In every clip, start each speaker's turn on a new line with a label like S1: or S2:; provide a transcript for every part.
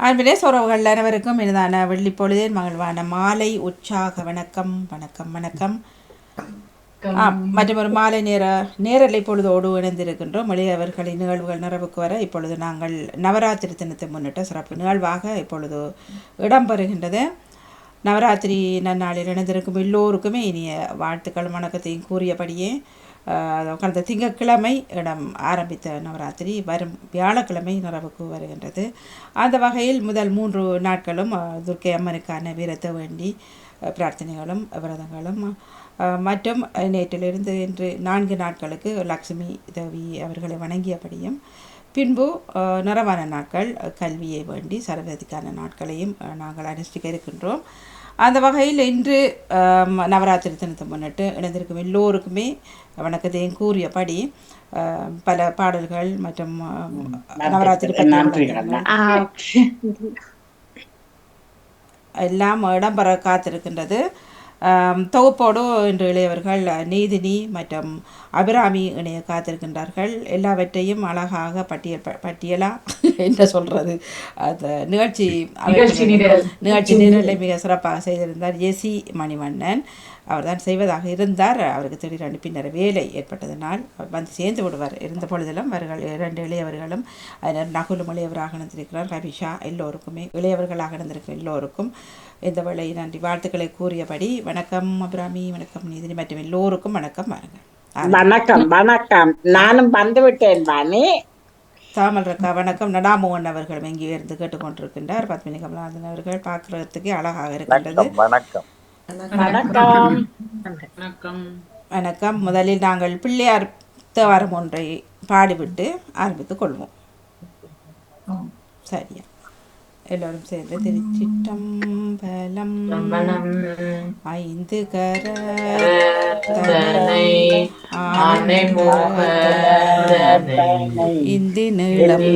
S1: அன்பிலே உறவுகள் அனைவருக்கும் இனிதான வெள்ளி பொழுதின் மகிழ்வான மாலை உற்சாக வணக்கம் வணக்கம் வணக்கம். மற்றும் ஒரு மாலை நேரலை பொழுதோடு இணைந்திருக்கின்றோம். எளியவர்களின் நிகழ்வுகள் நிறைவுக்கு வர இப்பொழுது நாங்கள் நவராத்திரி தினத்தை முன்னிட்ட சிறப்பு நிகழ்வாக இப்பொழுது இடம்பெறுகின்றது. நவராத்திரி நன்னாளில் இணைந்திருக்கும் எல்லோருக்குமே இனிய வாழ்த்துக்கள் வணக்கத்தையும் கூறியபடியே கடந்த திங்கட்கிழமை இடம் ஆரம்பித்த நவராத்திரி வரும் வியாழக்கிழமை நிறைவுக்கு வருகின்றது. அந்த வகையில் முதல் 3 நாட்களும் துர்க்கை அம்மனுக்கான வீரத்தை வேண்டி பிரார்த்தனைகளும் விரதங்களும் மற்றும் நேற்றிலிருந்து இன்று 4 நாட்களுக்கு லக்ஷ்மி தேவி அவர்களை வணங்கியபடியும் பின்பு நிறைவான நாட்கள் கல்வியை வேண்டி சரஸ்வதிக்கான நாட்களையும் நாங்கள் அனுஷ்டிக்க இருக்கின்றோம். அந்த வகையில் இன்று நவராத்திரி தினத்தை முன்னிட்டு இணைந்திருக்கும் எல்லோருக்குமே வணக்கத்தையும் கூறியபடி பல பாடல்கள் மற்றும் நவராத்திரி எல்லாம் இடம்பெற காத்திருக்கின்றது. தொகுப்போடு இன்று இளையவர்கள் நீதினி மற்றும் அபிராமி இணைய காத்திருக்கின்றார்கள். எல்லாவற்றையும் அழகாக பட்டியலாக என்ன சொல்கிறது அந்த நிகழ்ச்சி நிரலை மிக சிறப்பாக செய்திருந்தார் ஜேசி மணிவண்ணன். அவர் தான் செய்வதாக இருந்தார். அவருக்கு திடீரென்று பின்னர் வேலை ஏற்பட்டதனால் வந்து சேர்ந்து விடுவார். இருந்த பொழுதிலும் அவர்கள் 2 இளையவர்களும் அதனால் நகுலும் இளையவராக இருந்திருக்கிறார். ரவிஷா எல்லோருக்குமே இளையவர்களாக இருந்திருக்கும் எல்லோருக்கும் இந்த வேளை நன்றி வாழ்த்துக்களை கூறியபடி வணக்கம் அபிராமி, வணக்கம் நீதினி மற்றும் எல்லோருக்கும் வணக்கம்.
S2: வணக்கம் வணக்கம். நானும் வந்து விட்டேன் வாணி.
S1: தாமல் ரக்கா வணக்கம். நடாமோகன் அவர்கள் எங்கே இருந்து கேட்டுக்கொண்டிருக்கின்றார். பத்மினி கமலநாதன் அவர்கள் பார்க்கறதுக்கு அழகாக இருக்கின்றது.
S3: வணக்கம்
S2: வணக்கம்
S1: வணக்கம். முதலில் நாங்கள் பிள்ளையார் தேவாரம் ஒன்றை பாடிவிட்டு ஆரம்பித்துக் கொள்வோம். சரியா? எல்லோரும் சேர்ந்து திருச்சிற்றம்பலம் 5 கரத்தனை ஆனை இந்தி நீளம்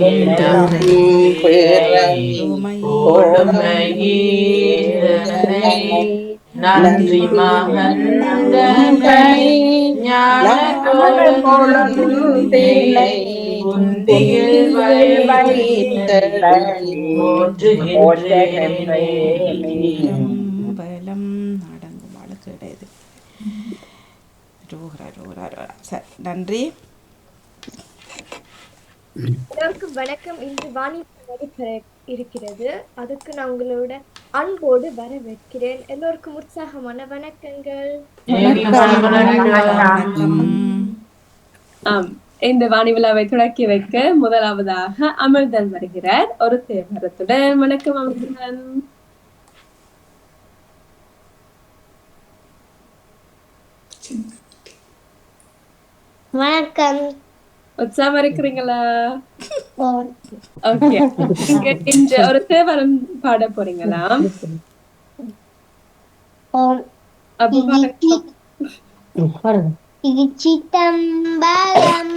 S4: நன்றி மகந்தனை ஞான கொழுந்தேனை உந்தியில்
S1: பலம் அடங்கும் ஆளுக்கு கிடையாது. சரி, நன்றி.
S5: எல்லோருக்கும் வணக்கம். இன்று வாணி இருக்கிறது. அதுக்கு நான் உங்களோட அன்போடு வரவேற்கிறேன். எல்லோருக்கும் உற்சாகமான வணக்கங்கள்.
S6: இந்த வாணி விழாவை தொடக்கி வைக்க முதலாவதாக அமிர்தன் வருகிறார் ஒரு தேவாரத்துடன். வணக்கம் அமிர்தன்.
S7: வணக்கம்.
S6: உற்சாகமா இருக்கிறீங்களா? ஓகே. இந்த ஒரு தேவாரம் பாட போறீங்களா?
S7: சிதம்பரம்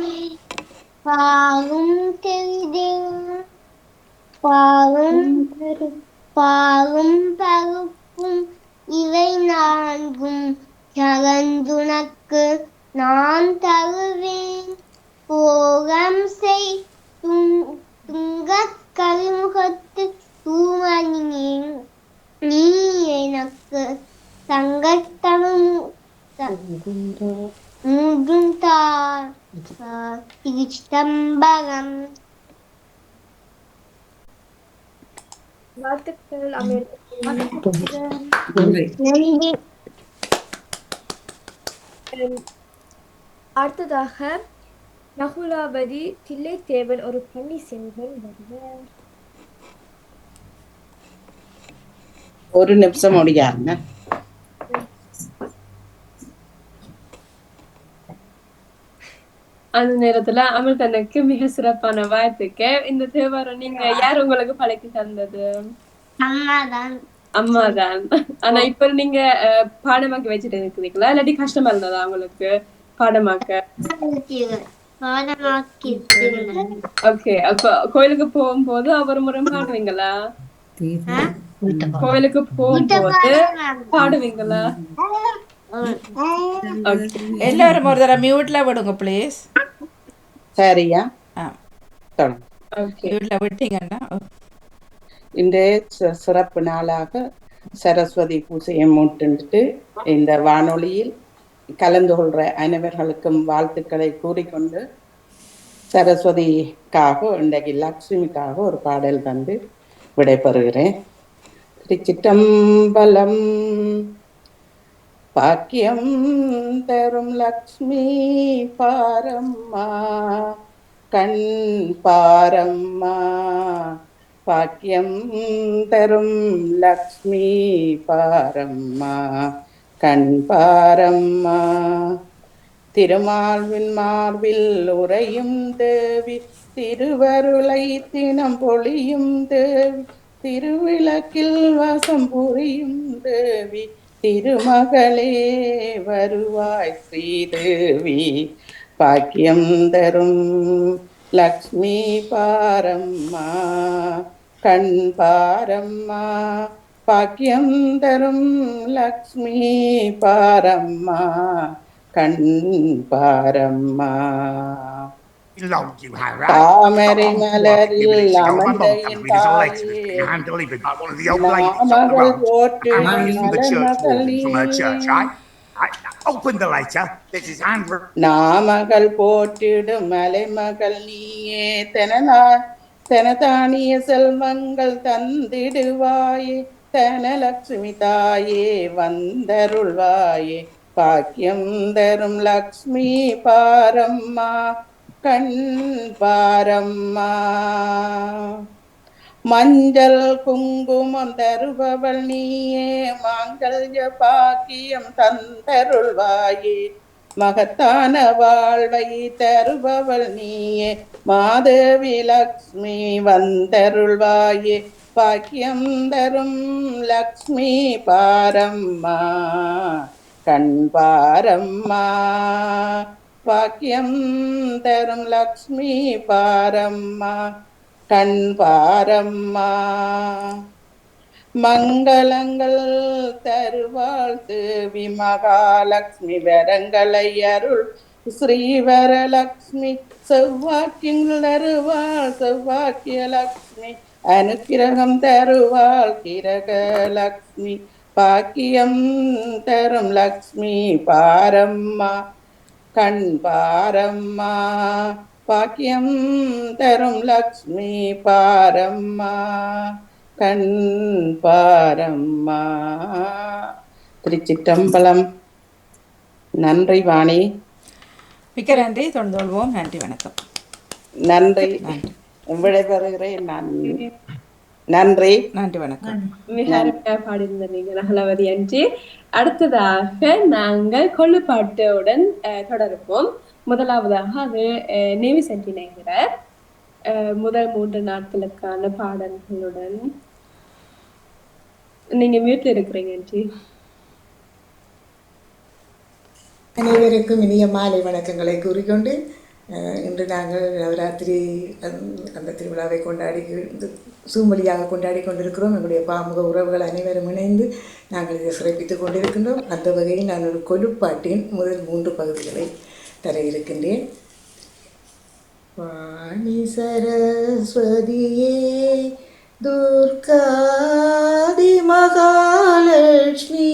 S7: பாகும் பாகும் பருப்பும் இவை 4ம் சகந்துனக்கு நான் தருவேன். போகம் செய் துங்கக் கரிமுகத்து தூமணியேன் நீ எனக்கு தங்கத்தரும் மூன்றும் தார் திருச்சிதம்பரம்.
S5: வாழ்த்துக்கள். அடுத்ததாக நகுலாபதி தில்லைத்தேவன் ஒரு பள்ளி செல்வன் வருவார்.
S2: ஒரு நிமிஷம் முடியாருங்க.
S6: அந்த நேரத்துல அமிர்தனுக்கு மிக சிறப்பான வாழ்த்துக்கு. இந்த தேவாரம் நீங்க யார் உங்களுக்கு பழக்கி தந்தது? அம்மாதான். ஆனா இப்ப நீங்க பாடமாக்கி வச்சுட்டு இருக்கிறீங்களா, இல்லாட்டி கஷ்டமா இருந்ததா உங்களுக்கு பாடமாக்க? ஓகே. அப்ப கோயிலுக்கு போகும்போது ஒரு முறை பாடுவீங்களா? கோயிலுக்கு போகும்போது பாடுவீங்களா?
S1: எல்லாரும் ஒரு தடவை மியூட்ல விடுங்க ப்ளீஸ்.
S2: சரியா?
S1: மியூட்ல விட்டீங்கன்னா
S2: இன்றைய சிறப்பு நாளாக சரஸ்வதி பூஜையை முன்னிட்டு இந்த வானொலியில் கலந்து கொள்ற அனைவர்களுக்கும் வாழ்த்துக்களை கூறிக்கொண்டு சரஸ்வதிக்காக இன்றைக்கு லக்ஷ்மிக்காக ஒரு பாடல் தந்து விடைபெறுகிறேன். திருச்சிற்றம்பலம். பாக்கியம் தரும் லக்ஷ்மி பாரம்மா கண் பாரம்மா, பாக்கியம் தரும் லக்ஷ்மி பாரம்மா கண் பாரம்மா. திருமால்வின் மார்பில் உறையும் தேவி, திருவருளை தினம் பொழியும் தேவி, திருவிளக்கில் வாசம் புரியும் தேவி, திருமகளே வருவாய் ஸ்ரீதேவி. பாக்கியம் தரும் லக்ஷ்மி பாரம்மா கண் பாரம்மா, பாக்கியம் தரும் லக்ஷ்மி பாரம்மா கண் பாரம்மா. தாமரை மலரில் அமர்ந்த என் தாயே, நாமகள் போற்று நாமகள் போற்றிடும் மலைமகள் நீயே, தனதானிய செல்வங்கள் தந்திடுவாயே, தனலட்சுமி தாயே வந்தருள்வாயே. பாக்கியம் தரும் லக்ஷ்மி பாரம்மா கண் பாரம்மா. மஞ்சள் குங்குமம் தருபவள் நீயே, மாங்கல்ய பாக்கியம் தந்தருள்வாயே, மகத்தான வாழ்வை தருபவள் நீயே, மாதேவி லக்ஷ்மி வந்தருள்வாயே. பாக்கியம் தரும் லக்ஷ்மி பாரம்மா கண் பாரம்மா, பாக்கியம் தரும் லக்ஷ்மி பாரம்மா கண் பாரம்மா. மங்களங்கள் தருவாள் தேவி மகாலட்சுமி, வரங்களை அருள் ஸ்ரீவரலக்ஷ்மி, செவ்வாக்கியங்கள் தருவாள் செவ்வாக்கிய லக்ஷ்மி, அனுக்கிரகம் தருவாள் கிரகலக்ஷ்மி. பாக்கியம் தரும் லக்ஷ்மி பாரம்மா கண் பாரம்மா, பாக்கியம் தரும் லக்ஷ்மி பாரம்மா கண் பாரம்மா. திருச்சிற்றம்பலம். நன்றி வாணி.
S1: மிக்க நன்றி. தொடர்ந்து கொள்வோம். நன்றி, வணக்கம்.
S2: நன்றி. விடைபெறுகிறேன். நன்றி,
S1: நன்றி, வணக்கம்.
S6: மிக அருமையா பாடியிருந்தீங்க நகலவதி அன்றி. அடுத்ததாக நாங்கள் கொள்ளுப்பாட்டுடன் தொடருவோம். முதலாவதாக அது நேவி சென்றினைகிறார். முதல் 3 நாட்களுக்கான பாடல்களுடன் நீங்க வீட்டில் இருக்கிறீங்க அன்றி.
S3: அனைவருக்கும் இனிய மாலை வணக்கங்களை கூறிக்கொண்டு இன்று நாங்கள் நவராத்திரி அந்த திருவிழாவை கொண்டாடி சூமொழியாக கொண்டாடி கொண்டிருக்கிறோம். எங்களுடைய பாமுக உறவுகள் அனைவரும் இணைந்து நாங்கள் இதை சிறப்பித்துக் கொண்டிருக்கின்றோம். அந்த வகையில் நான் ஒரு கொலுப்பாட்டின் முதல் 3 பகுதிகளை தர இருக்கின்றேன். வாணி சரஸ்வதியே துர்காதி மகாலட்சுமி,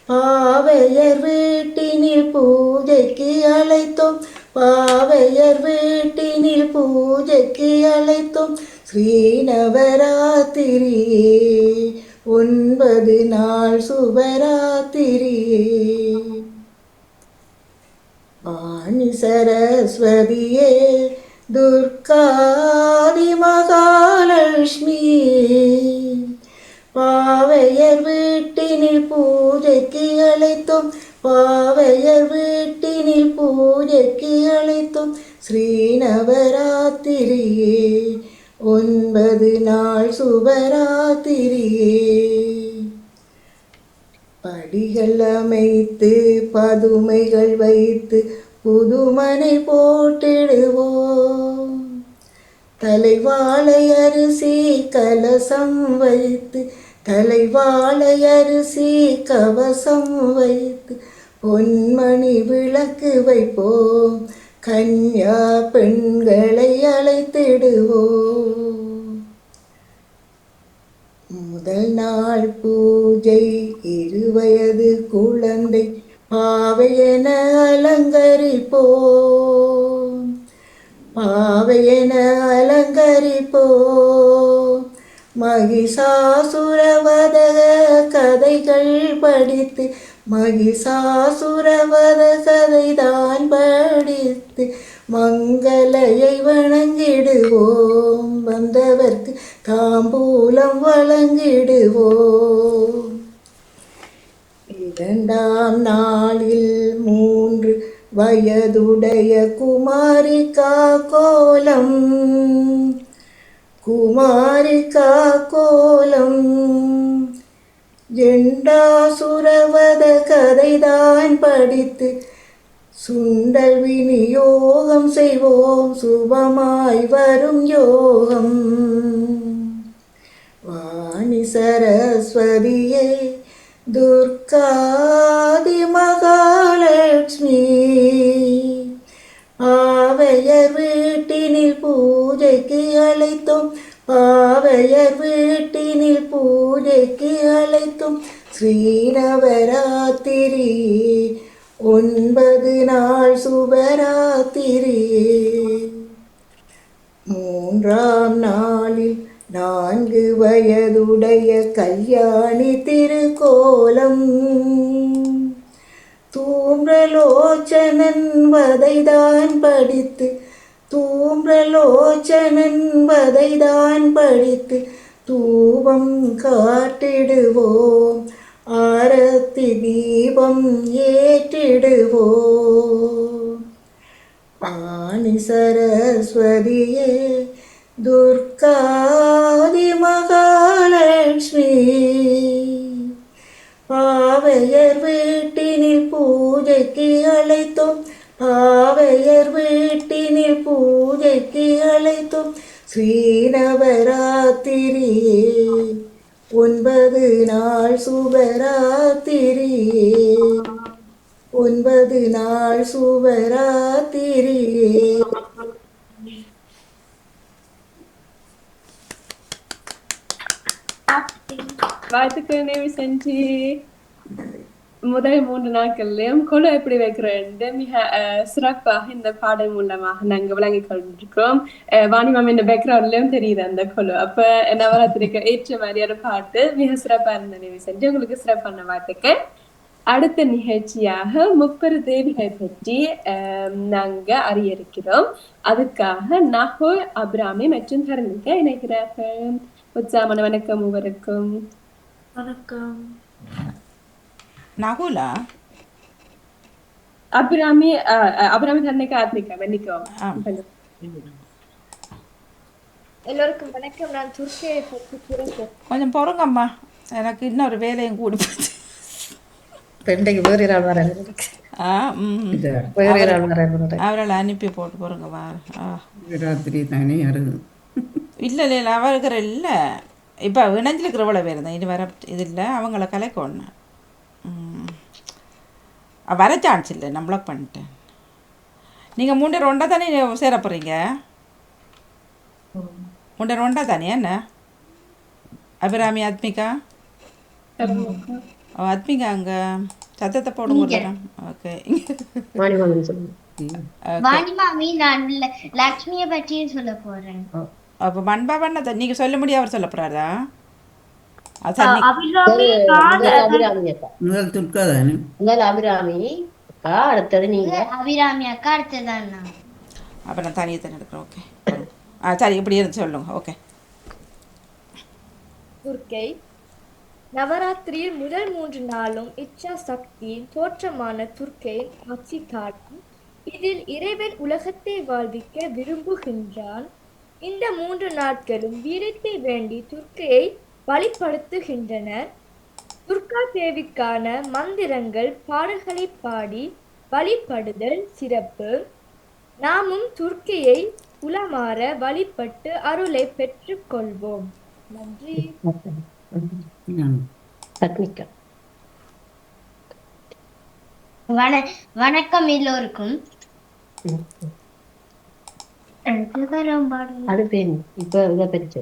S3: பாவையர் வீட்டினில் பூஜைக்கு அழைத்தோம், பாவையர் வீட்டினில் பூஜைக்கு அழைத்தோம், ஸ்ரீநவராத்திரியே 9 நாள் சுபராத்திரியே. வாணி சரஸ்வதியே துர்காதி மகாலட்சுமி, பாவையர் வீட்டினில் பூஜைக்கு அழைத்தோம், பாவையர் வீட்டினில் பூஜைக்கு அழைத்தோம், ஸ்ரீநவராத்திரியே 9 நாள் சுபராத்திரியே. படிகள் அமைத்து பதுமைகள் வைத்து புதுமனை போட்டிடுவோம், தலைவாழை அரிசி கலசம் வைத்து, தலைவாழை அரிசி கவசம் வைத்து, பொன்மணி விளக்கு வைப்போம், கன்யா பெண்களை அழைத்திடுவோம். நாள் பூஜை 20 குழந்தை பாவையென அலங்கரிப்போம் பாவையென அலங்கரிப்போம் மகிஷாசுரவத கதைகள் படித்து மகிஷாசுரவத கதைதான் படித்து மங்களையை வணங்கிடுவோம் வந்தவர்க்கு தாம்பூலம் வழங்கிடுவோம் 2ஆம் நாளில் 3 வயதுடைய குமாரிகா கோலம் ஜெண்டாசுரவத கதைதான் படித்து சுண்டல் விநியோகம் செய்வோம் சுபமாய் வரும் யோகம் வாணி சரஸ்வதியே துர்காதி மகாலட்சுமி பாவையர் வீட்டினில் பூஜைக்கு அழைத்தோம் பாவையர் வீட்டினில் பூஜைக்கு அழைத்தோம் ஸ்ரீநவராத்திரி 9 நாள் சுபராத்திரி 3ஆம் நாளில் 4 வயதுடைய கல்யாணி திருக்கோலம் தூம்ரலோச்சனன் வதைதான் படித்து தூபம் காட்டிடுவோம் ஆரத்தி தீபம் ஏற்றிடுவோம் வாணி சரஸ்வதியே துர்காதி மகாலட்சுமி பாவையர் வீட்டினில் பூஜைக்கு அழைத்தோம் பாவையர் வீட்டினில் பூஜைக்கு அழைத்தோம் ஸ்ரீநவராத்திரியே 9 நாள் சுபராத்திரியே 9 நாள் சுபராத்திரியே
S6: வாழ்த்துக்கள் நேவி செஞ்சு முதல் 3 நாட்கள்லயும் கொலு எப்படி வைக்கிறேன் மிக சிறப்பாக இந்த பாடல் மூலமாக நாங்க விளங்கி கொண்டிருக்கிறோம். வாணிமாம் இந்த பேக்ரவுண்ட்லயும் தெரியுது அந்த கொலு. அப்ப நவராத்திரிக்கு ஏற்ற மாதிரியான பாட்டு மிக சிறப்பா இருந்த நேவி செஞ்சு உங்களுக்கு சிறப்பான வாழ்த்துக்கள். அடுத்த நிகழ்ச்சியாக 30 தேவிகள் பற்றி நாங்க அறிய இருக்கிறோம். அதுக்காக நஹோல் அபிராமி மற்றும் தரணிகா இணைக்கிறார்கள். உற்சாகமான வணக்கம் ஒவ்வொருக்கும்.
S5: வணக்கம்.
S1: நகுலா
S6: அபிராமி தரணிகா ஆத்மிகா மன்னிக்கவும்.
S5: எல்லோருக்கும் வணக்கம். நான் துர்க்கையை பற்றி கூறுகிறேன்.
S1: கொஞ்சம் பொறுங்கம்மா, எனக்கு இன்னொரு வேலையும் கூடி போச்சு. அவர்களை அனுப்பி போட்டு போறங்க
S8: ராத்திரி தானே அருகு
S1: இல்லை இல்லை அவருக்கிற இல்லை இப்போ இணைஞ்சிருக்கிறவளை பேர் தான் இனி வர இது இல்லை அவங்கள கலைக்கொன்று வர சான்ஸ் இல்லை நான் பிளாக் பண்ணிட்டேன். நீங்கள் 3 ரொண்டா தானே சேர போகிறீங்க? 3 ரொண்டா தானே என்ன அபிராமி ஆத்மிகா ஆத்மிகா அங்கே சத்தத்தை போடுங்க. ஓகே
S7: வாணிமாமி நான் லக்ஷ்மியை பற்றி சொல்ல போறேன்.
S1: அப்போ பண்பா பண்ண நீங்கள் சொல்ல முடியும், அவர் சொல்ல போகிறாரா?
S8: முதல் துர்கா தானே
S4: அபிராமி அக்கா, அடுத்தது நீங்க.
S7: அபிராமி அக்கா அடுத்ததான் நான்.
S1: அப்போ நான் தனியாக தானே எடுக்கிறேன். ஓகே சரி இப்படி இருந்து சொல்லுங்க. ஓகே.
S5: துர்க்கை நவராத்திரியில் முதல் 3 நாளும் இச்சா சக்தியின் தோற்றமான துர்க்கையின் ஆட்சி காட்டும். இதில் இறைவன் உலகத்தை வாழ்விக்க விரும்புகின்றான். இந்த 3 நாட்களும் வீரத்தை வேண்டி துர்க்கையை வழிபடுத்துகின்றனர். துர்கா தேவிக்கான மந்திரங்கள் பாடல்களை பாடி வழிபடுதல் சிறப்பு. நாமும் துர்க்கையை உளமாற வழிபட்டு அருளை பெற்றுக் கொள்வோம். நன்றி.
S7: வணக்கம் எல்லோருக்கும்.
S4: இப்ப இதை பற்றி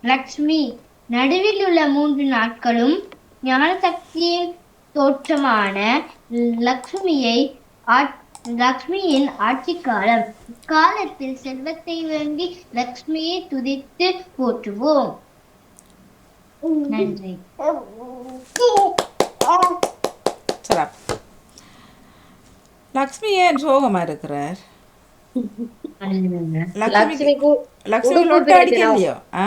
S7: லக்ஷ்மி நடுவில் உள்ள 3 நாட்களும் ஞான சக்தியின் தோற்றமான லக்ஷ்மியை லக்ஷ்மியின் ஆட்சி காலம். இக்காலத்தில் செல்வத்தை வேண்டி லக்ஷ்மியை துதித்து போற்றுவோம். நன்றி.
S1: சிறப்பு. லக்ஷ்மி ஏன் சோகமா இருக்கிறார்?
S4: லக்ஷ்மிக்கு
S1: லக்ஷ்மி
S4: உடுப்பு
S1: லொட்டு அடிக்கலையோ? ஆ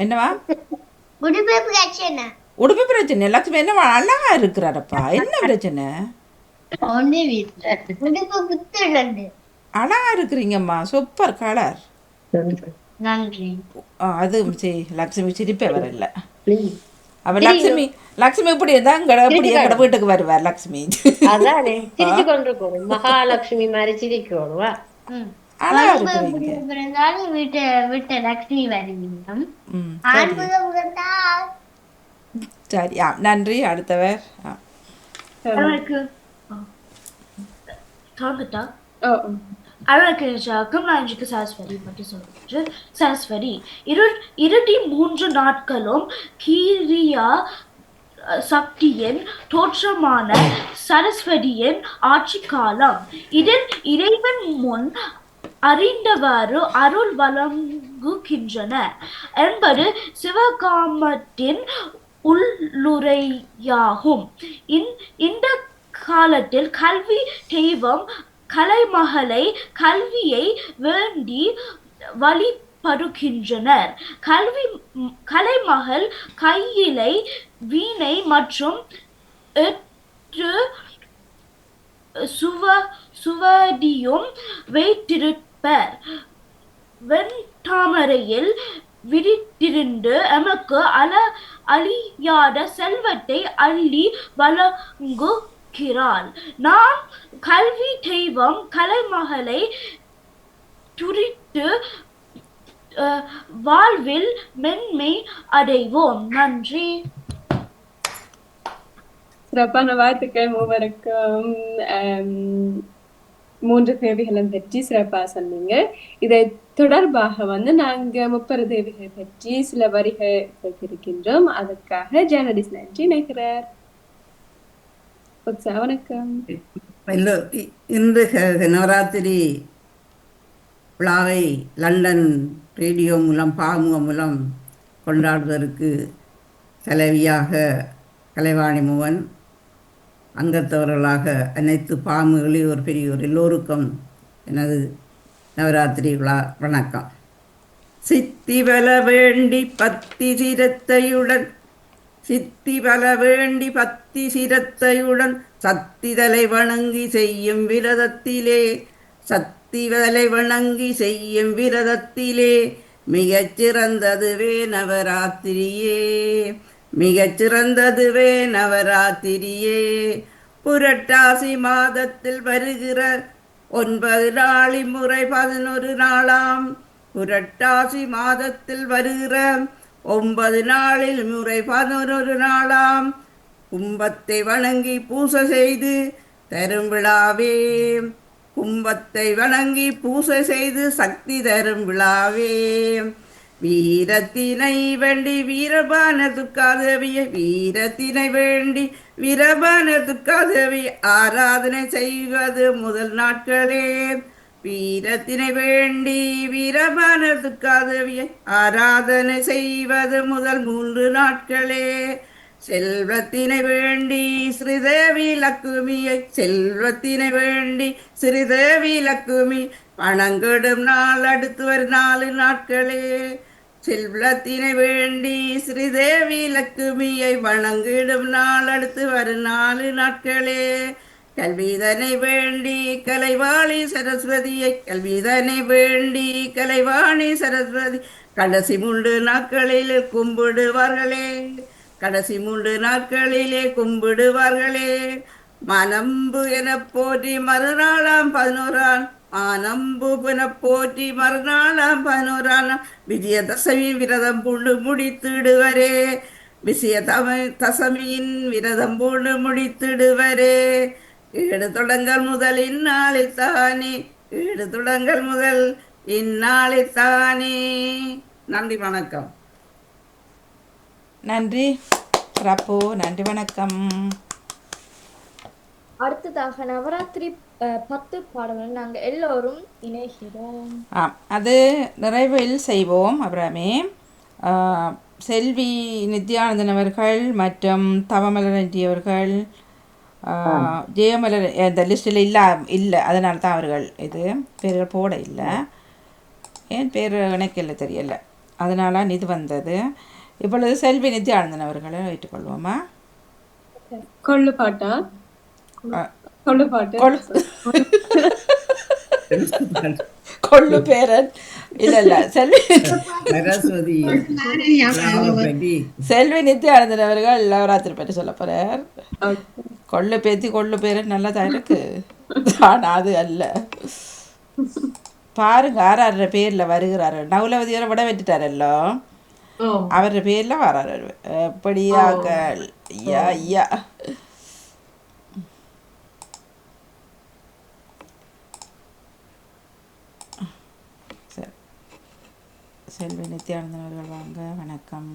S1: என்னவா?
S7: உடுப்பு பிரச்சனை.
S1: உடுப்பு பிரச்சனை. லக்ஷ்மி என்ன அழகா இருக்கிறாரப்பா, என்ன பிரச்சனை?
S7: ஒண்ணு வீட்டுல உடுப்பு புத்துள்ளது.
S1: அழகா இருக்கிறீங்கம்மா, சூப்பர் கலர்.
S7: நன்றி.
S1: அது சரி, லக்ஷ்மி சிரிப்பே வரல. அவ லக்ஷ்மி லக்ஷ்மி இப்படி இருந்தா இப்படி எங்கட வீட்டுக்கு வருவார் லக்ஷ்மி.
S4: அதானே சிரிச்சு கொண்டிருக்கணும், மகாலட்சுமி மாதிரி சிரிக்கணுமா?
S1: அழகா இருக்கிறீங்க.
S7: பிறந்தாலும் வீட்டை லக்ஷ்மி வருவீங்க.
S1: ம்,
S7: ஆண்புக பிறந்தால்
S1: சரி. நன்றி. அடுத்தவர்.
S9: அழகேஷாக்கும் நான் இன்றைக்கு சரஸ்வதி பற்றி சொல்கிறேன். சரஸ்வதி இறுதி 3 நாட்களும் கீரியா சக்தியின் தோற்றமான சரஸ்வதியின் ஆட்சி காலம். இதில் இறைவன் முன் அறிந்தவாறு அருள் வழங்குகின்றன என்பது சிவகாமத்தின் உள்ளுரையாகும். இந்த காலத்தில் கல்வி தெய்வம் கலைமகளை கல்வியை வேண்டி வழிபடுகின்றனர். கலைமகள் கையிலை வீணை மற்றும் சுவடியும் வைத்திருப்பர். வெண்தாமரையில் விரித்திருந்து எமக்கு அழியாத செல்வத்தை அள்ளி வழங்குகிறாள். நாம் கல்வி தெய்வம் கலைமகளை துரித்து வாழ்வில் மென்மை அடைவோம். நன்றி.
S6: சிறப்பான வாழ்த்துக்கள் மூவருக்கும். 3 தேவிகளும் பற்றி சிறப்பாக சொன்னீங்க. இதை தொடர்பாக நாங்க 30 தேவிகள் பற்றி சில வரிகள் கேட்டிருக்கின்றோம். அதற்காக ஜேர்னலிஸ்ட் நன்றி நினைக்கிறார். வணக்கம்.
S8: இன்று நவராத்திரி விழாவை லண்டன் ரேடியோ மூலம் பாமுகம் மூலம் கொண்டாடுவதற்கு தலைவியாக கலைவாணி மூவன், அங்கத்தவர்களாக அனைத்து பாமுகளில் ஒரு பெரியோர் எல்லோருக்கும் எனது நவராத்திரி விழா வணக்கம். சித்தி பல வேண்டி பத்தி சிரத்தையுடன் சித்தி பல வேண்டி பத்தி சிரத்தையுடன் சத்திதலை வணங்கி செய்யும் விரதத்திலே சத்திதலை வணங்கி செய்யும் விரதத்திலே மிகச்சிறந்ததுவே நவராத்திரியே மிகச்சிறந்ததுவே நவராத்திரியே. புரட்டாசி மாதத்தில் வருகிற 9 நாளி முறை 11 நாளாம். புரட்டாசி மாதத்தில் வருகிற 9 நாளில் முறை 11 நாளாம். கும்பத்தை வணங்கி பூசை செய்து தரும் விழாவே கும்பத்தை வணங்கி பூசை செய்து சக்தி தரும் விழாவே. வீரத்தினை வேண்டி வீரபான துர்காதேவியை வீரத்தினை வேண்டி வீரபான துர்காதேவி ஆராதனை செய்வது முதல் நாட்களே. வீரத்தினை வேண்டி வீரபான துர்காதேவியை ஆராதனை செய்வது முதல் 3 நாட்களே. செல்வத்தினை வேண்டி ஸ்ரீதேவி லக்குமியை செல்வத்தினை வேண்டி ஸ்ரீதேவி லக்குமி பணங்கெடும் நாள் அடுத்து வரும் 4 நாட்களே. செல்வத்தினை வேண்டி ஸ்ரீதேவி லக்குமியை வணங்கிடும் நாள் அடுத்து வரும் 4 நாட்களே. கல்விதனை வேண்டி கலைவாணி சரஸ்வதியை கல்விதனை வேண்டி கலைவாணி சரஸ்வதி கடைசி 3 நாட்களில் கும்பிடுவார்களே கடைசி 3 நாட்களிலே கும்பிடுவார்களே. மனம்பு என போற்றி மறுநாளாம் 11ஆம் மானம்பு என போற்றி மறுநாளாம் 11ஆம் விஜயதசமி விரதம் பூண்டு முடித்திடுவரே. தசமியின் விரதம் பூண்டு முடித்திடுவரே. 7 தொடங்கள் முதல் இந்நாளில் தானே 7 தொடங்கள் முதல் இந்நாளில் தானே. நன்றி வணக்கம்.
S1: நன்றி சிறப்பு, நன்றி வணக்கம்.
S5: அடுத்ததாக நவராத்திரி 10 பாடல்கள் நாங்கள் எல்லோரும் இணைகிறோம்.
S1: அது நிறைவில் செய்வோம். அப்புறமே செல்வி நித்யானந்தன் அவர்கள் மற்றும் தவமலரஞ்சி அவர்கள், ஜெயமலர் இந்த லிஸ்டில் இல்லை, அதனால தான் அவர்கள் இது பேர்கள் போட இல்லை. ஏன் பேர் இணைக்கல தெரியல, அதனால இது வந்தது. இப்பொழுது செல்வி நித்யானந்தன் அவர்களை ஏற்றுக்கொள்வோமா?
S6: கொள்ளு பாட்டா? கொள்ளு பாட்டு.
S1: கொள்ளு பேரன் இல்ல செல்வி செல்வி நித்யானந்தன் அவர்கள் நவராத்திரி பற்றி சொல்ல போறார். கொள்ளு பேத்தி கொள்ளு பேரன் நல்லா தான் இருக்கு, ஆனா அது அல்ல. பாருங்க ஆறாறு பேர்ல வருகிறாரு. நவுலவதியோட விட வெட்டுட்டாரல்லோ, அவர பேர்ல வராரு. எப்படியாக ஐயா ஐயா. செல்வி நித்யானந்தன் அவர்கள் வாங்க, வணக்கம்.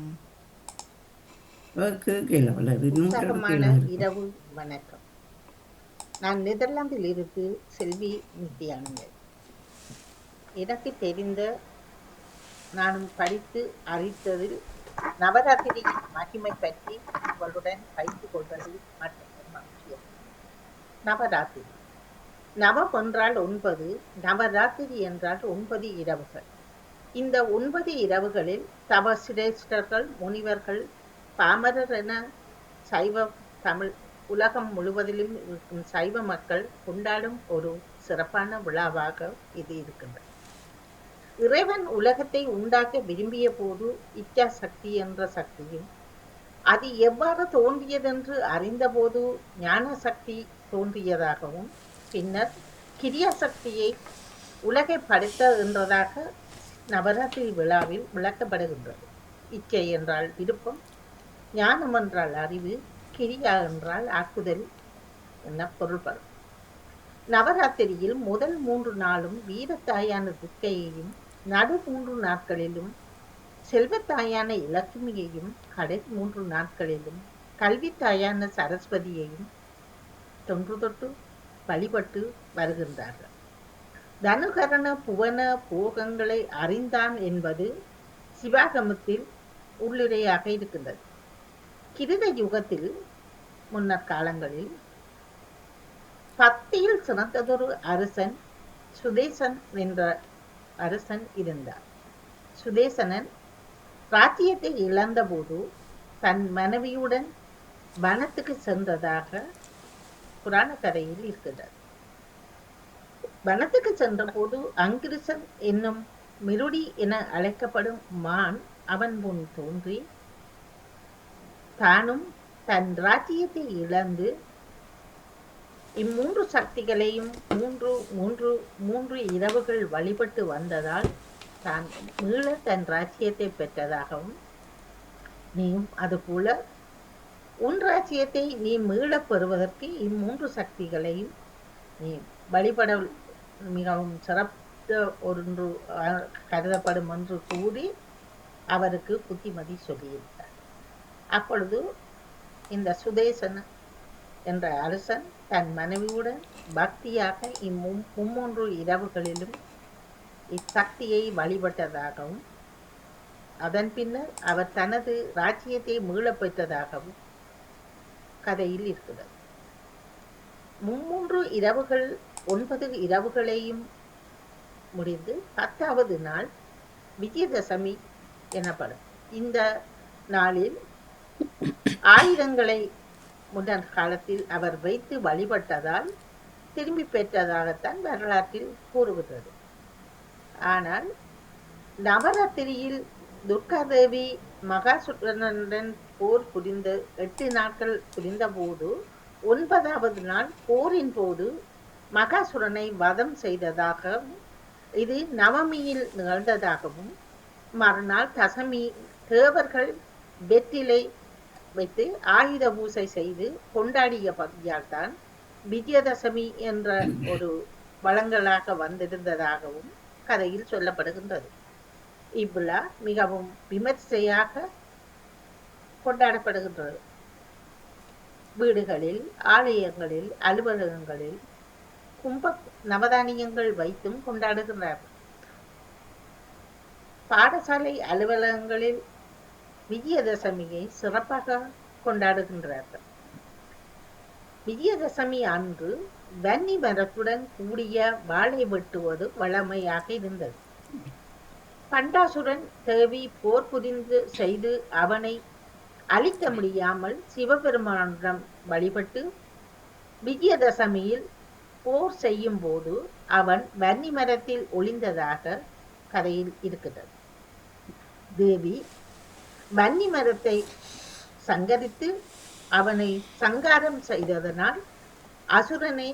S10: இரவு வணக்கம். நான் நெதர்லாந்தில் இருந்து செல்வி நித்யானந்தன். எனக்கு தெரிந்த, நானும் படித்து அறிந்ததில் நவராத்திரி மகிமை பற்றி உங்களுடன் பகிர்ந்து கொள்வது மற்றும் அவசியம். நவராத்திரி நவம் என்றால் 9, நவராத்திரி என்றால் 9 இரவுகள். இந்த 9 இரவுகளில் தவசிரேஷ்டர்கள், முனிவர்கள், பாமரர் என சைவ தமிழ் உலகம் முழுவதிலும் இருக்கும் சைவ மக்கள் கொண்டாடும் ஒரு சிறப்பான விழாவாக இது இருக்கின்றது. இறைவன் உலகத்தை உண்டாக்க விரும்பிய போது இச்சா சக்தி என்ற சக்தியும், அது எவ்வாறு தோன்றியதென்று அறிந்தபோது ஞான சக்தி தோன்றியதாகவும், பின்னர் கிரியா சக்தியை உலகை படைத்த என்றதாக நவராத்திரி விழாவில் விளக்கப்படுகின்றது. இச்சை என்றால் விருப்பம், ஞானம் என்றால் அறிவு, கிரியா என்றால் ஆக்குதல் என பொருள்படும். நவராத்திரியில் முதல் 3 நாளும் வீரத்தாயான துர்க்கையையும், நடு 3 நாட்களிலும் செல்வத்தாயான இலட்சுமியையும், கடைசி 3 நாட்களிலும் கல்வித்தாயான சரஸ்வதியையும் தொன்று தொட்டு வழிபட்டு வருகின்றார்கள். தனுகரண புவன போகங்களை அறிந்தான் என்பது சிவாகமத்தில் உள்ளுரையாக இருக்கின்றது. கிருத யுகத்தில் முன்னர் காலங்களில் பக்தியில் சிறந்ததொரு அரசன் சுதேசன் என்ற அரசன் இருந்தார். சுதேசனன் ராஜ்யத்தை இழந்தபோது தன் மனைவியுடன் வனத்துக்கு சென்றதாக புராண கதையில் இருக்கின்றது. வனத்துக்கு சென்ற போது அங்கிருசன் என்னும் மிருடி என அழைக்கப்படும் மான் அவன் முன் தோன்றி, தானும் தன் ராஜ்யத்தை இழந்து இம்மூன்று சக்திகளையும் மூன்று இரவுகள் வழிபட்டு வந்ததால் தான் மீள தன் ராஜ்யத்தை பெற்றதாகவும், நீயும் அதுபோல உன் ராஜ்யத்தை நீ மீளப் பெறுவதற்கு இம்மூன்று சக்திகளையும் நீ வழிபட மிகவும் சிறப்பு ஒன்று கருதப்படும் என்று கூறி அவருக்கு புத்திமதி சொல்லியிருந்தார். அப்பொழுது இந்த சுதேசன் என்ற அரசன் தன் மனைவியுடன் பக்தியாக மும்மூன்று இரவுகளிலும் இச்சக்தியை வழிபட்டதாகவும், அதன் பின்னர் அவர் தனது ராஜ்யத்தை மீளப் பெற்றதாகவும் கதையில் இருக்கிறது. மும்மூன்று இரவுகள் 9 இரவுகளையும் முடிந்து 10வது நாள் விஜயதசமி எனப்படும். இந்த நாளில் ஆயுதங்களை முன்னர் காலத்தில் அவர் வைத்து வழிபட்டதால் திரும்பி பெற்றதாகத்தான் வரலாற்றில் கூறுகிறது. ஆனால் நவராத்திரியில் துர்காதேவி மகாசுரனுடன் போர் புரிந்த 8 நாட்கள் புரிந்த போது 9வது நாள் போரின் போது மகாசுரனை வதம் செய்ததாகவும், இது நவமியில் நிகழ்ந்ததாகவும், மறுநாள் தசமி தேவர்கள் வெற்றிலை வைத்து ஆயுத பூசை செய்து கொண்டாடிய பகுதியால் தான் விஜயதசமி என்ற ஒரு வளங்களாக வந்திருந்ததாகவும் கதையில் சொல்லப்படுகின்றது. இவ்விழா மிகவும் விமர்சையாக கொண்டாடப்படுகின்றது. வீடுகளில், ஆலயங்களில், அலுவலகங்களில் கும்ப நவதானியங்கள் வைத்தும் கொண்டாடுகின்றார்கள். பாடசாலை அலுவலகங்களில் விஜயதசமியை சிறப்பாக கொண்டாடுகின்றார்கள். விஜயதசமி அன்று வன்னி மரத்துடன் கூடிய வாழை வெட்டுவது வழமையாக இருந்தது. பண்டாசுரன் தேவி போர் புரிந்து செய்து அவனை அழிக்க முடியாமல் சிவபெருமானிடம் வழிபட்டு விஜயதசமியில் போர் செய்யும் போது அவன் வன்னி மரத்தில் ஒளிந்ததாக கதையில் இருக்கிறது. தேவி வன்னி மரத்தை சங்கரித்து அவனை சங்காரம் செய்ததனால் அசுரனை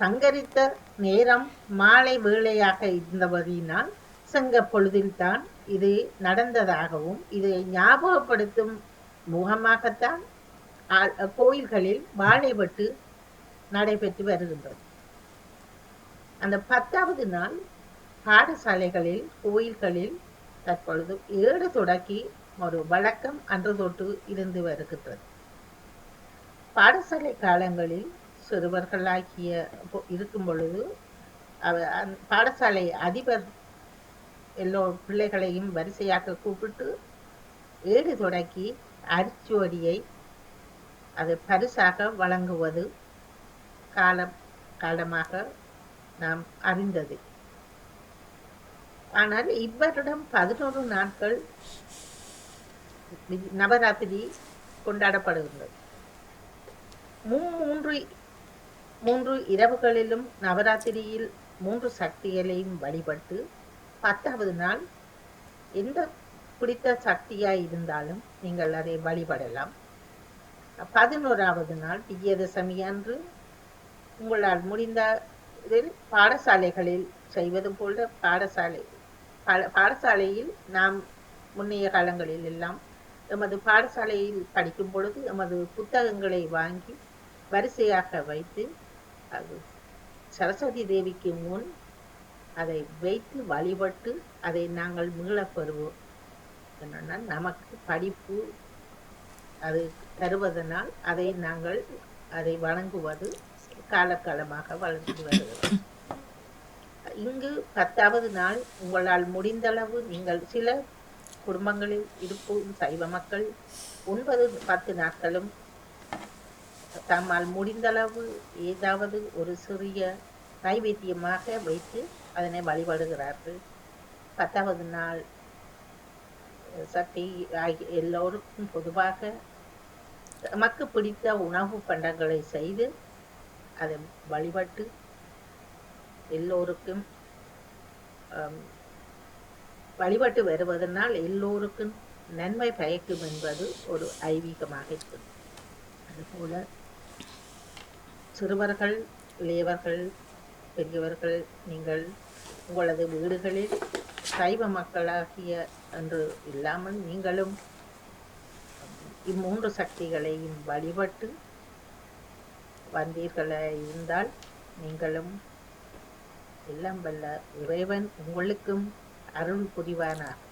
S10: சங்கரித்த நேரம் மாலை வேளையாக இருந்தபடியினால் செங்க பொழுதில்தான் இது நடந்ததாகவும் இதை ஞாபகப்படுத்தும் முகமாகத்தான் கோயில்களில் வாழை வெட்டு நடைபெற்று வருகின்றது. அந்த 10வது நாள் பாடசாலைகளில் கோயில்களில் தற்பொழுது 7 தொடக்கி ஒரு வழக்கம் அன்று தொட்டு இருந்து வருகின்றது. பாடசாலை காலங்களில் சிறுவர்களாகிய இருக்கும் பொழுது பாடசாலை அதிபர் எல்லோ பிள்ளைகளையும் வரிசையாக கூப்பிட்டு 7 தொடக்கி அரிச்சுவடியை அது பரிசாக வழங்குவது காலமாக நாம் அறிந்தது. ஆனால் இவ்வருடம் 11 நாட்கள் நவராத்திரி கொண்டாடப்படுகின்றது. மூன்று இரவுகளிலும் நவராத்திரியில் 3 சக்திகளையும் வழிபட்டு 10வது நாள் எந்த பிடித்த சக்தியாய் இருந்தாலும் நீங்கள் அதை வழிபடலாம். 11வது நாள் விஜயதசமி அன்று உங்களால் முடிந்த பாடசாலைகளில் செய்வது போல பாடசாலையில் நாம் முன்னைய காலங்களில் எல்லாம் எமது பாடசாலையில் படிக்கும் பொழுது எமது புத்தகங்களை வாங்கி வரிசையாக வைத்து அது சரஸ்வதி தேவிக்கு முன் அதை வைத்து வழிபட்டு அதை நாங்கள் மீளப் பெறுவோம். என்னன்னா நமக்கு படிப்பு அது தருவதனால் அதை வணங்குவது காலகாலமாக வளர்ந்து வருகிறது. இங்கு 10வது நாள் உங்களால் முடிந்தளவு நீங்கள் சில குடும்பங்களில் இருக்கும் சைவ மக்கள் 9-10 நாட்களும் தம்மால் முடிந்தளவு ஏதாவது ஒரு சிறிய நைவேத்தியமாக வைத்து அதனை வழிபடுகிறார்கள். 10வது நாள் சக்தி எல்லோருக்கும் பொதுவாக நமக்கு பிடித்த உணவு பண்டங்களை செய்து அதை வழிபட்டு எல்லோருக்கும் வழிபட்டு வருவதனால் எல்லோருக்கும் நன்மை பயக்கும் என்பது ஒரு ஐதீகமாக இருக்கிறது. அதுபோல சிறுவர்கள், இளையவர்கள், பெரியவர்கள் நீங்கள் உங்களது வீடுகளில் சைவ மக்களாகிய என்று இல்லாமல் நீங்களும் இம்மூன்று சக்திகளையும் வழிபட்டு வந்தீர்களாக இருந்தால் நீங்களும் எல்லாம் வல்ல இறைவன் உங்களுக்கும் அருள் புரிவானார்.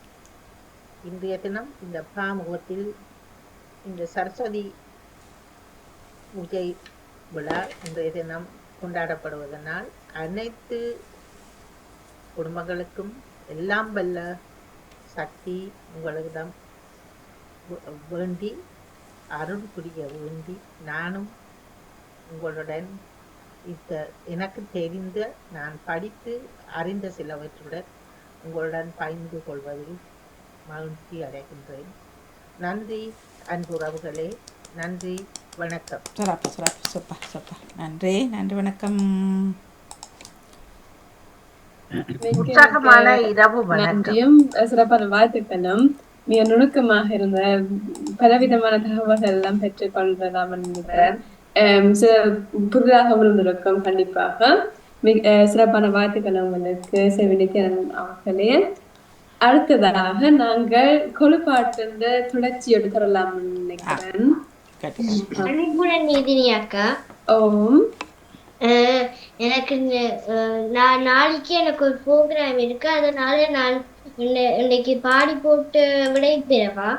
S10: இன்றைய தினம் இந்த பாமுகத்தில் இந்த சரஸ்வதி பூஜை விழா இன்றைய தினம் கொண்டாடப்படுவதனால் அனைத்து குடும்பங்களுக்கும் எல்லாம் வல்ல சக்தி உங்களிடம் வேண்டி அருள் புரிய வேண்டி நானும் உங்களுடன் எனக்கு தெரிந்த நான் படித்து அறிந்த சிலவற்றுடன் உங்களுடன் பகிர்ந்து கொள்வதில் மகிழ்ச்சி அடைகின்றேன். நன்றி அன்புறவுகளே, நன்றி, வணக்கம்.
S1: சூப்பர். நன்றி வணக்கம்.
S10: உற்சாகமான இரவு
S6: நன்றியும் சிறப்பான வாழ்த்துக்களும். மிக நுணுக்கமாக இருந்த பலவிதமான தகவல்கள் எல்லாம் பெற்றுக் கொள்ளலாம் என்கிறேன். புதிதாக விழுந்திருக்கும். கண்டிப்பாக சிறப்பான வாழ்த்துக்கள் உங்களுக்கு செவினித்தன் அவர்களே. அடுத்ததாக நாங்கள் கொழுப்பாட்டு தொடர்ச்சியோடு தரலாம் நினைக்கிறேன்.
S7: நீதினி அக்கா.
S6: ஓம்
S7: எனக்கு நான் நாளைக்கு எனக்கு ஒரு ப்ரோக்ராம் இருக்கு, அதனால நான் இன்னைக்கு பாடி போட்டு விடைபெறவா?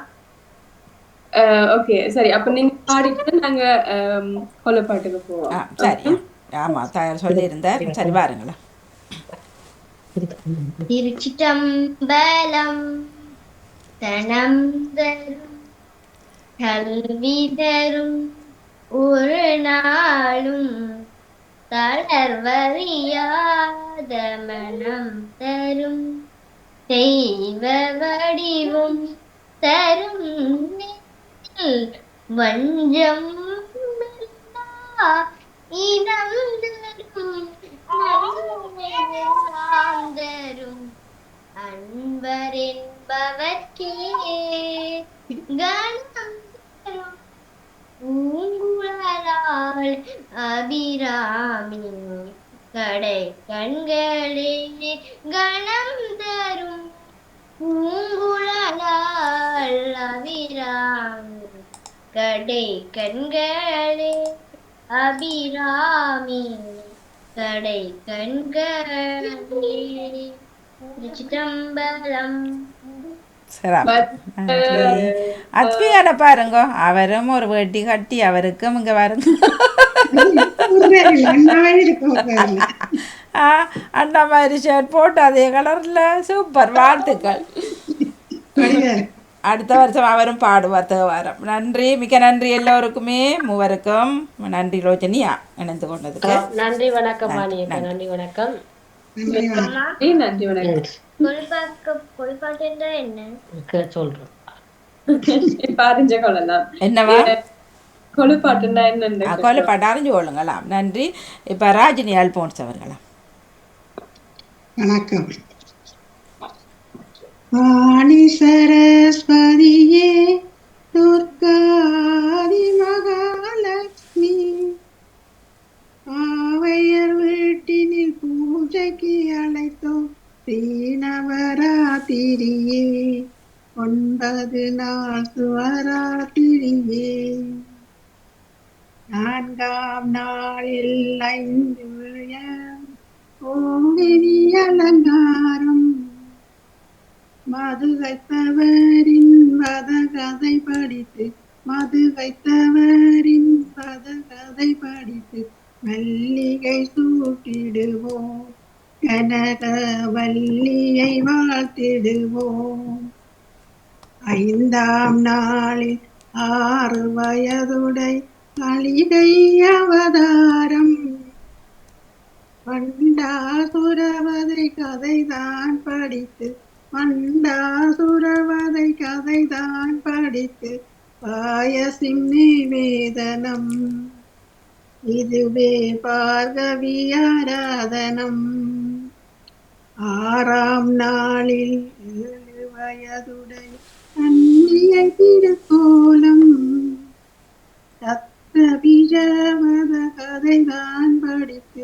S6: ஓகே சரி, அப்ப நீங்க பாடிட்டு நாங்க கொலைப்பாட்டுக்கு போவோம்.
S1: சரி. ஆமாம் தயார் சொல்லியிருந்தார். சரி வாருங்களா.
S7: திருச்சிட்டம்பலம் தனம் தரும் கல்வி தரும் ஒரு நாளும் தளர்வறியாத மனம் தரும் தெய்வ வடிவும் தரும் வஞ்சம் இனம் தரும் அன்பர் என்பவர்க்கே கணம் தரும் பூங்குழலாள் அபிராமி கடை கண்களே கணம் தரும் பூங்குழலாள் அபிராமி கடை கண்களே அபிராமி கடை கண்களே. திருச்சிதம்பரம்.
S1: அத்விகான பாருங்க, அவரும் ஒரு வேட்டி கட்டி அவருக்கும் இங்க வருங்க அண்ணா மாதிரி ஷர்ட் போட்டு அதே கலர்ல சூப்பர். வாழ்த்துக்கள். அடுத்த வருஷம் அவரும் பாடுவார் தேவாரம். நன்றி, மிக்க நன்றி எல்லோருக்குமே, மூவருக்கும் நன்றி. ரோஜனியா இணைந்து கொண்டதுக்கு
S4: நன்றி. வணக்கம் வாணியக்கா. நன்றி வணக்கம்.
S6: நன்றி வணக்கம்.
S7: கொலைப்பாட்டு என்ன
S4: சொல்றோம்
S6: அறிஞ்ச கொள்ளலாம்.
S1: என்னவா
S6: கொலைப்பாட்டுன்னா என்ன?
S1: கொலைப்பாட்டு அறிஞ்சு கொள்ளுங்களாம். நன்றி. இப்ப ராஜினி அல்போன்ஸ் அவர்களாம்.
S11: வணக்கம். வாணி சரஸ்வதியே துர்காதி மகாலட்சுமி ஆவையர் வீட்டினில் பூஜைக்கு அழைத்தோம் ஸ்ரீநவராத்திரியே 9 நாள் சுவராத்திரியே 4ஆம் நாளில் 5 விழயம் ஓங்கினி அலங்காரம் மது வைத்தவரின் வதகதை படித்து மல்லிகை சூட்டிடுவோம் கனகவல்லியை வாழ்த்திடுவோம் 5ஆம் நாளில் 6 வயதுடை கலிகை அவதாரம் வண்டாசுரவதை கதைதான் படித்து பாயசிம் நிவேதனம் இதுவே பார்கவி ஆராதனம் 6ஆம் நாளில் 7 வயதுடை அன்னியை திருக்கோலம் சப்தபிஜவத கதைதான் படித்து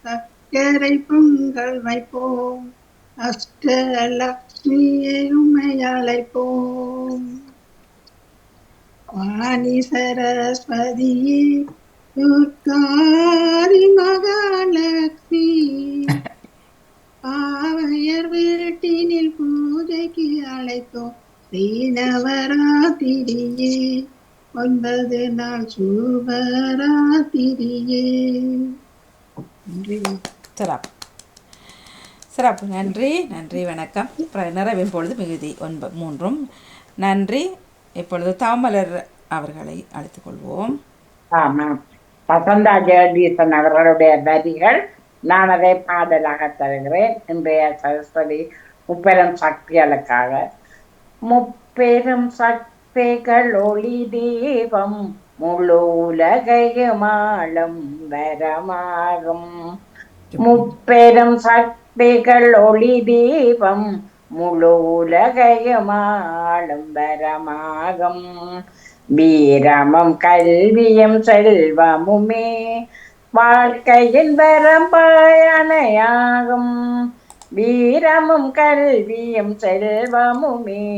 S11: சக்கரை பொங்கல் வைப்போம் அஷ்டலக்ஷ்மியை உம்மை அழைப்போம் வாணி சரஸ்வதியே துர்காதி மகாலட்சுமி பாவையர் வீட்டினில் பூஜைக்கு அழைத்தோம் ஸ்ரீநவராத்திரியே 9 நாள் சுவராத்திரியே.
S1: சிறப்பு சிறப்பு. நன்றி நன்றி வணக்கம். நிறைவேறும் பொழுது மிகுதி 3. நன்றி. இப்பொழுது தாமலர் அவர்களை அழைத்துக் கொள்வோம்.
S12: ஆமாம், வசந்தா ஜெகதீசன் அவர்களுடைய வரிகள் நான் அதை பாடலாக தருகிறேன். இன்றைய சரஸ்வதி முப்பெரும் சக்திகளுக்காக. முப்பெரும் சக்திகள் ஒளி தீபம் முழு உலகையுமாளும் வரமாகும். முப்பெரும் சக்திகள் ஒளி தீபம் முழு உலகையுமாளும் வரமாகும். வீரமும் கல்வியும் செல்வமுமே வாழ்க்கையின் வரம்பயனையாகும். வீரமும் கல்வியும் செல்வமுமே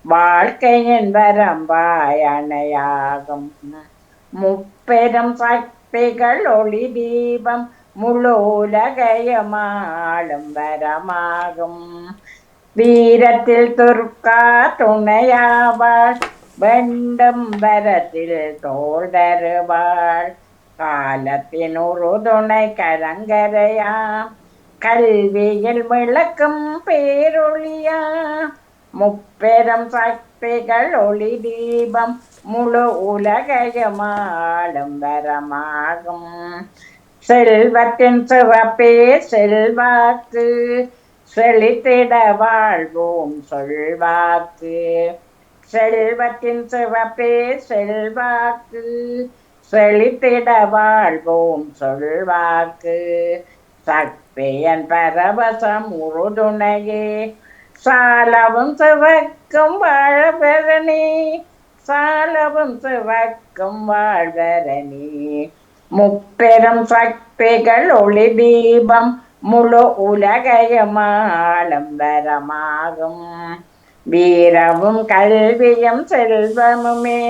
S12: வாழ்க்கையின் வரம்பாய் அணையாகும் முப்பெரும் சக்திகள் ஒளி தீபம் முழு உலகையமாளும் வரமாகும் வீரத்தில் துர்க்கா துணையாவாள் வேண்டும் வரத்தில் தோல் தருவாள் காலத்தின் உறுதுணை கரங்கரையாம் கல்வியில் விளக்கும் பேரொழியா முப்பெரும் சக்திகள் ஒளி தீபம் முழு உலகையமாளும் வரமாகும் செல்வத்தின் சிறப்பே செல்வாக்கு செழித்திட வாழ்வோம் சொல்வாக்கு செல்வத்தின் சிறப்பே செல்வாக்கு செழித்திட வாழ்வோம் சொல்வாக்கு சக்தியன் பரவசம் உறுதுணையே சாலவும் சிவக்கும் வாழ்வரணி சாலவும் சிவக்கும் வாழ்வரணி முப்பெரும் சக்திகள் ஒளி தீபம் முழு உலகையமாளும் வரமாகும் வீரமும் கல்வியும் செல்வமுமே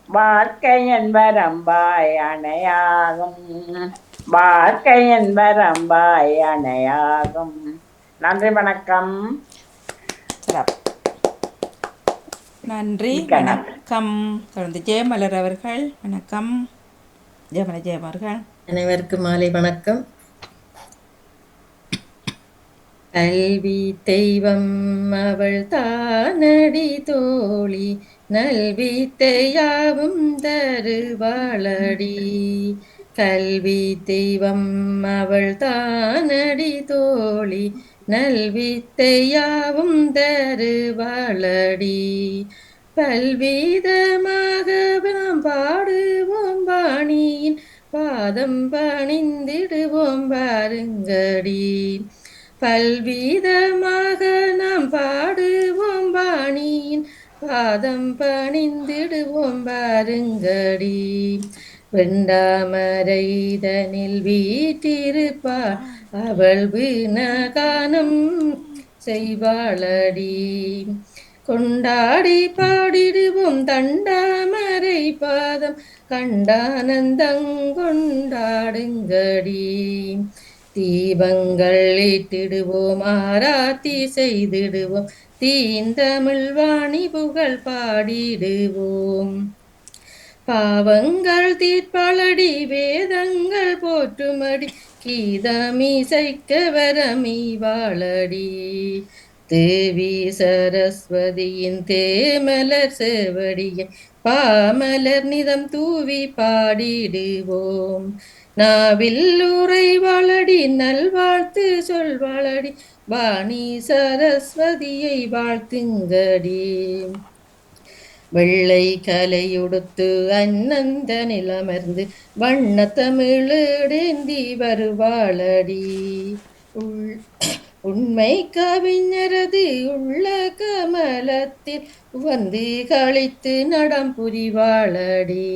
S12: வாழ்க்கையின் வரம்பாய் அணையாகும் வாழ்க்கையின் வரம்பாய் அணையாகும். நன்றி வணக்கம்.
S1: நன்றி வணக்கம். தொடர்ந்து ஜெயமலர் அவர்கள். வணக்கம். ஜெயம் அவர்கள்.
S13: அனைவருக்கும் மாலை வணக்கம். கல்வி தெய்வம் அவள் தானடி தோழி நல்வித்தையாவும் தருவாளடி. கல்வி தெய்வம் அவள் தானடி தோழி நல்வித்தையாவும் தருவாளடி. பல்விதமாக நாம் பாடுவோம் பாணியின் பாதம் பணிந்திடுவோம் பாருங்கடி. பல்விதமாக நாம் பாடுவோம் பாணியின் பாதம் பணிந்திடுவோம் பாருங்கடி. வெண்டாமரைதனில் வீற்றிருப்பாள் அவள் வீணகானம் செய்வாளடி. கொண்டாடி பாடிடுவோம் தண்டாமரை பாதம் கண்டானந்தங்கொண்டாடுங்கடி. தீபங்கள் ஏற்றிடுவோம் ஆராத்தி செய்திடுவோம் தீந்தமிழ் வாணி புகழ் பாடிடுவோம். பாவங்கள் தீர்ப்பாளடி வேதங்கள் போற்றுமடி கீதமிசைக்க வரமி வாழடி. தேவி சரஸ்வதியின் தேமலர் சேவடியின் பாமலர் நிதம் தூவி பாடிடுவோம். நாவில் உரைவாளடி நல்வாழ்த்து சொல்வாளடி வாணி சரஸ்வதியை வாழ்த்துங்கடி. வெள்ளை கலையுடுத்து அன்னந்த நிலமர்ந்து வண்ண தமிழேந்தி வருவாளடி. உண்மை கவிஞரது உள்ள கமலத்தில் வந்து கழித்து நடம் புரிவாளடி.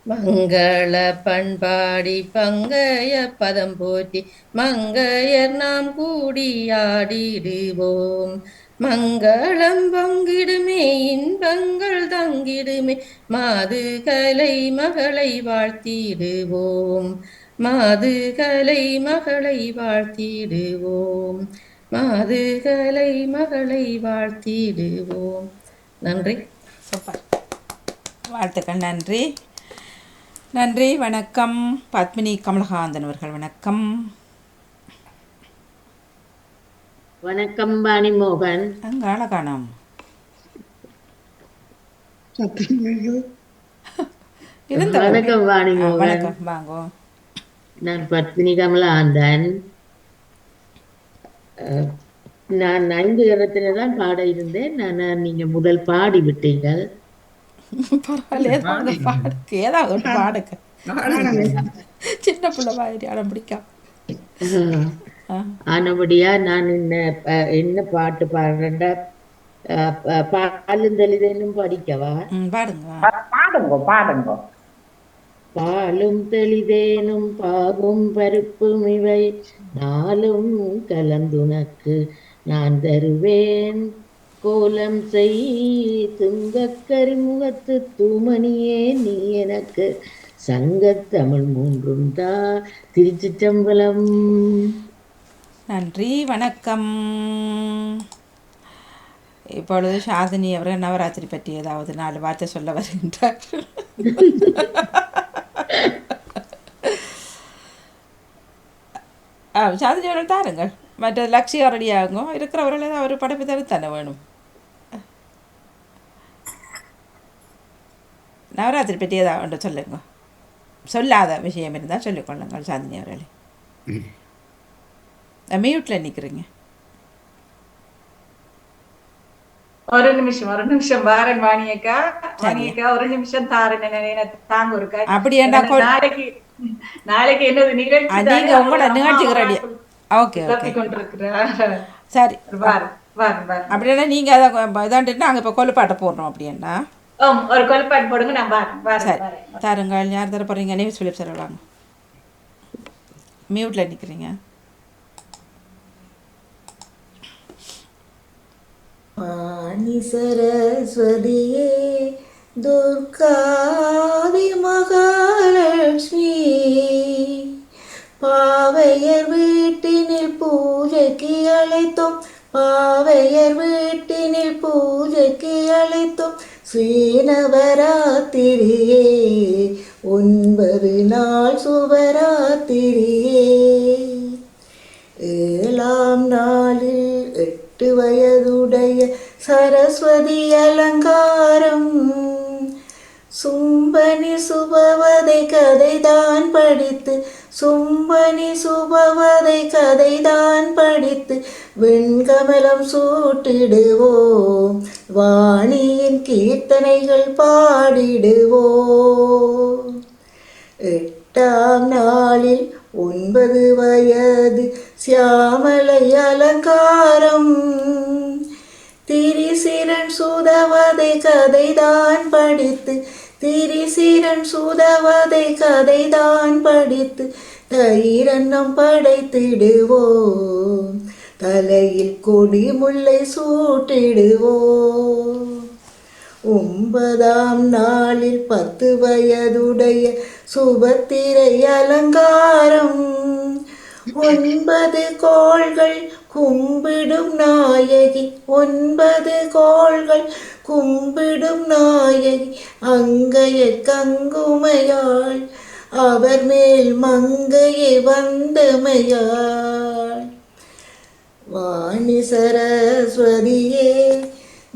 S13: மங்கள பண்பாடி பங்கைய பதம் போற்றி மங்கையர் நாம் கூடியாடிடுவோம். மங்களம் பங்கிடுமே இன்பங்கள் தங்கிடுமே மாதுகலை மகளை வாழ்த்திடுவோம். மாதுகலை மகளை வாழ்த்திடுவோம். மாதுகலை மகளை வாழ்த்திடுவோம். நன்றி.
S1: சூப்பர். வாழ்த்துக்கள். நன்றி. நன்றி. வணக்கம். பத்மினி கமலகாந்தன் அவர்கள். வணக்கம்.
S10: வணக்கம் வாணி மோகன்.
S1: அங்காள காணோம்.
S10: வணக்கம் வாணி மோகன்.
S1: வணக்கம். வாங்கோ.
S10: நான் பத்மினி கமலகாந்தன். நான் 5 இடத்துல தான் பாட இருந்தேன். நீங்க முதல் பாடி விட்டீங்கள்.
S1: ஏதாவது பாடுங்க. சின்ன பிள்ளை மாதிரி அடம் பிடிக்கும்.
S10: ஆனபடியா நான் என்ன பாட்டு பாடுறேன்டா பாலும் தெளிதேனும் படிக்கவா?
S1: பாடுங்க.
S12: பாடுங்க.
S10: பாலும் தெளிதேனும் பாகும் பருப்பும் இவை நாளும் கலந்துனக்கு நான் தருவேன்
S13: கோலம் செய் துங்கக்கரிமுகத்து தூமணியே நீ எனக்கு சங்கத்தமிழ் மூன்றும் தா. திருச்சிற்றம்பலம்.
S1: நன்றி, வணக்கம். இப்பொழுது சாதினி அவர்கள் நவராத்திரி பற்றி ஏதாவது 4 வார்த்தை சொல்ல வருகின்றார். சாதினி அவர்கள் தாருங்கள். மற்ற லட்சியம் ரெடியாகுங்க. இருக்கிறவர்கள் ஏதாவது ஒரு படைப்பு தர வேணும். நவராத்திரி பற்றி ஏதாவது ஒன்று சொல்லுங்க. சொல்லாத விஷயம் இருந்தால் சொல்லிக்கொள்ளுங்கள் சாதினி அவர்களே. மியூட்டில் நிற்கிறீங்க.
S14: ஒரு நிமிஷம் பாரன் வாணியக்கா ஒரு நிமிஷம் தாரன் தாங்க இருக்கா.
S1: அப்படி
S14: நாளைக்கு என்னது நிகழ்ச்சி
S1: நீங்க உங்களோட நிகழ்ச்சிக்கு ரெடி. ஓகே ஓகே சரி. அப்படின்னா நீங்க இதான்ட்டு நாங்கள் இப்போ கொலுப்பாட்டை போடுறோம். அப்படின்னா
S14: ஒரு கொலுப்பாட்டு போடுங்க. நான்
S1: சரி தாருங்கள். யார் தர போறீங்க? நியூஸ் பிலிப் சார் வாங்க. மியூட்ல நிற்கிறீங்க.
S3: வாணி சரஸ்வதியே துர்காதி மகாலட்சுமி பாவையர் வீட்டினில் பூஜைக்கு அழைத்தோம். பாவையர் வீட்டினில் பூஜைக்கு அழைத்தோம். ஸ்ரீநவராத்திரியே 9 நாள் சுபராத்திரியே. 7ஆம் நாளில் 8 வயதுடைய சரஸ்வதி அலங்காரம். சும்பனி சுபவதை கதைதான் படித்து சும்பனி சுபவதை கதைதான் படித்து வெண்கமலம் சூட்டிடுவோம். வாணியின் கீர்த்தனைகள் பாடிடுவோம். 8ஆம் நாளில் 9 வயது சியாமலை அலங்காரம். திரிசிரன் சுதவதை கதைதான் படித்து திரிசிரன் சுதவதை கதைதான் படித்து தயிரன்னம் படைத்திடுவோம். தலையில் கொடி முல்லை சூட்டிடுவோம். 9ஆம் நாளில் 10 வயதுடைய சுபத்திரை அலங்காரம். 9 கோள்கள் கும்பிடும் நாயகி 9 கோள்கள் கும்பிடும் நாயகி அங்கைய கங்குமையாள் அவர் மேல் மங்கையை வந்தமையாள். வாணி சரஸ்வதியே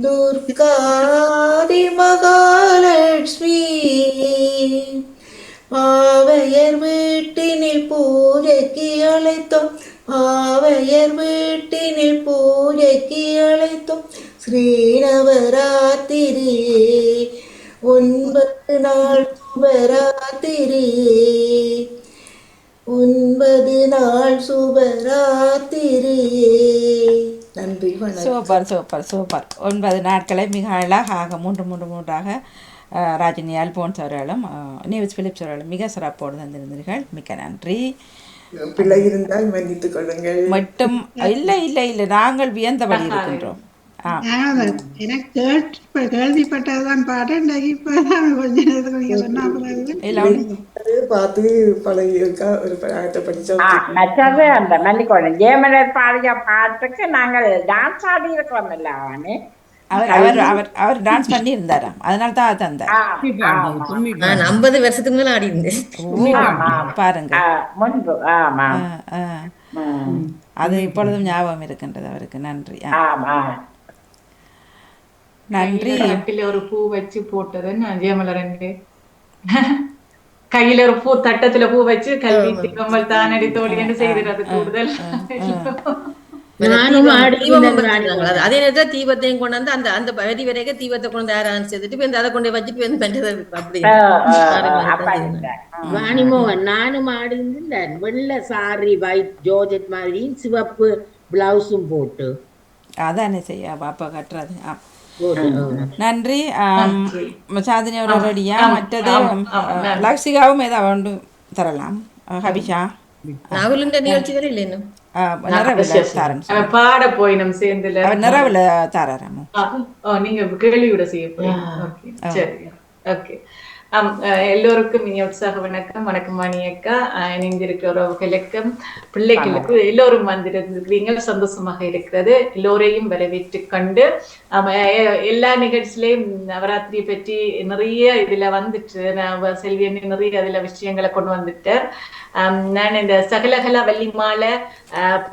S3: துர்காதி மகாலட்சுமி பாவையர் வீட்டினில் பூஜைக்கு அழைத்தோம். பாவையர் வீட்டினில் பூஜைக்கு அழைத்தோம். ஸ்ரீநவராத்திரியே 9 நாள் சுபராத்திரியே. 9 நாள் சுபராத்திரியே. நன்றி.
S1: Super super super. 9 நாட்களை மிக அழகாக 3 ராஜினி அல்போன்ஸ் அவர்களும் நியூஸ் பிலிப்ஸ் அவர்களும் மிக சிறப்போடு தந்திருந்தீர்கள். மிக்க நன்றி.
S3: பிள்ளை இருந்தால் மன்னித்துக் கொள்ளுங்கள்.
S1: மட்டும் இல்லை இல்லை இல்லை நாங்கள் வியந்தபடி இருக்கின்றோம்.
S11: எனக்கு கேள்விப்பட்டதுதான் பாட்டேன்.
S3: பார்த்து பழகி இருக்கா ஒரு பாட்டை படிச்சோம்.
S12: மற்றது அந்த மல்லிகோடன் ஜெயமலர் பாடிய பாட்டுக்கு நாங்கள் டான்ஸ் ஆடி இருக்கிறோம். இல்ல அவனே
S1: அவர் டான்ஸ் பண்ணி இருந்தாராம். அதனால தான் தந்தார்.
S13: 50 வருஷத்துக்கு மேல ஆடி இருந்தேன்
S1: பாருங்க
S12: முன்பு.
S1: அது இப்பொழுதும் ஞாபகம் இருக்கின்றது அவருக்கு. நன்றி நன்றி.
S14: ஒரு பூ வச்சு போட்டது ஜெயமலர் கையில ஒரு பூ தட்டத்துல பூ வச்சு கல்வி திகமல் தானடி தோழி என்று செய்கிறது கூடுதல்.
S13: அதே நேரத்துல தீபத்தையும் கொண்டாந்து அந்த அந்த வரி வரைக்கும் தீபத்தை கொண்டு ஆரம்பிச்சுட்டு அதை கொண்டு வச்சுட்டு அப்படி
S15: வாணிமோகன் நானும் ஆடி இருந்தேன். வெள்ளை சாரி ஒயிட் ஜோர்ஜெட் மாதிரி சிவப்பு பிளவுஸும் போட்டு
S1: அதானே செய்ய பாப்பா கட்டுறது. நன்றி சாதினி அவரோட ரெடியா? மற்றது லக்ஷிகாவும் ஏதாவது தரலாம். ஹபிஷா
S13: நாகுலுண்ட நிகழ்ச்சி வரை இல்லை இன்னும்
S14: அவன் பாட போயினும் சேர்ந்துல
S1: அவர் நிறைவுல தாராராமோ
S14: நீங்க கேள்வியோட செய்ய போறீங்க. சரி, ஓகே. எல்லோருக்கும் இனி உற்சாக வணக்கம். வணக்கம் மணி அக்கா, இணைந்திருக்கிற உறவுகளுக்கும் பிள்ளைகளுக்கு எல்லோரும் வந்திருக்கிறீங்க, சந்தோஷமாக இருக்கிறது. எல்லோரையும் வரவேற்று கண்டு எல்லா நிகழ்ச்சியிலையும் நவராத்திரியை பற்றி நிறைய இதுல வந்துட்டு செல்வி நிறைய அதுல விஷயங்களை கொண்டு வந்துட்டேன். நான் இந்த சகலகலா வள்ளிமாலை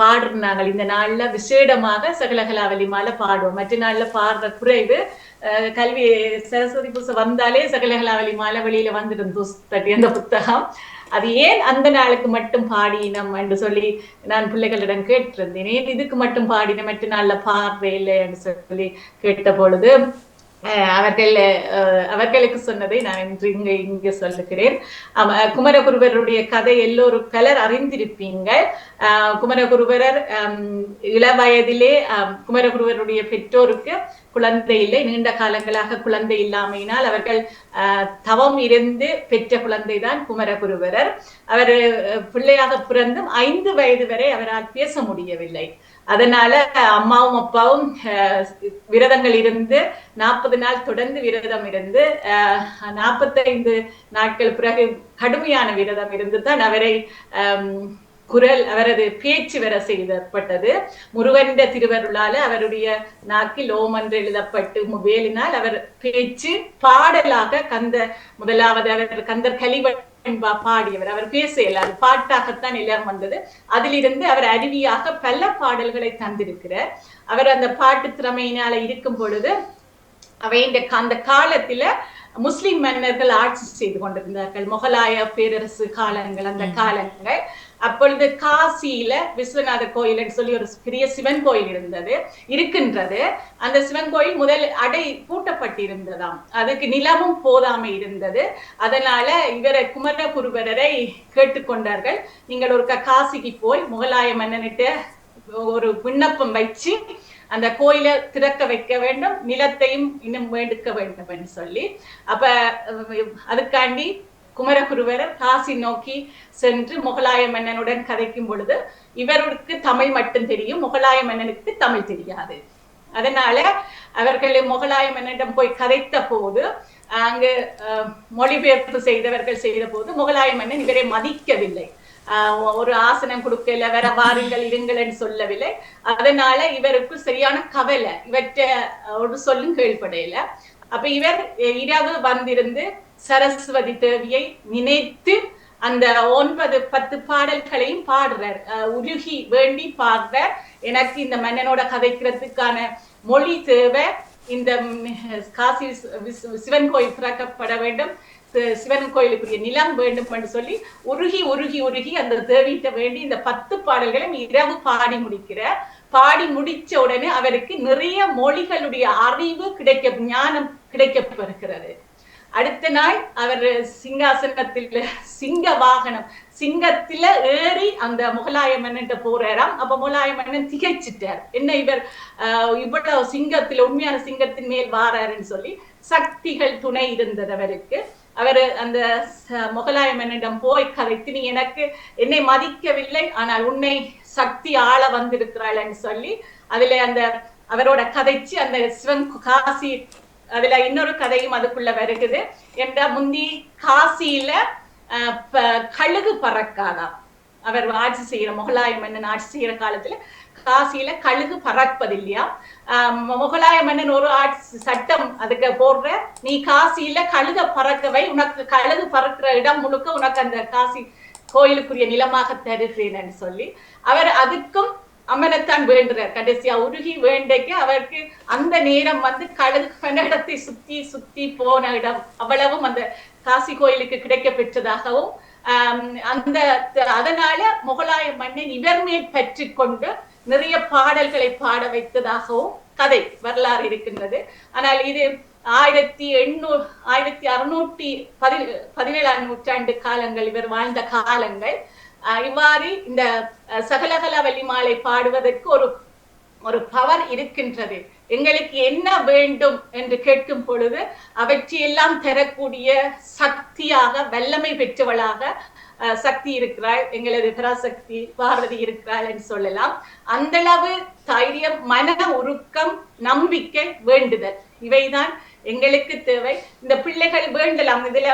S14: பாடுற நாங்கள் இந்த நாள்ல விசேடமாக சகலகலா வள்ளிமாலை பாடுவோம். மற்ற நாள்ல பாடுற குறைவு. கல்வி சரஸ்வதி பூசை வந்தாலே சகலகலா வள்ளிமாலை வெளியில வந்துடும் அந்த புத்தகம். அது ஏன் அந்த நாளுக்கு மட்டும் பாடினம் என்று சொல்லி நான் பிள்ளைகளிடம் கேட்டிருந்தேன். ஏன் இதுக்கு மட்டும் பாடின மற்ற நாள்ல பாடுறே இல்லை என்று சொல்லி கேட்ட பொழுது அவர்களுக்கு சொன்னதை நான் இன்று இங்க சொல்லுகிறேன். குமரகுருவருடைய கதை எல்லோரும் பலர் அறிந்திருப்பீங்க. குமரகுருவரர் இளவயதிலே குமரகுருவருடைய பெற்றோருக்கு குழந்தை இல்லை, நீண்ட காலங்களாக குழந்தை இல்லாமையினால் அவர்கள் தவம் இருந்து பெற்ற குழந்தைதான் குமரகுருவரர். அவர் பிள்ளையாக பிறந்தும் 5 வயது வரை அவரால் பேச முடியவில்லை. அதனால அம்மாவும் அப்பாவும் விரதங்கள் இருந்து 40 நாள் தொடர்ந்து விரதம் இருந்து 45 நாட்கள் பிறகு கடுமையான விரதம் இருந்து தான் அவரை அவரது பேச்சு வர செய்யப்பட்டது. முருகன் திருவருளால அவருடைய நாக்கில் ஓம் என்று எழுதப்பட்டு வேலினால் அவர் பேச்சு பாடலாக முதலாவது அவர் கந்தர் கலிவன் பாடியவர். அவர் பேச இயலாது, பாட்டாகத்தான் எல்லாரும் வந்தது. அதிலிருந்து அவர் அருவியாக பல பாடல்களை தந்திருக்கிறார். அவர் அந்த பாட்டு திறமையினால இருக்கும் பொழுது அந்த காலத்துல முஸ்லிம் மன்னர்கள் ஆட்சி செய்து கொண்டிருந்தார்கள். முகலாய பேரரசு காலங்கள், அந்த காலங்கள். அப்பொழுது காசியில விஸ்வநாதர் கோயில் சொல்லி ஒரு பெரிய சிவன் கோயில் இருக்கின்றது. அந்த சிவன் கோயில் முதல் பூட்டப்பட்டிருந்ததாம். அதுக்கு நிலமும் போதாமை இருந்தது. அதனால இவரை குமரகுருவரரை கேட்டுக்கொண்டார்கள், நீங்கள் ஒரு காசிக்கு போய் முகலாய மன்னனிட்ட ஒரு விண்ணப்பம் வச்சு அந்த கோயிலை திறக்க வைக்க வேண்டும், நிலத்தையும் இன்னும் வேண்டுக்க வேண்டும் என்று சொல்லி. அப்ப அதுக்காண்டி குமரகுருவரர் காசி நோக்கி சென்று முகலாய மன்னனுடன் கதைக்கும் பொழுது இவருக்கு தமிழ் மட்டும் தெரியும், முகலாய மன்னனுக்கு தமிழ் தெரியாது. அதனால அவர்கள் முகலாய மன்னனிடம் போய் கதைத்த போது அங்கு மொழிபெயர்ப்பு செய்தவர்கள் செய்த போது முகலாய மன்னன் இவரை மதிக்கவில்லை. ஒரு ஆசனம் கொடுக்கல, வேற வாருங்கள் இருங்கள் என்று சொல்லவில்லை. அதனால இவருக்கு சரியான கவலை, இவற்றை ஒரு சொல்லும் கேள்விப்படையில. அப்ப இவர் இரவு வந்திருந்து சரஸ்வதி தேவியை நினைத்து அந்த 9-10 பாடல்களையும் பாடுறார். உருகி வேண்டி பாடுறார். எனக்கு இந்த மன்னனோட கதைக்கிறதுக்கான மொழி தேவை, இந்த காசி சிவன் கோயில் திறக்கப்பட வேண்டும், சிவன் கோயிலுக்குரிய நிலம் வேண்டும் என்று சொல்லி உருகி உருகி உருகி அந்த தேவிட்ட வேண்டி இந்த 10 பாடல்களும் இரவு பாடி முடிக்கிறார். பாடி முடிச்ச உடனே அவருக்கு நிறைய மொழிகளுடைய அறிவு ஞானம் கிடைக்கப்பெறுகிறது. அடுத்த நாள் அவர் சிங்காசனத்தில் சிங்க வாகனம் சிங்கத்தில ஏறி அந்த முகலாய மன்னன் போறாராம். அப்ப முகலாய மன்னன் திகைச்சிட்டார், என்ன இவர் இவ்வளவு சிங்கத்துல உண்மையான சிங்கத்தின் மேல் வாராருன்னு சொல்லி. சக்திகள் துணை இருந்தது அவருக்கு. அவர் அந்த முகலாய மன்னனிடம் போய் கதைத்து, நீ என்னை மதிக்கவில்லை, ஆனால் உன்னை சக்தி ஆள வந்திருக்கிறாள் சொல்லி அதுல அந்த அவரோட கதைச்சு அந்த சிவன் காசி. அதுல இன்னொரு கதையும் அதுக்குள்ள வருகுது. என்ற முந்தி காசியில கழுகு பறக்காதான். அவர் ஆட்சி செய்யற முகலாய மன்னன் ஆட்சி செய்யற காலத்துல காசியில கழுகு பறப்பதில்லையா. முகலாய மன்னன் ஒரு சட்டம் அதுக்கு போடுற, நீ காசியில கழுக பறக்கவை, உனக்கு கழுகு பறக்கிற இடம் முழுக்க உனக்கு அந்த காசி கோயிலுக்குரிய நிலமாக தருகிறேன் சொல்லி அவர் அதுக்கும் அம்மனைத்தான் வேண்டுறார். கடைசியா உருகி வேண்டைக்கு அவருக்கு அந்த நேரம் கழுகு இடத்தை சுத்தி சுத்தி போன இடம் அவ்வளவும் அந்த காசி கோயிலுக்கு கிடைக்க பெற்றதாகவும் அதனால முகலாய மன்னன் இவர் மேல் பற்றி கொண்டு நிறைய பாடல்களை பாட வைத்ததாகவும் கதை வரலாறு இருக்கின்றது. ஆனால் இது 1617ஆம் நூற்றாண்டு காலங்கள், இவர் வாழ்ந்த காலங்கள். இவ்வாறு இந்த சகலகல வள்ளிமாலை பாடுவதற்கு ஒரு பவர் இருக்கின்றது. எங்களுக்கு என்ன வேண்டும் என்று கேட்கும் பொழுது அவற்றையெல்லாம் தரக்கூடிய சக்தியாக, வல்லமை பெற்றவளாக சக்தி இருக்கிறாள், எங்களது பராசக்தி பார்வதி இருக்கிறாள் என்று சொல்லலாம். அந்த அளவு தைரியம், மன உருக்கம், நம்பிக்கை, வேண்டுதல், இவைதான் எங்களுக்கு தேவை. இந்த பிள்ளைகள் வேண்டலாம். இதுல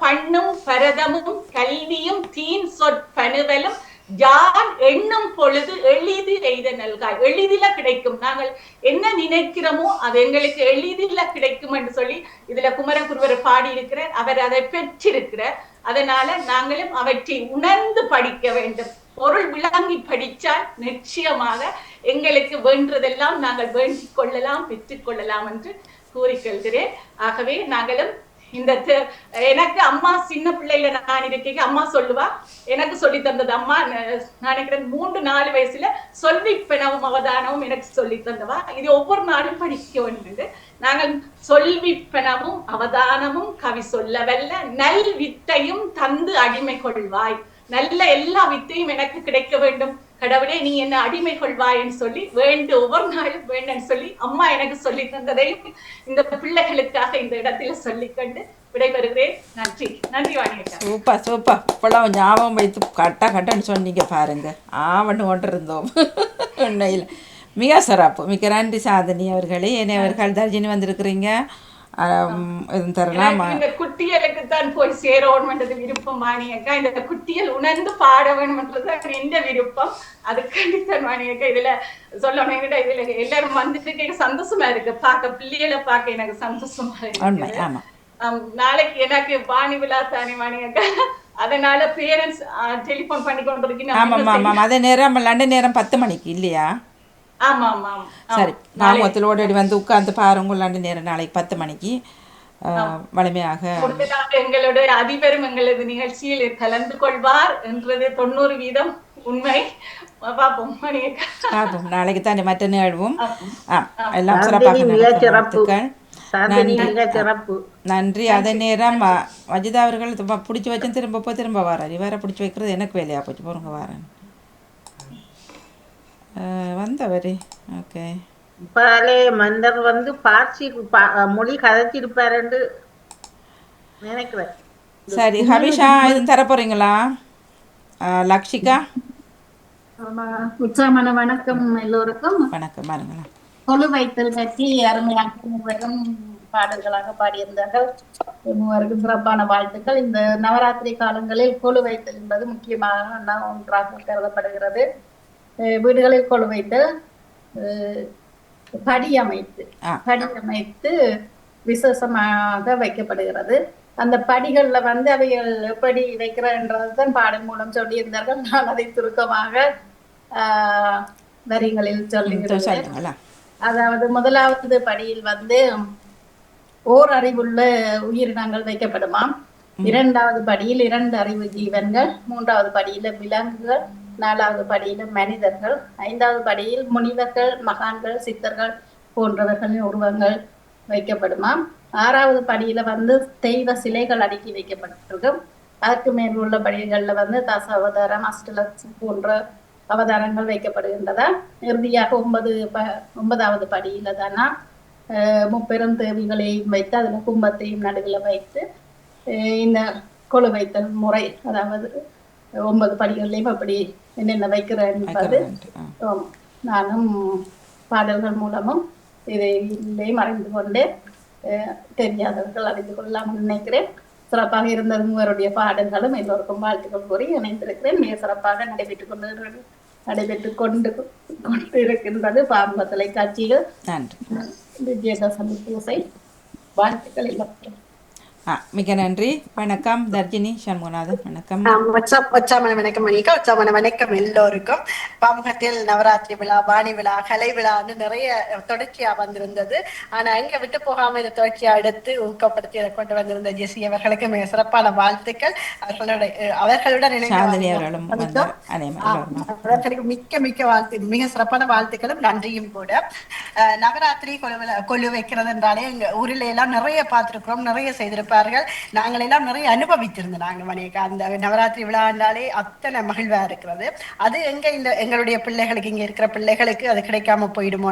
S14: பண்ணும் பரதமும் கல்வியும் தீன் சொற்பனுவலும் யான் எண்ணும் பொழுது எளிது எய்த நல்காய். எளிதில கிடைக்கும். நாங்கள் என்ன நினைக்கிறோமோ அது எங்களுக்கு எளிதில கிடைக்கும் என்று சொல்லி இதுல குமரகுருவர் பாடி இருக்கிறார். அவர் அதை பெற்றிருக்கிறார். அதனால நாங்களும் அவற்றை உணர்ந்து படிக்க வேண்டும். பொருள் விளங்கி படித்தால் நிச்சயமாக எங்களுக்கு வேண்டதெல்லாம் நாங்கள் வேண்டிக் கொள்ளலாம், பெற்றுக் கொள்ளலாம் என்று கூறிக்கொள்கிறேன். ஆகவே நாங்களும் இந்த எனக்கு அம்மா சின்ன பிள்ளையில நான் இருக்கேன், அம்மா சொல்லுவா, எனக்கு சொல்லி தந்தது அம்மா. நான் நினைக்கிறேன் 3-4 வயசுல சொல்விப்பனவும் அவதானமும் எனக்கு சொல்லி தந்தவா. இது ஒவ்வொரு நாளும் படிக்க வேண்டியது. நாங்கள் சொல்விப்பனவும் அவதானமும் கவி சொல்லவல்ல நல் வித்தையும் தந்து அடிமை கொள்வாய். நல்ல எல்லா வித்தையும் எனக்கு கிடைக்க வேண்டும் கடவுளே, நீ என்ன அடிமை கொள்வாய்ன்னு சொல்லி ஒவ்வொரு நாளும் வேண்டுன்னு சொல்லி அம்மா எனக்கு சொல்லி தந்ததையும் இந்த பிள்ளைகளுக்காக இந்த இடத்துல சொல்லிக்கொண்டு விடைபெறுகிறேன். நன்றி. நன்றி வாணியக்கா.
S1: Super super. இப்பெல்லாம் ஞாபகம் வைத்து கட்டன்னு சொன்னீங்க பாருங்க. ஆவன்னு கொண்டு இருந்தோம். உண்மையில் மிக சிறப்பு. மிக நன்றி சாதனி அவர்களே. அவர்கள் தர்ஜினி வந்திருக்கிறீங்க.
S14: தரலாம். இந்த குட்டியலுக்கு தான் போய் சேரணும்ன்றது விருப்பம் வாணியக்கா. இந்த குட்டியல் உணர்ந்து பாட வேணும்ன்றது எந்த விருப்பம். அதுக்காண்டித்தான் வாணியக்கா இதுல சொல்லணும். என்கிட்ட இதுல எல்லாரும் வந்துட்டு சந்தோஷமா இருக்கு. பார்க்க பிள்ளைகளை பார்க்க எனக்கு சந்தோஷமா இருக்கு. நாளைக்கு எனக்கு வாணி விழா தானே வாணியக்கா. அதனால பேரண்ட்ஸ் டெலிபோன் பண்ணி கொண்டிருக்கீங்க.
S1: அதே நேரம் லண்டன் நேரம் 10 மணிக்கு இல்லையா? சரி, மாமூத்தில் ஓடி வந்து உட்கார்ந்து பாருங்க. லண்டன் நேரம் நாளைக்கு 10 மணிக்கு வலிமையாக
S14: எங்களுடைய அதிபரும் எங்களது நிகழ்ச்சியில் கலந்து கொள்வார் என்றது 90% உண்மை. பார்ப்போம்.
S1: நாளைக்கு தானே மற்ற நிகழ்வும் எல்லாம் சிறப்பாக. நன்றி. அதே நேரம் வஜிதா அவர்கள் பிடிச்சி வச்சு திரும்ப வாரார். இவரை பிடிச்சி வைக்கிறது எனக்கு வேலையா போச்சு. போறவங்க வாரேன் வந்தவரே. ஓகே,
S10: பழைய மன்னர் வந்து பார்சி மொழி கதைச்சிருப்பாருன்னு நினைக்கிறேன்.
S1: சரி, ஹபிஷா இது தர போறீங்களா? லக்ஷிகா.
S16: உற்சாகமான வணக்கம் எல்லோருக்கும்.
S1: வணக்கம். பாருங்களா,
S16: கொலு வைத்தல் பற்றி அருமையாக மூவரும் பாடல்களாக பாடியிருந்தார்கள். மூவருக்கும் சிறப்பான வாழ்த்துக்கள். இந்த நவராத்திரி காலங்களில் கொலு வைத்தல் என்பது முக்கியமான ஒன்றாக கருதப்படுகிறது. வீடுகளில் கொலு வைத்து படி அமைத்து விசேஷமாக வைக்கப்படுகிறது. அந்த படிகள்ல வந்து அவைகள் எப்படி வைக்கிறன்றதுதான் பாடல் மூலம் சொல்லியிருந்தார்கள். நான் அதை சுருக்கமாக வரிகளில் சொல்லுகிறேன். அதாவது முதலாவது படியில் வந்து ஓர் அறிவுள்ள உயிரினங்கள் வைக்கப்படுமாம். 2வது படியில் 2 அறிவு ஜீவன்கள், 3வது படியில விலங்குகள், 4வது படியில மனிதர்கள், 5வது படியில் முனிவர்கள், மகான்கள், சித்தர்கள் போன்றவர்களின் உருவங்கள் வைக்கப்படுமாம். 6வது படியில வந்து தெய்வ சிலைகள் அடுக்கி வைக்கப்பட்டிருக்கும். அதற்கு மேல் உள்ள படிகள்ல வந்து தச அவதாரம், அஷ்டலட்சம் போன்ற அவதாரங்கள் வைக்கப்படுகின்றதா. இறுதியாக 9வது படியில தானா முப்பெரும் தேவிகளையும் வைத்து அதுல கும்பத்தையும் நடுவில் வைத்து இந்த கொலு வைத்தல் முறை, அதாவது 9 படிகள்லையும் அப்படி என்னென்ன வைக்கிறேன் என்பது நானும் பாடல்கள் மூலமும் இதையும் அறிந்து கொண்டு தெரியாதவர்கள் அறிந்து கொள்ளலாம் நினைக்கிறேன். சிறப்பாக இருந்தது உங்களுடைய பாடல்களும் எல்லோருக்கும் வாழ்த்துக்கள் கூறி இணைந்திருக்கிறேன். மிக சிறப்பாக நடைபெற்று கொண்டிருக்கின்றது பாம்ப தொலைக்காட்சிகள். விஜயதசமி பூசை வாழ்த்துக்கள் எல்லோருக்கும்.
S1: மிக நன்றி. வணக்கம் தர்ஜினி சண்முகநாதன். வணக்கம்.
S17: உற்சாகமான வணக்கம் மணிக்கா. உற்சாகமான வணக்கம் எல்லோருக்கும். பாமுகத்தில் நவராத்திரி விழா, வாணி விழா, கலை விழான்னு நிறைய தொடர்ச்சியா வந்திருந்தது. ஆனா இங்க விட்டு போகாம இதை தொடர்ச்சியா எடுத்து ஊக்கப்படுத்தி இதை கொண்டு வந்திருந்த ஜெசி அவர்களுக்கு மிக சிறப்பான வாழ்த்துக்கள். அவர்களுடன் அவர்களுக்கு மிக்க வாழ்த்து, மிக சிறப்பான வாழ்த்துக்களும் நன்றியும் கூட. நவராத்திரி கொலு வைக்கிறது என்றாலே எங்க ஊரில எல்லாம் நிறைய பார்த்திருக்கிறோம், நிறைய செய்திருப்போம். இருப்பார்கள். நாங்கள் எல்லாம் நிறைய அனுபவித்திருந்தோம். நாங்கள் மணியக்கா அந்த நவராத்திரி விழா என்றாலே அத்தனை மகிழ்வா இருக்கிறது. அது எங்களுடைய பிள்ளைகளுக்கு இங்க இருக்கிற பிள்ளைகளுக்கு அது கிடைக்காம போயிடுமோ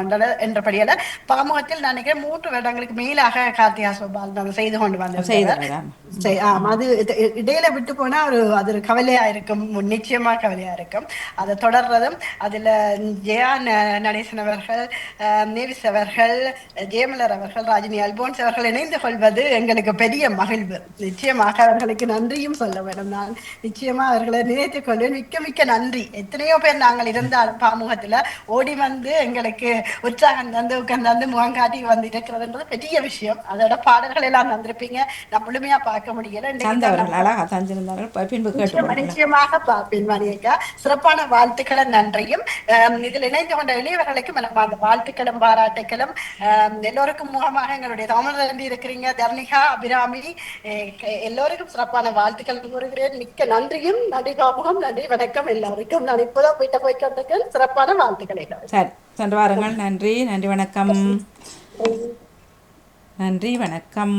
S17: என்றபடியால பாமுகத்தில் நான் நினைக்கிறேன் 3 வருடங்களுக்கு மேலாக கார்த்திகா சோபால் செய்து கொண்டு வந்திருக்கிறார். அது இடையில விட்டு போனா அது ஒரு கவலையா இருக்கும், நிச்சயமா கவலையா இருக்கும். அதை தொடர்றதும் அதுல ஜெயா நடேசன் அவர்கள், நேவிஸ் அவர்கள், ஜெயமலர் அவர்கள், ராஜினி அல்போன்ஸ் அவர்கள் இணைந்து கொள்வது எங்களுக்கு பெரிய மகிழ்வு. நிச்சயமாக அவர்களுக்கு நன்றியும் சொல்ல வேண்டும். நான் நிச்சயமா அவர்களை நினைத்துக் கொள்வேன். மிக்க மிக்க நன்றி. எத்தனையோ பேர் நாங்கள் இருந்தாலும் பாமுகத்துல ஓடி வந்து எங்களுக்கு உற்சாகம் தந்து உட்கார்ந்து முகம் காட்டி வந்து இருக்கிறதுன்றது பெரிய விஷயம். அதோட பாடல்கள் எல்லாம் தந்திருப்பீங்க. நான் முழுமையா பார்க்க முடியல. நிச்சயமாக பார்ப்பேன் மணியக்கா. சிறப்பான வாழ்த்துக்களை நன்றியும் இதில் இணைந்து கொண்ட இளையவர்களுக்கும் அந்த வாழ்த்துக்களும் பாராட்டுக்களும் எல்லோருக்கும் முகமாக எங்களுடைய தமிழ் இருக்கிறீங்க தர்ணிகா, அபிராமி, எல்லோருக்கும் சிறப்பான வாழ்த்துக்கள் கூறுகிறேன். மிக்க நன்றியும். நன்றி பாமுகம், நன்றி, வணக்கம் எல்லாருக்கும். நான் இப்போதான் போய்ட்டு சிறப்பான வாழ்த்துக்களை.
S1: சரி, சென்று வாருங்கள். நன்றி, நன்றி, வணக்கம். நன்றி, வணக்கம்.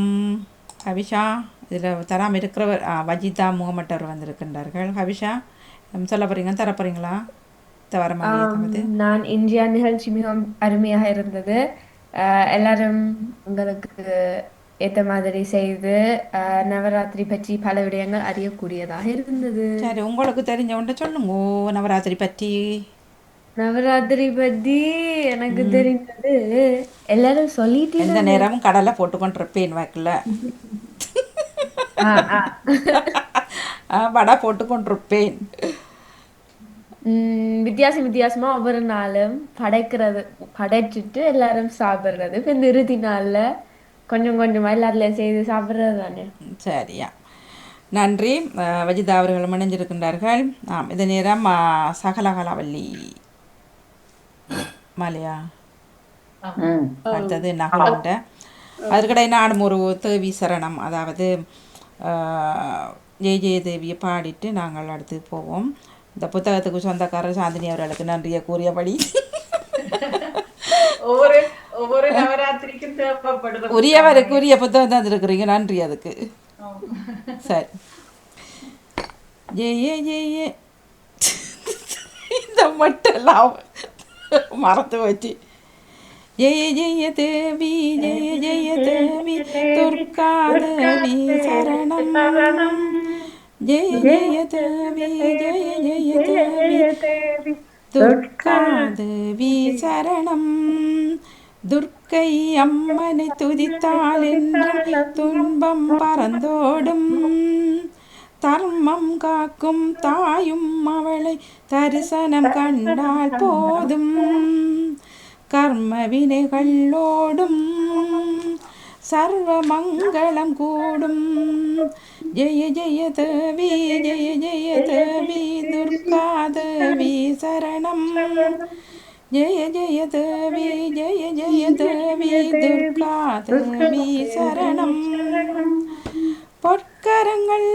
S1: ஹவிஷா, இதில் தராமல் இருக்கிறவர் வஜிதா முகமட்டவர் வந்திருக்கின்றார்கள். ஹவிஷா, சொல்ல போறீங்க, தர போறீங்களா?
S6: நான் இந்தியா நிகழ்ச்சி மிகவும் அருமையாக இருந்தது. எல்லாரும் உங்களுக்கு ஏற்ற மாதிரி செய்து நவராத்திரி பற்றி பல விடயங்கள் அறியக்கூடியதாக இருந்தது.
S1: சரி, உங்களுக்கு தெரிஞ்ச ஒன்றை சொல்லுங்க நவராத்திரி பற்றி.
S6: நவராத்திரி பத்தி எனக்கு தெரிந்தது எல்லாரும் சொல்லிட்டு
S1: எந்த நேரமும் கடலை போட்டுக்கொண்டிருப்பேன் வாக்கில் வடை போட்டுக்கொண்டிருப்பேன்.
S6: வித்தியாசமா ஒவ்வொரு நாளும் படைச்சிட்டு எல்லாரும் சாப்பிடுறது. இப்ப இந்த இறுதி நாள்ல கொஞ்சம் கொஞ்சமா எல்லாரும் செய்து சாப்பிடுறது தானே.
S1: சரியா, நன்றி. வஜிதா அவர்கள் இணைஞ்சிருக்கின்றார்கள். இந்த நேரம் சகலகலாவல்லி மாலையா அடுத்தது நகலண்ட அதற்கிடையே நானும் ஒரு தேவி சரணம், அதாவது ஜெய ஜெய தேவியை பாடிட்டு நாங்கள் அடுத்து போவோம். இந்த புத்தகத்துக்கு சொந்தக்காரர் சாந்தினி அவர்களுக்கு நன்றியை கூறியபடி
S14: ஒவ்வொரு நவராத்திரிக்கும் தேவைப்படுது
S1: உரியவருக்கு உரிய புத்தகம் தான் இருக்கிறீங்க. நன்றி அதுக்கு. சரி, ஜெய ஜெய இந்த மட்டும் மறந்து வச்சு ஜெய ஜெய தேவி ஜெய ஜெய தேவி துர்கா தேவி சரணம் ஜெய ஜெய தேவி ஜெய ஜெய தேவி துர்கா தேவி சரணம். துர்க்கை அம்மனை துதித்தாள் என்று துன்பம் பறந்தோடும், தர்மம் காக்கும் தாயும் அவளை தரிசனம் கண்டால் போதும், கர்ம வினைகளோடும் சர்வ மங்களம் கூடும். ஜெய ஜெய தேவி ஜெய ஜெய தேவி துர்கா தேவி சரணம் ஜெய ஜெய தேவி ஜெய ஜெய தேவி துர்கா தேவி சரணம். பொற்கரங்கள்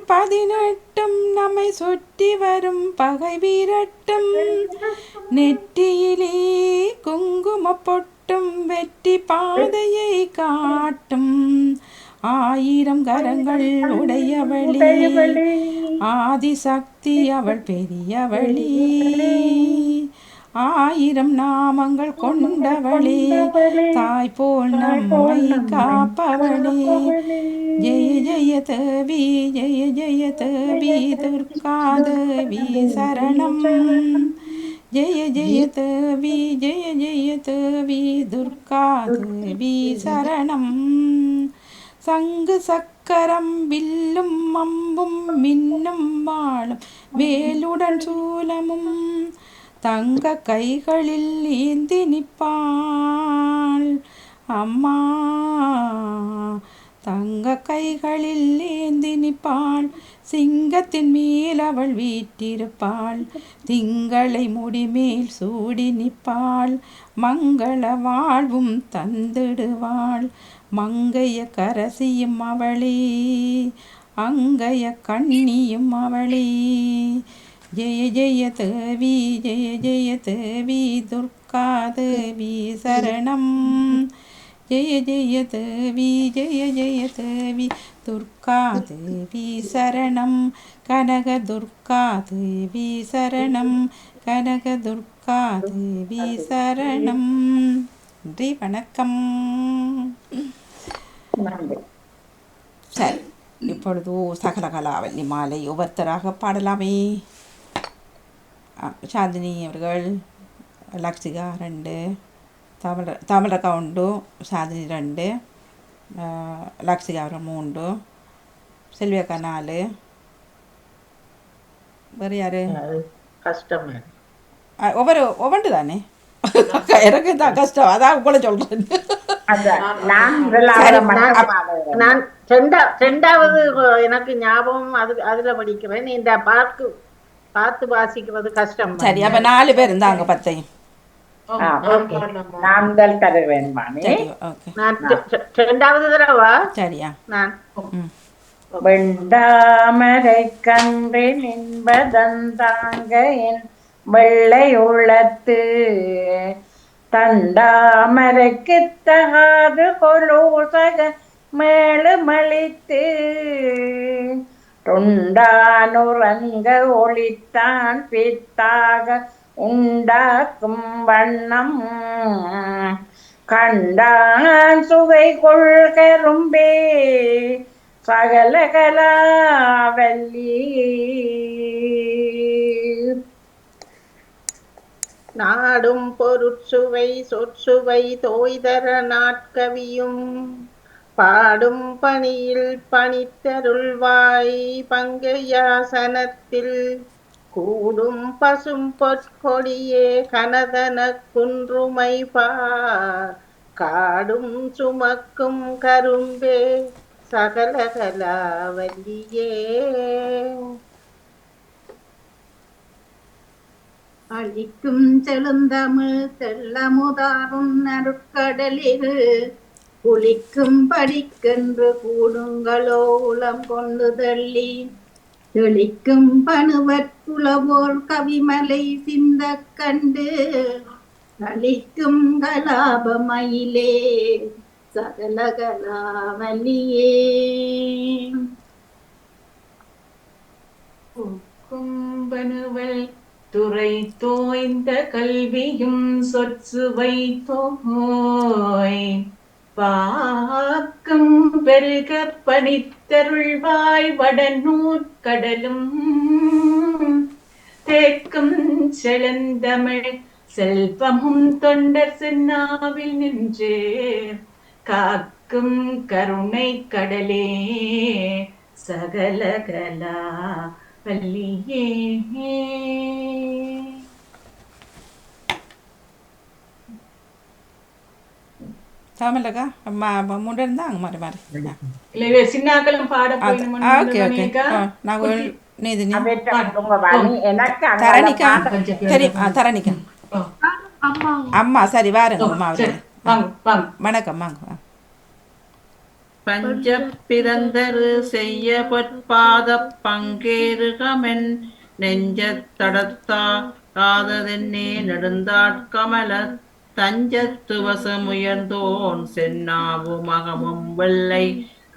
S1: 18 நம்மை சுற்றி வரும் பகை வீரட்டும், நெற்றியிலே குங்கும பொட்டும் வெற்றி பாதையை காட்டும். 1000 கரங்கள் உடையவளே ஆதிசக்தி அவள் பெரியவளே, 1000 நாமங்கள் கொண்டவளே தாய் போல் நம்மை காப்பவளே. ஜெய ஜெய தேவி ஜெய ஜெய தேவி துர்கா தேவி சரணம் ஜெய ஜெய தேவி ஜெய ஜெய தேவி துர்கா தேவி சரணம். சங்கு சக்கரம் வில்லும் அம்பும் மின்னும் வாளும் வேலுடன் சூலமும் தங்க கைகளில் ஏந்தி நிற்பாள் அம்மா, தங்க கைகளில் ஏந்தி நிற்பாள். சிங்கத்தின் மேல் அவள் வீற்றிருப்பாள், திங்களை முடிமேல் சூடி நிற்பாள். மங்கள வாழ்வும் தந்திடுவாள், மங்கைய கரசியும் அவளே அங்கைய கண்ணியும் அவளே. ஜெய ஜெய தேவி ஜெய ஜெய தேவி துர்கா தேவி சரணம் ஜெய ஜெய தேவி ஜெய ஜெய தேவி துர்கா தேவி சரணம் கனக துர்கா தேவி சரணம் கனக துர்கா தேவி சரணம். நன்றி, வணக்கம். சரி, இப்பொழுது சகலகலாவல்லி மாலை ஒவ்வொருத்தராக பாடலாமே. சாந்தினி அவர்கள், லக்ஷிகா 2, தமிழக்கா 1, சாந்தினி 2, லக்ஷிகா அவர்கள் 3, செல்வியக்கா 4, வேறு யாரு?
S10: கஷ்டம்
S1: ஒவ்வொன்று தானே. எனக்கு தான் கஷ்டம், அதான் உங்களை சொல்றேன்.
S10: நான் ரெண்டாவது எனக்கு ஞாபகம் அதுல படிக்கிறேன். இந்த பார்த்து வாசிக்கிறது கஷ்டம்.
S1: சரி, அப்ப 4 பேர் இருந்தாங்க 10.
S12: நான் முதல் தருவேன்.
S10: நான் ரெண்டாவது தடவா?
S1: சரியா?
S10: நான்
S12: வெண்டாமரை கன்று நின்பதந்தாங்க என் வெள்ளை உள்ளத்து தண்டாமரைக்கு தகாது கொலோசக மேலுமளித்து தொண்டானுரங்க ஒளித்தான் பித்தாக உண்டாக்கும் வண்ணம் கண்டான் சுவை கொள்கரும்பே சகலகலாவல்லி.
S10: நாடும் பொருட்சுவை சொற்சுவை தோய்தர நாட்கவியும் பாடும் பணியில் பணித்தருள்வாய் பங்கையாசனத்தில் கூடும் பசும் பொற்கொடியே கனதன குன்றுமை காடும் சுமக்கும் கரும்பே சகலகலாவல்லியே.
S16: அழிக்கும் செழுந்தமிழ் தெள்ளமுதாரும் நடுக்கடலில் குளிக்கும் படிக்கென்று கூடுங்களோ உளம் கொண்டு தள்ளி தெளிக்கும் பணுவற்குளவோர் கவிமலை சிந்த கண்டு அழிக்கும் கலாபமயிலே சகலகலாவல்லியே.
S14: கும்பனுவல் துறை தோய்ந்த கல்வியும் சொற்சுவை தோய் பாக்கம் பெருக பணித்தருள்வாய் வடநூற்கடலும் தேக்கும் செழுந்தமிழ் செல்வமும் தொண்டர் சென்னாவில் நின்றே காக்கும் கருணை கடலே சகலகலா வல்லியே.
S1: தமிழக்கா மூன்று இருந்தாங்க மாறி மாறி.
S14: இல்ல சின்னாக்களும் பாட
S1: ஓகே ஓகே. நாங்கள் தரணிக்கா சரி, தரணிக்கா அம்மா சரி வாருங்க அம்மா. வணக்கம் வாங்க.
S8: பஞ்ச பிறந்தரு செய்ய பொற்பாத பங்கேறுகமென் நெஞ்ச தடத்தா காததென்னே நெடுந்தாட்கமல தஞ்சத்துவசமுயர்ந்தோன் சென்னாவு மகமும் வெள்ளை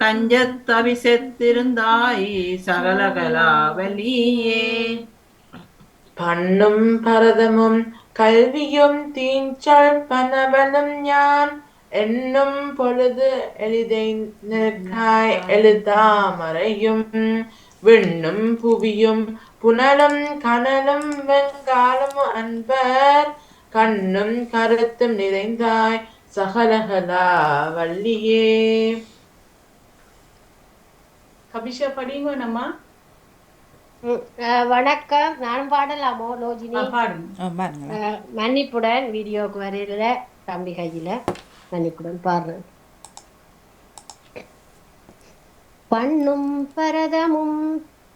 S8: கஞ்சத்தவிசெத்திருந்தாய் சகலகலாவலியே.
S18: பண்ணும் பரதமும் கல்வியும் தீஞ்சொல் பனவனும் ஞான் என்னும் பொழுது எளிதாய் எழுதாமறையும் விண்ணும் புவியும் புனலும் கனலும் வெங்காலும் அன்பர் கண்ணும் கருத்தும் நிறைந்தாய் சகலகலா வல்லியே.
S14: கபிஷா படிங்க நம்ம.
S4: வணக்கம். நானும் பாடலாமோ லோஜினி?
S1: பாடுங்க.
S4: மன்னிப்புடன் வீடியோக்கு வரையில தம்பி கையில மன்னிப்புடன் பாடுறேன். பண்ணும் பரதமும்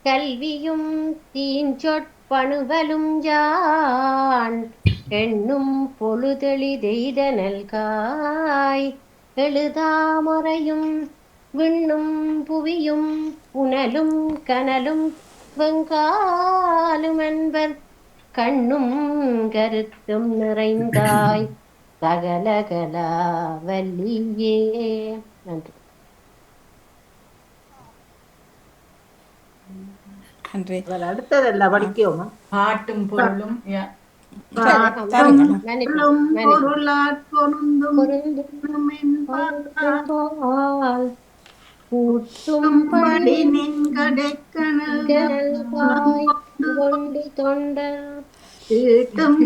S4: கல்வியும் தீஞ்சொற்பணுவலும் யான் எண்ணும் பொழுதெளிதெய்த நல்காய் எழுதாமறையும் விண்ணும் புவியும் புனலும் கனலும் வெங்காலும் என்பர் கண்ணும் கருத்தும் நிறைந்தாய் சகலகலா வல்லியே. நன்றி.
S1: நன்றி.
S10: அடுத்ததெல்லாம் படிக்கோமா?
S14: பாட்டும் பொருளும்
S11: கூட்டும்படி நின் கடைக்கணல்
S4: கொண்டு தொண்டர்
S11: தீட்டும்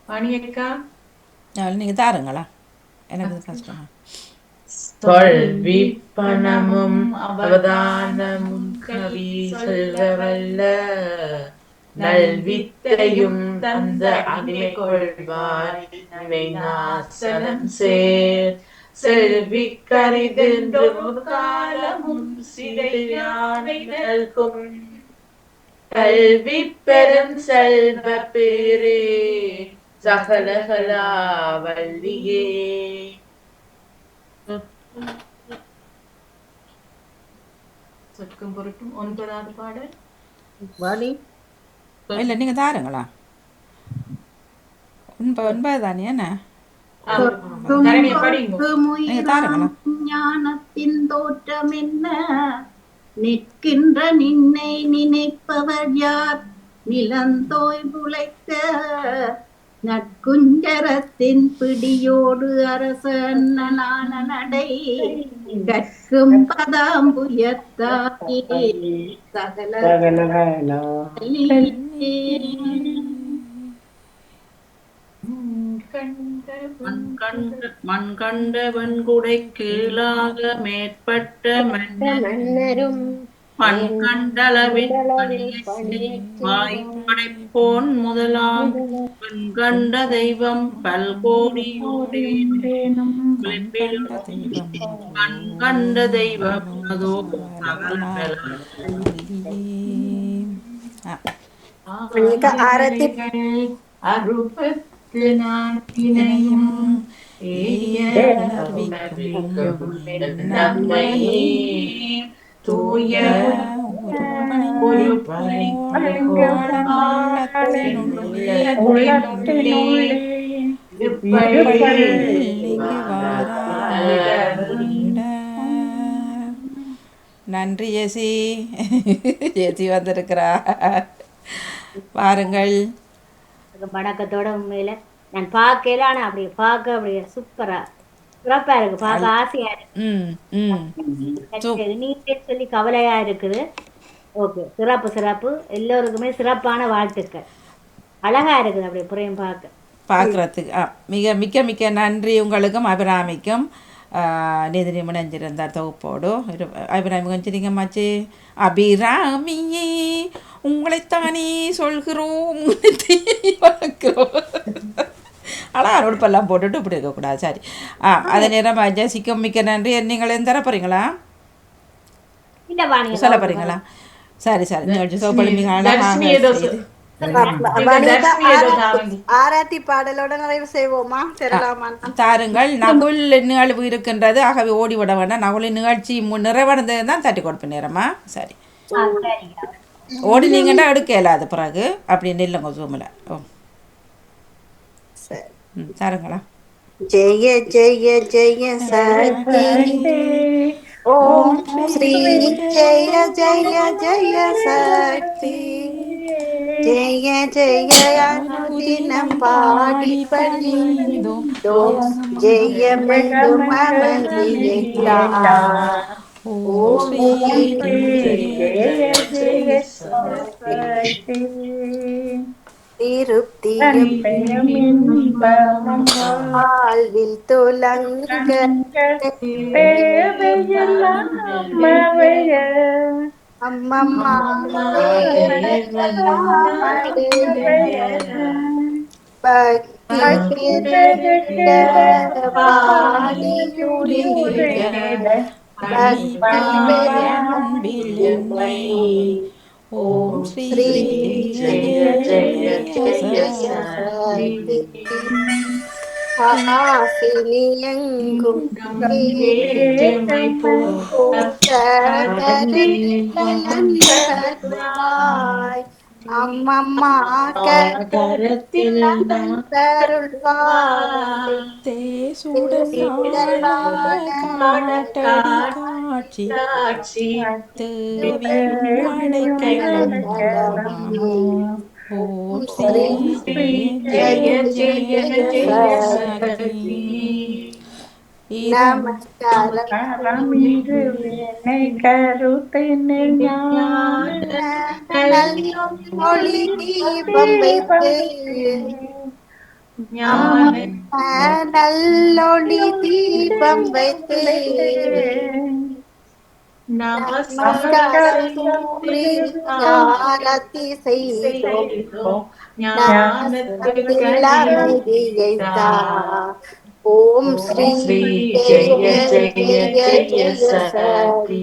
S14: மணியக்கா
S1: நீங்க தாருங்களா, எனக்கு கஷ்டமா.
S18: தொல்வி பணமும் அவதானமும் கவி சொல்வல்ல நல்வித்தையும் தந்த அடிமை கொள்வாய் இவை நாசனம் சேர் செல்வி கரிதென்று காலமும் சிறையானை நல்கும் கல்வி பெரும் செல்வ பேரே சகலகலா வல்லியே.
S14: சொற்கும் பொருட்டும் 9வது பாடல்.
S1: இல்ல நீங்க தாருங்களா, 9 தானே என்ன நீங்க தாருங்களா.
S11: ஞானத்தின் தோற்றம் என்ன, நிற்கின்ற நின்னை நினைப்பவர் யார், நிலந்தோய் புழைக்க நற்குஞ்சரத்தின் பிடியோடு அரசனான நடை கற்கும் பதாம்புயத்தாயே சகல
S8: மண் கண்ட வன்குடை கீழாக மேற்பட்ட
S4: மன்னரும்
S8: மண் கண்டளவின் வாய்ப்படைப்போன் முதலாம் பெண் கண்ட தெய்வம் பல்கோடியோடேனும் கண் கண்ட தெய்வம் அதோ
S11: அறுபத்து நான்கினையும்
S8: தூய
S1: நன்றி ஜெசி. ஜெசி வந்திருக்கிறா, வாருங்கள்.
S4: வணக்கத்தோட உண்மையில நான் பார்க்கல, ஆனா அப்படி பார்க்க அப்படியே சூப்பரா சிறப்பா இருக்கு, பார்க்க ஆசையா இருக்கு. நீங்க சொல்லி கவலையா இருக்குது. ஓகே, சிறப்பு சிறப்பு. எல்லோருக்குமே சிறப்பான வாழ்த்துக்கள். அழகா இருக்குது அப்படியே புறையும்
S1: பார்க்கறதுக்கு. மிக்க மிக்க நன்றி உங்களுக்கும் அபிராமிக்கும். நிதினி முனைஞ்சிருந்தார் தொகுப்போடு. அபிராமி கொஞ்சம் நீங்கள் மாச்சு. அபிராமியே உங்களைத்தானே சொல்கிறோம், வளர்க்கிறோம். ஆனால் அருட்பெல்லாம் போட்டுட்டு இப்படி இருக்கக்கூடாது. சரி, அதே நேரம் ஜெசிக்கும் மிக்க நன்றி. நீங்கள் எந்த தர போகிறீங்களா, சொல்ல போகிறீங்களா? சரி சரி, நிகழ்ச்சி சோப்பளிமிக
S17: ஆராத்தி பாடலோட நிறைவு செய்வோமா?
S1: தாருங்கள். நகுல் நிகழ்வு இருக்கின்றது, ஆகவே ஓடிவிட வேண்டாம். நகுலின் நிகழ்ச்சி நிறைவடைந்தது தான் தட்டி கொடுப்பேன் நேரமா. சரி, ஓடினீங்கன்னா எடுக்க இயலாது பிறகு, அப்படி நில்லுங்க ஜூமில். ஓ தாருங்களா.
S17: ஜெய ஜெய ஜெய சக்தி ஓம் ஸ்ரீ ஜெய ஜெய ஜெய சக்தி ஜெய ஜெய அனுதினம் பாடி பணிந்தோம் ஜெய மெல்லும் அமர்ந்திருந்தா ஓம் ஸ்ரீ ஜெய ஜெய சக்தி திருப்தியும் வாழ்வில் துலங்க அம்மம்மா பக்தி
S1: ஓம் ஸ்ரீ ஜெய ஜெய ஜெய சக்தி
S17: ஹாசினி எங்கும்
S18: வேற்றுமை
S17: போட்ட கருவாய் அம்மம்மா கரத்தில் அருள்வாய்
S1: தேசுடன் காட்டடி காட்சி தேவியும் அடைக்கலம் ஓம் ஸ்ரீ ஜெய ஜெய ஜெய சக்தி.
S11: நமஸ்காரம் இன்று என்னை கருத்தினில் ஞான
S17: ஒளி தீபம் வைத்து நல்லொளி தீபம் வைத்து ஞானத்தை செய்தோம் ஞானத்தில் அமைதியை தா. ஓம் ஸ்ரீ ஜெய ஜெய ஜெய சக்தி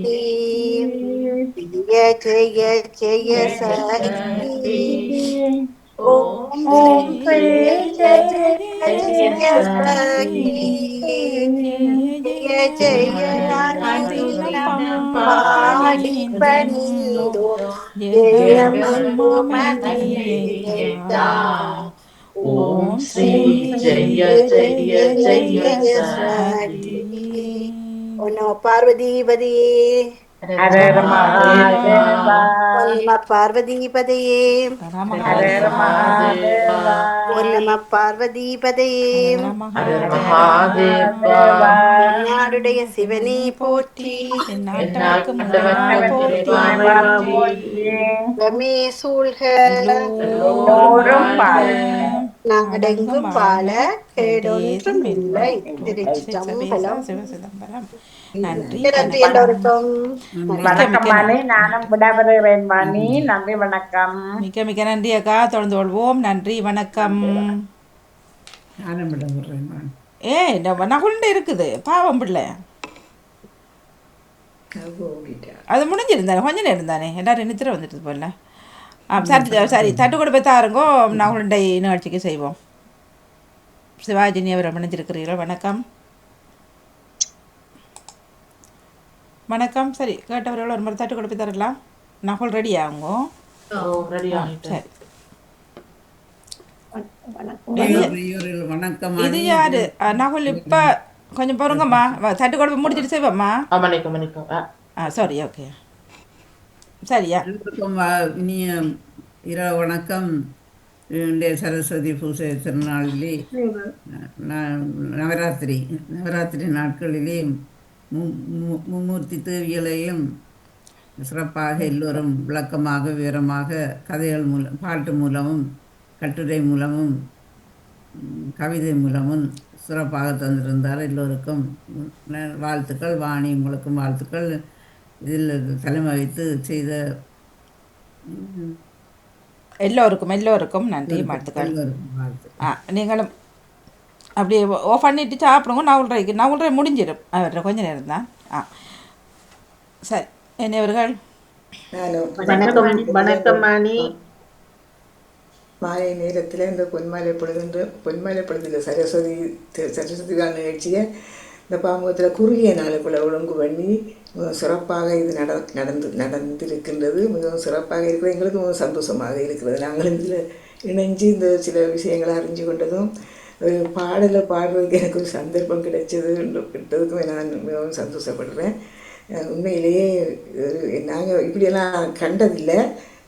S17: ஜெய ஜெய ஜெய சக்தி. ஓம் ஸ்ரீ ஜெய ஜெய சக்தி ஜெய ஜெய பாடி பணிந்தோ ஜெயமதியேதா. ஓம் ஸ்ரீ ஜெய ஜெய ஜெய சக்தி. ஓம் நம பார்வதிபதியே
S11: ஹரஹர மகாதேவா
S17: ஓம் நம பார்வதிபதியே
S11: ஹரஹர மகாதேவா
S17: ஓம் நம பார்வதிபதியே
S18: மகாதேவா
S17: நாடுடைய சிவனே போற்றி ரமே சூழ்க நாடெங்கும் பால கேடொன்றும் இல்லை. திருச்சிற்றம்பலம்.
S1: நன்றி.
S17: நன்றி எல்லோருக்கும்.
S11: வணக்கம் மணி, நானும் விடைபெறுகிறேன் மணி. நன்றி வணக்கம்.
S1: மிக்க மிக்க நன்றி அக்கா. தொடர்ந்து கொள்வோம். நன்றி வணக்கம்.
S8: நானும் விடைபெறுகிறேன் மணி.
S1: நகுண்டு இருக்குது பாவம் பிள்ளை. அது முடிஞ்சிருந்தானே கொஞ்ச நேரம் தானே, எல்லாரும் நித்திர வந்துட்டு போல. சரி சரி, தட்டு கூட போய் தாருங்கோ. நகுண்டை நிகழ்ச்சிக்கு செய்வோம். சிவாஜினி அவரை முடிஞ்சிருக்கிறீர்கள். வணக்கம் வணக்கம். சரி, கேட்டவர்கள் ஒரு மாதிரி தட்டு கூட போய் தரலாம். நகுல் ரெடி ஆகுங்கோ. சரி, இது யாரு நகுல்? இப்ப கொஞ்சம் பொறுங்கம்மா, தட்டு கூட போய் முடிச்சிட்டு செய்வோம்மா. சாரி, ஓகே, சரியா?
S8: இனிய இரவு வணக்கம். இன்றைய சரஸ்வதி பூஜை திருநாளிலே நவராத்திரி நாட்களிலே மும்மூர்த்தி தேவிகளையும் சிறப்பாக எல்லோரும் விளக்கமாக விவரமாக கதைகள் மூலம், பாட்டு மூலமும் கட்டுரை மூலமும் கவிதை மூலமும் சிறப்பாக தந்திருந்தார். எல்லோருக்கும் வாழ்த்துக்கள். வாணி, உங்களுக்கும் வாழ்த்துக்கள். இதில் தலைமை வைத்து செய்த
S1: எல்லோருக்கும் நன்றி, வாழ்த்துக்கள். நீங்களும் அப்படியே ஓ பண்ணிட்டு சாப்பிடுங்க. நவுல்ரை முடிஞ்சிடும் அவர்கிட்ட கொஞ்ச நேரம் தான். சரி, என்னவர்கள்
S10: வணக்கம் மணி.
S3: மாலை நேரத்தில் இந்த பொன்மாலை பொழுதில் சரஸ்வதிகான நிகழ்ச்சியை இந்த பாமுகத்தில் குறுகிய நாளுக்குள்ள ஒழுங்கு பண்ணி சிறப்பாக இது நடந்திருக்கின்றது. மிகவும் சிறப்பாக இருக்கிறது. எங்களுக்கு மிகவும் சந்தோஷமாக இருக்கிறது. நாங்களும் இதில் இணைஞ்சு இந்த சில விஷயங்களை அறிஞ்சு கொண்டதும் ஒரு பாடலை பாடுறதுக்கு எனக்கு ஒரு சந்தர்ப்பம் கிட்டதுக்கும் நான் மிகவும் சந்தோஷப்படுறேன். உண்மையிலேயே நாங்கள் இப்படியெல்லாம் கண்டதில்லை.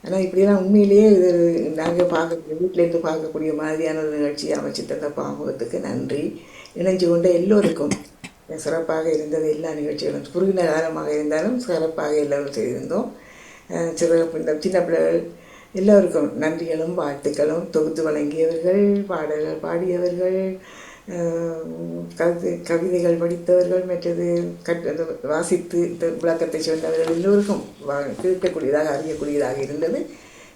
S3: ஆனால் இப்படியெல்லாம் உண்மையிலேயே இது நாங்கள் வீட்டிலேருந்து பார்க்கக்கூடிய மாதிரியான ஒரு நிகழ்ச்சியை அமைச்சு தந்த பாமுகத்துக்கு நன்றி. இணைஞ்சு கொண்ட எல்லோருக்கும் சிறப்பாக இருந்தது. எல்லா நிகழ்ச்சிகளும் குறுகின காலமாக இருந்தாலும் சிறப்பாக எல்லோரும் செய்திருந்தோம். சின்ன பிள்ளைகள் எல்லோருக்கும் நன்றிகளும் வாழ்த்துக்களும். தொகுத்து வழங்கியவர்கள், பாடல்கள் பாடியவர்கள், கவிதைகள் படித்தவர்கள், மற்றது வாசித்து விளக்கத்தை சொன்னவர்கள் எல்லோருக்கும் கேட்கக்கூடியதாக அறியக்கூடியதாக இருந்தது.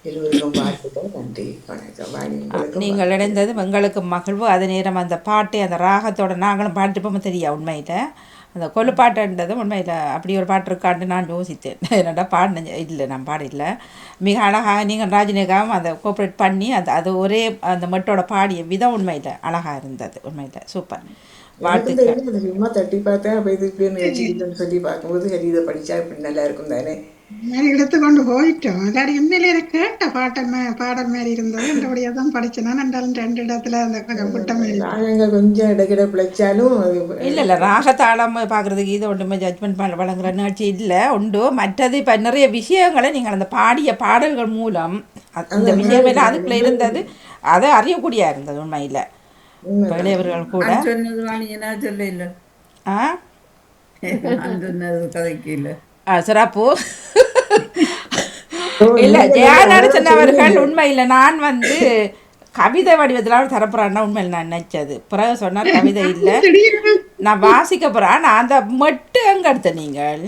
S3: எல்லோருக்கும் வாழ்த்துக்கள். நன்றி, வணக்கம்.
S1: நீங்கள் இணைந்தது எங்களுக்கு மகிழ்வு. அதே நேரம் அந்த பாட்டை அந்த ராகத்தோட நாங்களும் பாட்டுப்போம் தெரியா உண்மையில். அந்த கொலுப்பாட்டுன்றது உண்மையில் அப்படி ஒரு பாட்டு இருக்கான்னு நான் யோசித்தேன். என்னடா பாடின இல்லை, நான் பாடல. மிக அழகாக நீங்கள் ராஜினிகாவும் அதை கோஆப்ரேட் பண்ணி அது ஒரே அந்த மட்டோட பாடிய விதம் உண்மையில் அழகாக இருந்தது. உண்மையில் சூப்பர்.
S3: சும்மா தட்டி பார்த்தேன். அப்போ இது இப்படி நிகழ்ச்சின்னு சொல்லி பார்க்கும்போது சரி இதை படித்தா இப்படி நல்லா இருக்கும் தானே
S19: எடுத்துக்கொண்டு போயிட்டோம். இல்லாடி உண்மையிலே எனக்கு கேட்ட பாடல் மாதிரி இருந்தது. என்றபடியா தான் படிச்சேன். என்றாலும் 2 இடத்துல அந்த கொஞ்சம் புட்ட மாதிரி
S3: ராகங்கள் கொஞ்சம் இடைக்கிட பிழைச்சாலும்
S1: இல்லை ராகத்தாளம் பார்க்குறதுக்கு இது ஒன்றுமே ஜட்மெண்ட் வழங்குற நிகழ்ச்சி இல்லை உண்டு. மற்றது இப்போ நிறைய விஷயங்களை நீங்கள் அந்த பாடிய பாடல்கள் மூலம் அந்த விஷயம் எல்லாம் அதுக்குள்ளே இருந்தது, அதை அறியக்கூடியா இருந்தது உண்மையில். இளையவர்கள் கூட சிறப்பு இல்லை. ஜெயானரசன் அவர்கள் உண்மையில் நான் கவிதை வடிவத்தில் தரப்புறான்னா உண்மையில் நான் நினைச்சது. பிறகு சொன்னார் கவிதை இல்லை, நான் வாசிக்க போகிறேன். நான் அந்த மட்டு எங்கே எடுத்த நீங்கள்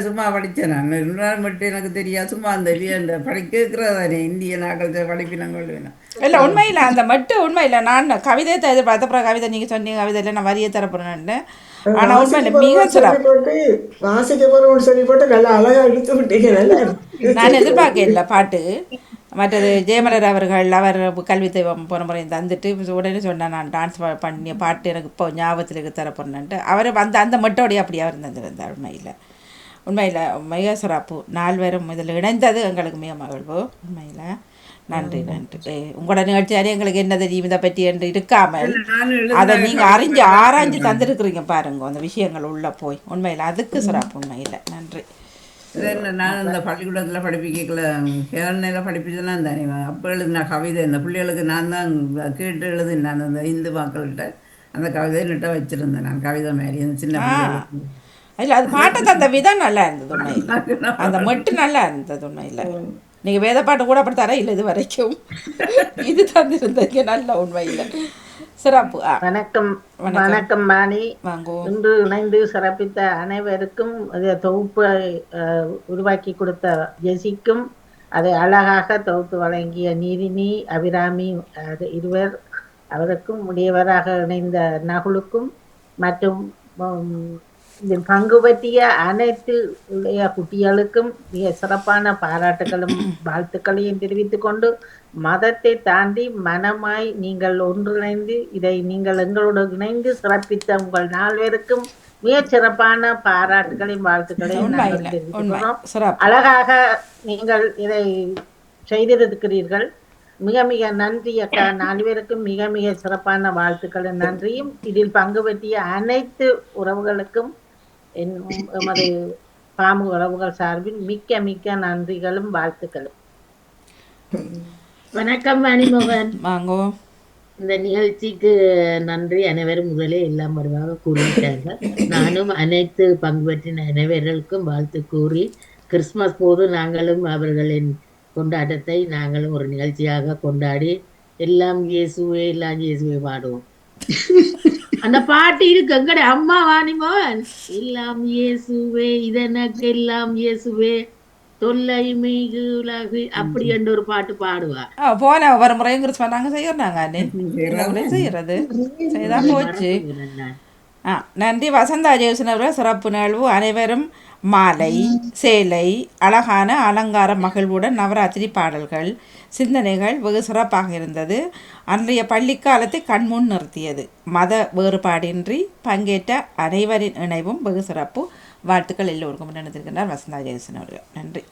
S8: சும்மா படிச்சேன். நான் 2 நாள் மட்டும் எனக்கு தெரியாது. சும்மா அந்த படிக்கிறதானே இந்திய நாட்கள் படிப்பினங்கள் வேணும்.
S1: இல்லை உண்மையில் அந்த மட்டும் உண்மையில் நான் கவிதை எதிர்பார்த்த அப்புறம் கவிதை நீங்கள் சொன்னீங்க கவிதையில் நான் வரியை தரப்போறேன்னு. ஆனால் உண்மையில் மிக சிறப்பு
S3: வாசிக்க போறோம்னு சொல்லி போட்டு நல்லா அழகா எடுத்து விட்டீங்க.
S1: நான் எதிர்பார்க்க இல்லை பாட்டு. மற்றது ஜெயமலர் அவர்கள் அவர் கல்வி தெய்வம் போன முறை தந்துட்டு உடனே சொன்னேன் நான் டான்ஸ் பண்ணிய பாட்டு எனக்கு இப்போ ஞாபகத்தில் தரப்போறேன்ட்டு. அவர் அந்த மட்டோடைய அப்படியே அவர் தந்திருந்தார். உண்மையில் மிக சிறப்பு. 4 பேரும் இதில் இணைந்தது எங்களுக்கு மிக மகிழ்வு. உண்மையில் நன்றி நன்றி. உங்களோட நிகழ்ச்சியாலே எங்களுக்கு என்ன தெரியும் இதை பற்றி என்று இருக்காமல் அதை நீங்கள் அறிஞ்சு ஆராய்ஞ்சு தந்துருக்குறீங்க பாருங்க. அந்த விஷயங்கள் உள்ளே போய் உண்மையில் அதுக்கு சிறப்பு. உண்மையில் நன்றி.
S8: நான் இந்த பள்ளிக்கூடத்தில் படிப்பிக்கல கேரளையில் படிப்பிச்செல்லாம் தானே அப்போ எழுதின கவிதை இந்த பிள்ளைகளுக்கு நான் தான் கேட்டு எழுதினேன். அந்த இந்து மக்கள்கிட்ட அந்த கவிதையை நட்ட வச்சுருந்தேன் நான் கவிதை மாதிரி சின்ன
S1: இல்லை. அது பாட்டை தந்த விதம் நல்லா இருந்தது உண்மையில். அந்த மட்டும் நல்லா இருந்தது உண்மையில். நீங்கள் வேத பாட்டு கூட அப்படி தர இல்லை இது வரைக்கும் இது தந்திருந்தீங்க நல்ல உண்மையில் சிறப்பு.
S10: வணக்கம் வணக்கம் மாணி. இன்று இணைந்து சிறப்பித்த அனைவருக்கும் தொகுப்பை உருவாக்கி கொடுத்த ஜெசிக்கும் அதை அழகாக தொகுத்து வழங்கிய நீரினி அபிராமி இருவர் அவருக்கும் உடையவராக இணைந்த நகுலுக்கும் மற்றும் இதில் பங்கு பற்றிய அனைத்து இளைய குட்டிகளுக்கும் மிக சிறப்பான பாராட்டுகளும் வாழ்த்துக்களையும் தெரிவித்துக் கொண்டு மதத்தை தாண்டி மனமாய் நீங்கள் ஒன்றிணைந்து இதை நீங்கள் எங்களோடு இணைந்து சிறப்பித்த உங்கள் 4 பேருக்கும் மிக சிறப்பான பாராட்டுகளையும் வாழ்த்துக்களையும் நாங்கள் தெரிவித்துக்கிறோம். அழகாக நீங்கள் இதை செய்திருக்கிறீர்கள். மிக மிக நன்றி அக்கா. 4 பேருக்கும் மிக மிக சிறப்பான வாழ்த்துக்களும் நன்றியும். இதில் பங்கு பற்றிய அனைத்து உறவுகளுக்கும் எமது பாமு உறவுகள் சார்பில் மிக்க மிக்க நன்றிகளும் வாழ்த்துக்களும்.
S15: வணக்கம் மணிமோகன். இந்த நிகழ்ச்சிக்கு நன்றி. அனைவரும் முதலே எல்லாம் வருவாக கூறிவிட்டார்கள். நானும் அனைத்து பங்கு பெற்றின அனைவர்களுக்கும் வாழ்த்து கூறி கிறிஸ்துமஸ் போது நாங்களும் அவர்களின் கொண்டாட்டத்தை நாங்களும் ஒரு நிகழ்ச்சியாக கொண்டாடி எல்லாம் இயேசுவே எல்லாம் இயேசுவே பாடுவோம். அந்த பாட்டு இருக்கு எங்கட அம்மா வாணிமோகன். எல்லாம் இயேசுவே இதனக்கு எல்லாம் இயேசுவே தொல்லை மிகு உலகு அப்படி என்ற ஒரு பாட்டு பாடுவா.
S1: போன ஒரு முறையும் கிறிஸ்துமஸ் நாங்கள் செய்யறாங்க செய்யறது செய்தான் போச்சு. நன்றி. வசந்தா ஜெயசன் அவர்கள் சிறப்பு நிகழ்வு. அனைவரும் மாலை சேலை அழகான அலங்கார மகிழ்வுடன் நவராத்திரி பாடல்கள் சிந்தனைகள் வெகு சிறப்பாக இருந்தது. அன்றைய பள்ளிக்காலத்தை கண்முன் நிறுத்தியது. மத வேறுபாடின்றி பங்கேற்ற அனைவரின் இணைவும் வெகு சிறப்பு. வாழ்த்துக்கள் எல்லோருக்கும் நினைத்திருக்கின்றார் வசந்தா ஜெயசன் அவர்கள். நன்றி.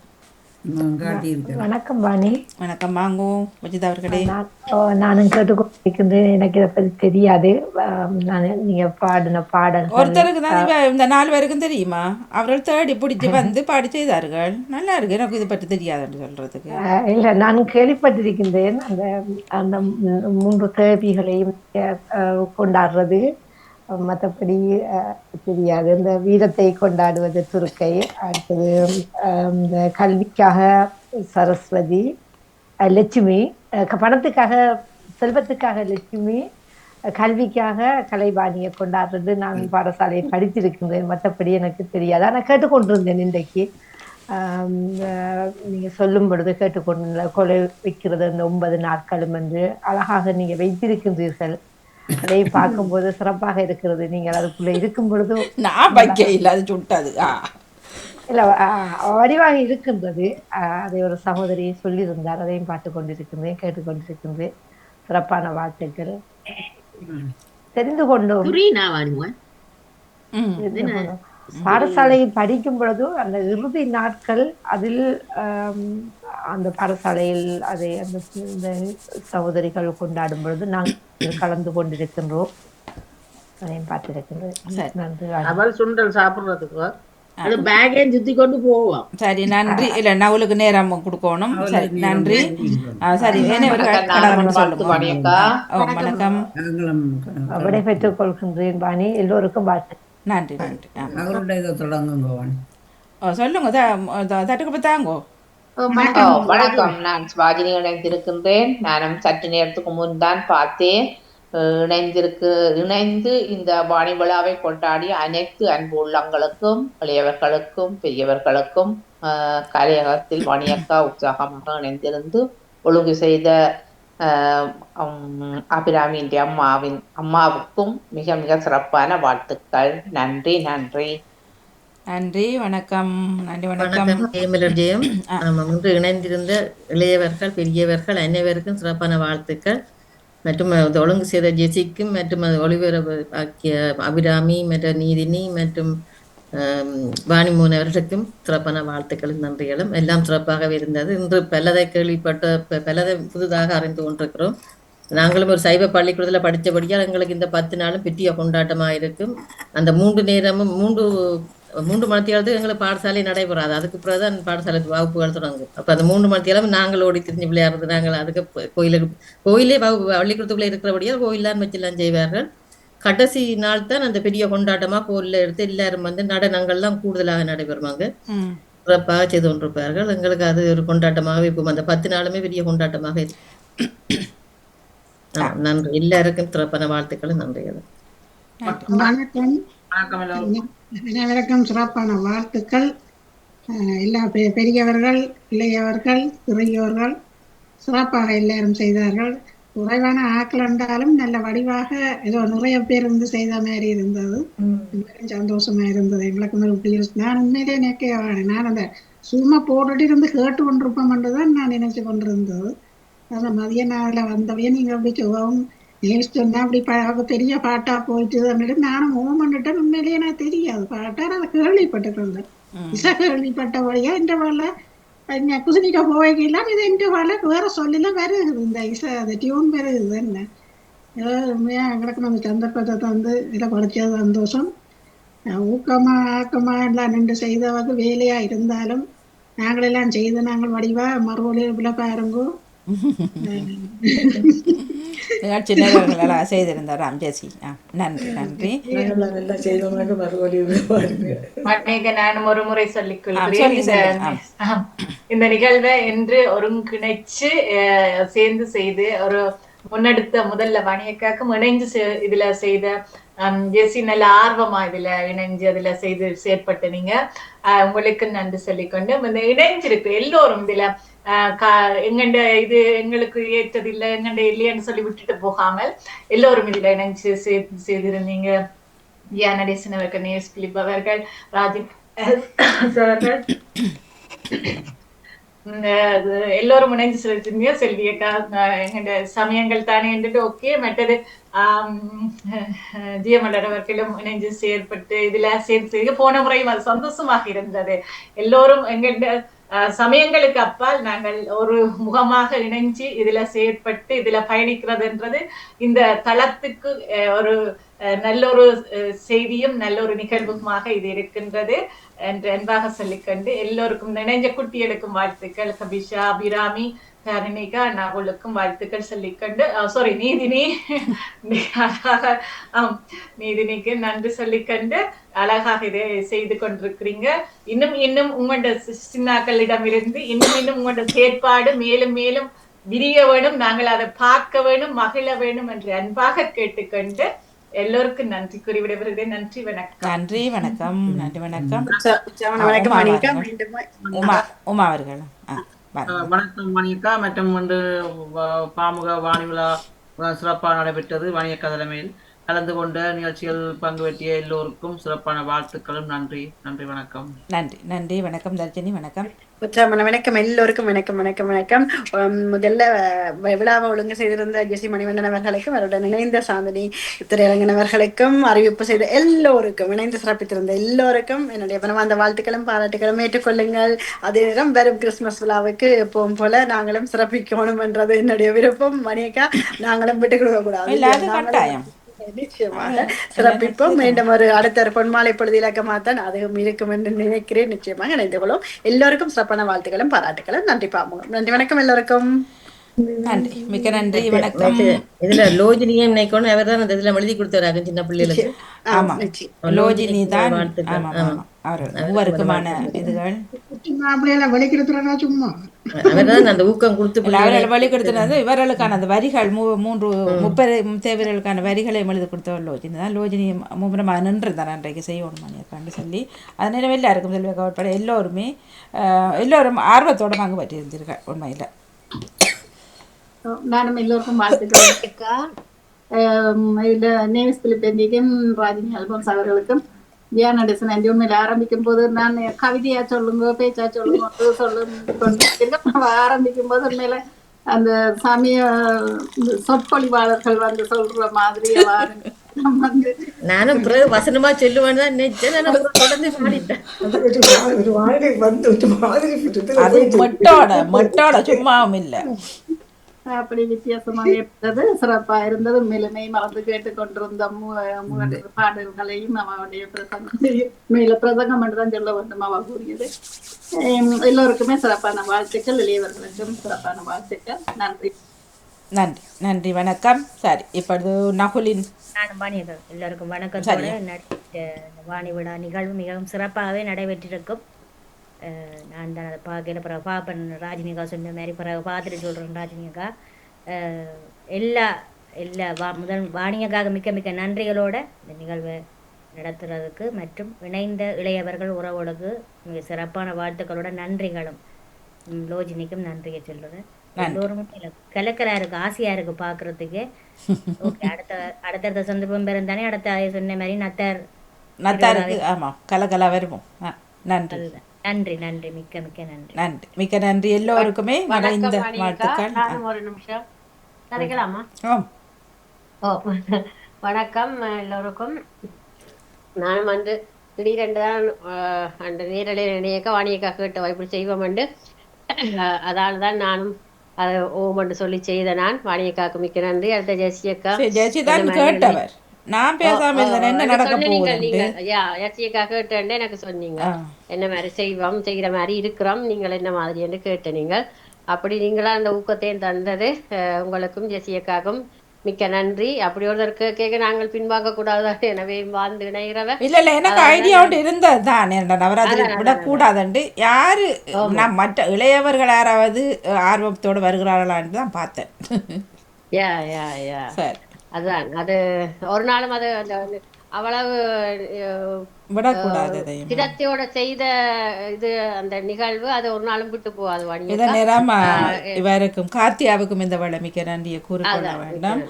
S20: வணக்கம் வாணி.
S1: வணக்கம் வாங்கோ வஜிதா அவர்களே.
S20: நானும் கேட்டுக்கொண்டிருக்கின்றேன். எனக்கு இதை பற்றி தெரியாது. நீங்க பாடின பாடல்
S1: ஒருத்தருக்கு தான் இந்த 4 பேருக்கும் தெரியுமா? அவர்கள் தேடி பிடிச்சி வந்து பாடி செய்தார்கள். நல்லா இருக்கு. எனக்கு இதை பற்றி தெரியாதுன்னு சொல்றதுக்கு
S20: இல்லை. நான் கேள்விப்பட்டிருக்கின்றேன். அந்த அந்த 3 தேவிகளையும் கொண்டாடுறது. மற்றபடி தெரியாது. இந்த வீரத்தை கொண்டாடுவது துர்க்கை, அடுத்தது இந்த கல்விக்காக சரஸ்வதி, லட்சுமி, பணத்துக்காக செல்வத்துக்காக லட்சுமி, கல்விக்காக கலைவாணியை கொண்டாடுறது. நான் பாடசாலையை படித்திருக்கின்றேன். மற்றபடி எனக்கு தெரியாது. ஆனால் கேட்டுக்கொண்டிருந்தேன் இன்றைக்கு. நீங்கள் சொல்லும் பொழுது கேட்டுக்கொண்டு கொலை வைக்கிறது அந்த 9 நாட்களும் என்று அழகாக நீங்கள் வைத்திருக்கின்றீர்கள். அதை பார்க்கும்போது சிறப்பாக இருக்கிறது. நீங்கள் அதுக்குள்ளே இருக்கும் பொழுது
S1: நான் வைக்க இல்லை, அது சுட்டது.
S20: இல்லை வடிவாக இருக்கின்றது. அதை ஒரு சகோதரி சொல்லியிருந்தார், அதையும் பார்த்து கொண்டிருக்கின்றேன், கேட்டுக்கொண்டிருக்கின்றேன். சிறப்பான வாழ்த்துக்கள். தெரிந்து கொண்டோம் பாடசாலையில் படிக்கும் பொழுது அந்த இறுதி நாட்கள் அதில் அந்த பாடசாலையில் அதை அந்த சகோதரிகள் கொண்டாடும் பொழுது நாங்கள் கலந்து கொண்டிருக்கின்றோம். அதையும் பார்த்திருக்கின்றோம்.
S10: அவள் சுண்டல் சாப்பிடுறதுக்கு அது பேக்கே சுத்தி கொண்டு போவோம்.
S1: சரி, நன்றி. இல்லை நவலுக்கு நேரம் கொடுக்கணும். சரி, நன்றி. சரி, வணக்கம்.
S20: விடை பெற்றுக் கொள்கின்றேன் பாணி. எல்லோருக்கும் வாழ்த்து.
S1: நன்றி நன்றி.
S20: சொல்லுங்க,
S1: தட்டுக்கு தாங்கோ.
S21: வணக்கம். நான் சுவாஜினி இணைந்திருக்கின்றேன். நானும் சற்று நேரத்துக்கு முன் தான் பார்த்தேன். இணைந்து இந்த வாணி விழாவை கொண்டாடிய அனைத்து அன்பு உள்ளங்களுக்கும், இளையவர்களுக்கும், பெரியவர்களுக்கும், கலையகத்தில் வாணியக்கா உற்சாகமாக இணைந்திருந்து ஒழுங்கு செய்த அபிராமி அம்மாவுக்கும் மிக மிக சிறப்பான வாழ்த்துக்கள். நன்றி நன்றி
S1: நன்றி. வணக்கம். நன்றி. வணக்கம்.
S13: ஜெயம். இன்று இணைந்திருந்த இளையவர்கள், பெரியவர்கள் அனைவருக்கும் சிறப்பான வாழ்த்துக்கள். மற்றும் ஒழுங்கு செய்த ஜெசிக்கும் மற்றும் ஒளிபரப்பாக்கிய அபிராமி மற்றும் நீதினி மற்றும் வாணி மூனவர்களுக்கும் சிறப்பான வாழ்த்துக்களும் நன்றிகளும். எல்லாம் சிறப்பாகவே இருந்தது. இன்று பலதை கேள்விப்பட்ட பலதை புதிதாக அறிந்து கொண்டிருக்கிறோம். நாங்களும் ஒரு சைவ பள்ளிக்கூடத்தில் படித்தபடியால் எங்களுக்கு இந்த 10 நாளும் பெரிய கொண்டாட்டமாக இருக்கும். அந்த 3 நேரமும் 3 மணித்தியாலத்துக்கு எங்களுக்கு பாடசாலை நடைபெறாது. அதுக்கு பிறகுதான் பாடசாலை வகுப்புகள் தொடங்கும். அப்போ அந்த 3 மணித்தியாலும் நாங்கள் ஓடி திரிஞ்சு விளையாடுறது. நாங்கள் அதுக்கு கோயிலே பள்ளிக்கூடத்துக்குள்ளே இருக்கிறபடியால் கோயிலான் வச்செல்லாம் செய்வார்கள். கடைசி நாள் தான் அந்த பெரிய கொண்டாட்டமாக கோயிலில் எடுத்து எல்லாரும் வந்து நடனங்கள்லாம் கூடுதலாக நடைபெறுவாங்க. சிறப்பாக செய்து கொண்டிருப்பார்கள். எங்களுக்கு அது ஒரு கொண்டாட்டமாகவே இருக்கும். அந்த 10 நாளுமே பெரிய கொண்டாட்டமாக இருக்கும். நன்றி. எல்லாருக்கும் சிறப்பான வாழ்த்துக்களும் நன்றிகள்.
S19: வணக்கம். அனைவருக்கும் சிறப்பான வாழ்த்துக்கள். எல்லா பெரியவர்கள், இளையவர்கள், சிறியவர்கள் சிறப்பாக எல்லாரும் செய்தார்கள். குறைவான ஆக்கள் இருந்தாலும் நல்ல வடிவாக ஏதோ நிறைய பேர் இருந்து செய்த மாதிரி இருந்தது. சந்தோஷமா இருந்தது. எங்களுக்கு நான் உண்மையிலே நினைக்க நான் அந்த சும்மா போட்டுட்டு இருந்து கேட்டு கொண்டிருப்போம்ன்றதான் நான் நினைச்சு கொண்டிருந்தது. அந்த மதிய நாளில் வந்தவையே நீங்க அப்படி சொல்லவும் சொன்னா அப்படி பெரிய பாட்டா போயிட்டு நானும் ஓமன்னுட்டேன். உண்மையிலேயே நான் தெரியாது பாட்டா, அதை கேள்விப்பட்டுட்டு இருந்தேன். இசை கேள்விப்பட்டபடியா இந்த வேலை குசினிக்க போவைக்கெல்லாம் இது எந்த வேலை வேற சொல்லலாம் வருது. இந்த இசை அந்த டியூன் வருது. என்ன உண்மையா எங்களுக்கு நம்ம சந்தர்ப்பத்தை தந்து இதில் படித்தது சந்தோஷம். ஊக்கமா ஆக்கமா எல்லாம் நின்று செய்தவது வேலையா இருந்தாலும் நாங்களெல்லாம் செய்து நாங்கள் வடிவா மறுபடியும் பாருங்கோ.
S1: சின்னவர்களெல்லாம் செய்திருந்தார் ஜெசி. நன்றி நன்றி.
S14: நானும் ஒரு முறை சொல்லிக் கொள்கிறேன். இந்த நிகழ்வை என்று ஒருங்கிணைச்சு சேர்ந்து செய்து ஒரு முன்னெடுத்த முதல்ல வாணியக்காக்கும் இணைஞ்சு இதுல செய்த ஜெசி நல்ல ஆர்வமா இதுல இணைஞ்சு அதுல செய்து செயற்பட்டு நீங்க உங்களுக்கு நன்றி சொல்லிக்கொண்டு இந்த இணைஞ்சிருக்கு எல்லோரும் இதுல எங்கண்ட இது எங்களுக்கு ஏற்றது இல்லை எங்கண்ட இல்லையான்னு சொல்லி விட்டுட்டு போகாமல் எல்லோரும் இதுல இணைஞ்சு செய்திருந்தீங்க. நடேசன் அவர்கள், நேஸ் பிலிப் அவர்கள், ராஜிப் அவர்கள் எல்லோரும் இணைஞ்சு சொல்லிருந்தீங்க. செல்வியக்கா எங்கண்ட சமயங்கள் தானே என்றுட்டு ஓகே. மற்றது ஜியமலர் அவர்களும் இணைஞ்சு செயற்பட்டு இதுல சேர்த்து போன முறையும் அது சந்தோஷமாக இருந்தது. எல்லோரும் எங்கண்ட சமயங்களுக்கு அப்பால் நாங்கள் ஒரு முகமாக இணைஞ்சு இதுல செயற்பட்டு இதுல பயணிக்கிறதுன்றது இந்த தளத்துக்கு ஒரு நல்ல ஒரு செய்தியும் நல்ல ஒரு நிகழ்வுமாக இது இருக்கின்றது என்று அன்பாக சொல்லிக்கொண்டு எல்லோருக்கும் நினைஞ்ச குட்டிகளுக்கும் வாழ்த்துக்கள். கபிஷா, அபிராமி, தரணிகா நாவலுக்கும் வாழ்த்துக்கள் சொல்லிக்கொண்டு சாரி நீதினிக்கு நன்றி சொல்லிக்கொண்டு அழகாக இதை செய்து கொண்டிருக்கிறீங்க. இன்னும் உங்களோட சின்னாக்களிடம் இருந்து இன்னும் உங்களோட செயற்பாடு மேலும் மேலும் விரிய வேணும். நாங்கள் அதை பார்க்க வேணும், மகிழ வேணும் என்று அன்பாக கேட்டுக்கொண்டு எல்லோருக்கும் நன்றி கூறி விடைபெறுகிறேன். நன்றி வணக்கம்.
S1: நன்றி வணக்கம். நன்றி வணக்கம்.
S17: வணக்கம் மணிக்கா.
S1: உமா அவர்கள்
S2: வணக்கம் மணியக்கா. மற்றும் வந்து பாமுக வாணி விழா சிறப்பாக நடைபெற்றது. வணிகக்கா தலைமையில் கலந்து கொண்ட நிகழ்ச்சிகள் பங்கு பெற்றிய எல்லோருக்கும் சிறப்பான வாழ்த்துக்களும். நன்றி. நன்றி வணக்கம்.
S1: நன்றி நன்றி வணக்கம். தர்ஜினி வணக்கம்.
S17: வணக்கம் எல்லோருக்கும் வணக்கம் வணக்கம் வணக்கம். முதல்ல விழாவை ஒழுங்கு செய்திருந்த ஜெசி மணிவண்ணன் அவர்களுக்கும் அவருடன் இணைந்த சாந்தினி திரையரங்கன் அவர்களுக்கும் அறிவிப்பு செய்த எல்லோருக்கும் இணைந்து சிறப்பித்திருந்த எல்லோருக்கும் என்னுடைய மனமார்ந்த வாழ்த்துக்களும் பாராட்டுகளும் ஏற்றுக்கொள்ளுங்கள். அதே நேரம் வரும் கிறிஸ்துமஸ் விழாவுக்கு எப்பவும் போல நாங்களும் சிறப்பிக்கணும் என்றது என்னுடைய விருப்பம். மணியக்கா, நாங்களும் விட்டுக் கொடுக்க கூடாது. நிச்சயமாக சிறப்பிப்போம். மீண்டும் ஒரு அடுத்த பொன்மாலை பொழுது இலக்கமாத்தான் அதுவும் இருக்கும் என்று நினைக்கிறேன். நிச்சயமாக இணைந்து கொள்ளும். எல்லோருக்கும் சிறப்பான வாழ்த்துக்களும் பாராட்டுகளும். நன்றி பாமுகம். நன்றி வணக்கம் எல்லோருக்கும்.
S1: நன்றி, மிக்க நன்றி வணக்கம்.
S13: இதுல லோஜினியும் நினைக்கணும், அவர் தான் இதுல எழுதி கொடுத்தாரு சின்ன பிள்ளைகளுக்கு.
S1: ஆமா, லோஜினி தான். ஒவ்வொருக்குமான இதுகள்
S19: சும்மா
S13: அவர்தான் அந்த ஊக்கம் கொடுத்து
S1: அவர்கள் வழி கொடுத்தது. இவர்களுக்கான அந்த வரிகள் 30 தேவர்களுக்கான வரிகளை எழுதி கொடுத்தவர் லோஜினி தான். லோஜினி மும்முரமாக நின்றுதான் அன்றைக்கு செய்யணும் சொல்லி அதனால எல்லாருக்கும் செல்வ கவர்பட எல்லோரும் ஆர்வத்தோடு பங்கு பற்றியிருந்தீர்கள். உண்மையில்
S16: நானும் எல்லோருக்கும் வாழ்த்துக்கள். இதுல நேவிஸ் பிலிப்பேந்திக்கும் ராஜினி அல்போன்ஸ் அவர்களுக்கும் தியானடேசன் நன்றி. உண்மையில ஆரம்பிக்கும் போது நான் கவிதையா சொல்லுங்க, பேச்சா சொல்லுங்க சொல்லுங்க ஆரம்பிக்கும் போது உண்மையில அந்த சமய சொற்பொழிவாளர்கள் வந்து சொல்ற மாதிரி வந்து
S13: நானும் வசனமா சொல்லுவேன்னு தான் நினைச்சேன். தொடர்ந்து பாடிட்டேன்.
S1: சும்மாவும் இல்லை,
S16: அப்படி வித்தியாசமாக இருந்தது. சிறப்பா இருந்தது. மேலுமே மறந்து கேட்டுக்கொண்டிருந்த பாடல்களையும் அவனுடைய பிரசங்கத்தையும் மேல பிரசங்கம் என்றுதான் சொல்ல வேண்டும் அவ கூறியது. எல்லோருக்குமே சிறப்பான வாழ்த்துக்கள். இளையவர்களுக்கும் சிறப்பான வாழ்த்துக்கள். நன்றி
S1: நன்றி நன்றி வணக்கம். சரி, இப்பொழுது நகுலின்
S4: எல்லோருக்கும் வணக்கத்தோடு வாணி விழா நிகழ்வு மிகவும் சிறப்பாகவே நடைபெற்றிருக்கும். நான் தான் அதை பார்க்கல. பிறகு பார்ப்பேன். ராஜினிகா சொன்ன மாதிரி பிறகு பார்த்துட்டு சொல்கிறேன். ராஜினிகா எல்லா முதல் வாணியக்காக மிக்க மிக்க நன்றிகளோட இந்த நிகழ்வை நடத்துறதுக்கு மற்றும் இணைந்த இளையவர்கள் உறவுகளுக்கு மிக சிறப்பான வாழ்த்துக்களோட நன்றிகளும் லோஜினிக்கும் நன்றியை சொல்லுறேன். எல்லோரும் கலக்கலா இருக்கு, ஆசையா இருக்கு பார்க்கறதுக்கு. ஓகே, அடுத்த சந்தர்ப்பம் பெருந்தானே அடுத்த சொன்ன மாதிரி நத்தாருக்கு
S1: ஆமாம் கலகலா வருவோம். நன்றி
S4: நன்றி நன்றி மிக்க மிக்க நன்றி.
S1: நன்றி மிக்க நன்றி எல்லோருக்குமே. இந்த வாழ்த்துக்கள்.
S15: ஒரு நிமிஷம் கதைக்கலாமா? வணக்கம் எல்லோருக்கும். நானும் வந்து திடீரென்று தான் அந்த நேரலையில் இணையக்க வாணியக்கா கேட்ட வாய்ப்பு செய்வோம் என்று அதால் தான் நானும் அதை ஓமண்டு சொல்லி செய்த நான் வாணியக்காக்கு மிக்க நன்றி. அடுத்த ஜெசியக்கா
S1: கேட்டவர் நான் பேசாம என்ன நடக்க போகுது
S15: யசியக்கா கேட்டேன் எனக்கு சொன்னீங்க என்ன மாதிரி செய்கிற மாதிரி இருக்கிறோம் நீங்கள் என்ன மாதிரி என்று கேட்ட நீங்கள். அப்படி நீங்களா அந்த ஊக்கத்தையும் தந்தது உங்களுக்கும் ஜெசியக்காக்கும் மிக்க நன்றி. அப்படி ஒருத்தருக்கு கேட்க நாங்கள் பின்வாங்க கூடாது. எனவே வாழ்ந்து இணைகிறவ
S1: இல்ல எனக்கு ஐடியா ஒன்று இருந்தது தான். நவராத்திரி விடக்கூடாதுண்டு யாரு நான் மற்ற இளையவர்கள் யாராவது ஆர்வத்தோடு வருகிறார்களான்னு தான் பார்த்தேன்.
S15: சரி, அதுதான் அது ஒரு நாளும் அது அவ்வளவு திடத்தையோட செய்த இது அந்த நிகழ்வு அது ஒரு நாளும் விட்டு போகாது.
S1: இவருக்கும் கார்த்தியாவுக்கும் இந்த வளமிக்க நன்றியை கூறிக்கொள்ள வேண்டும்.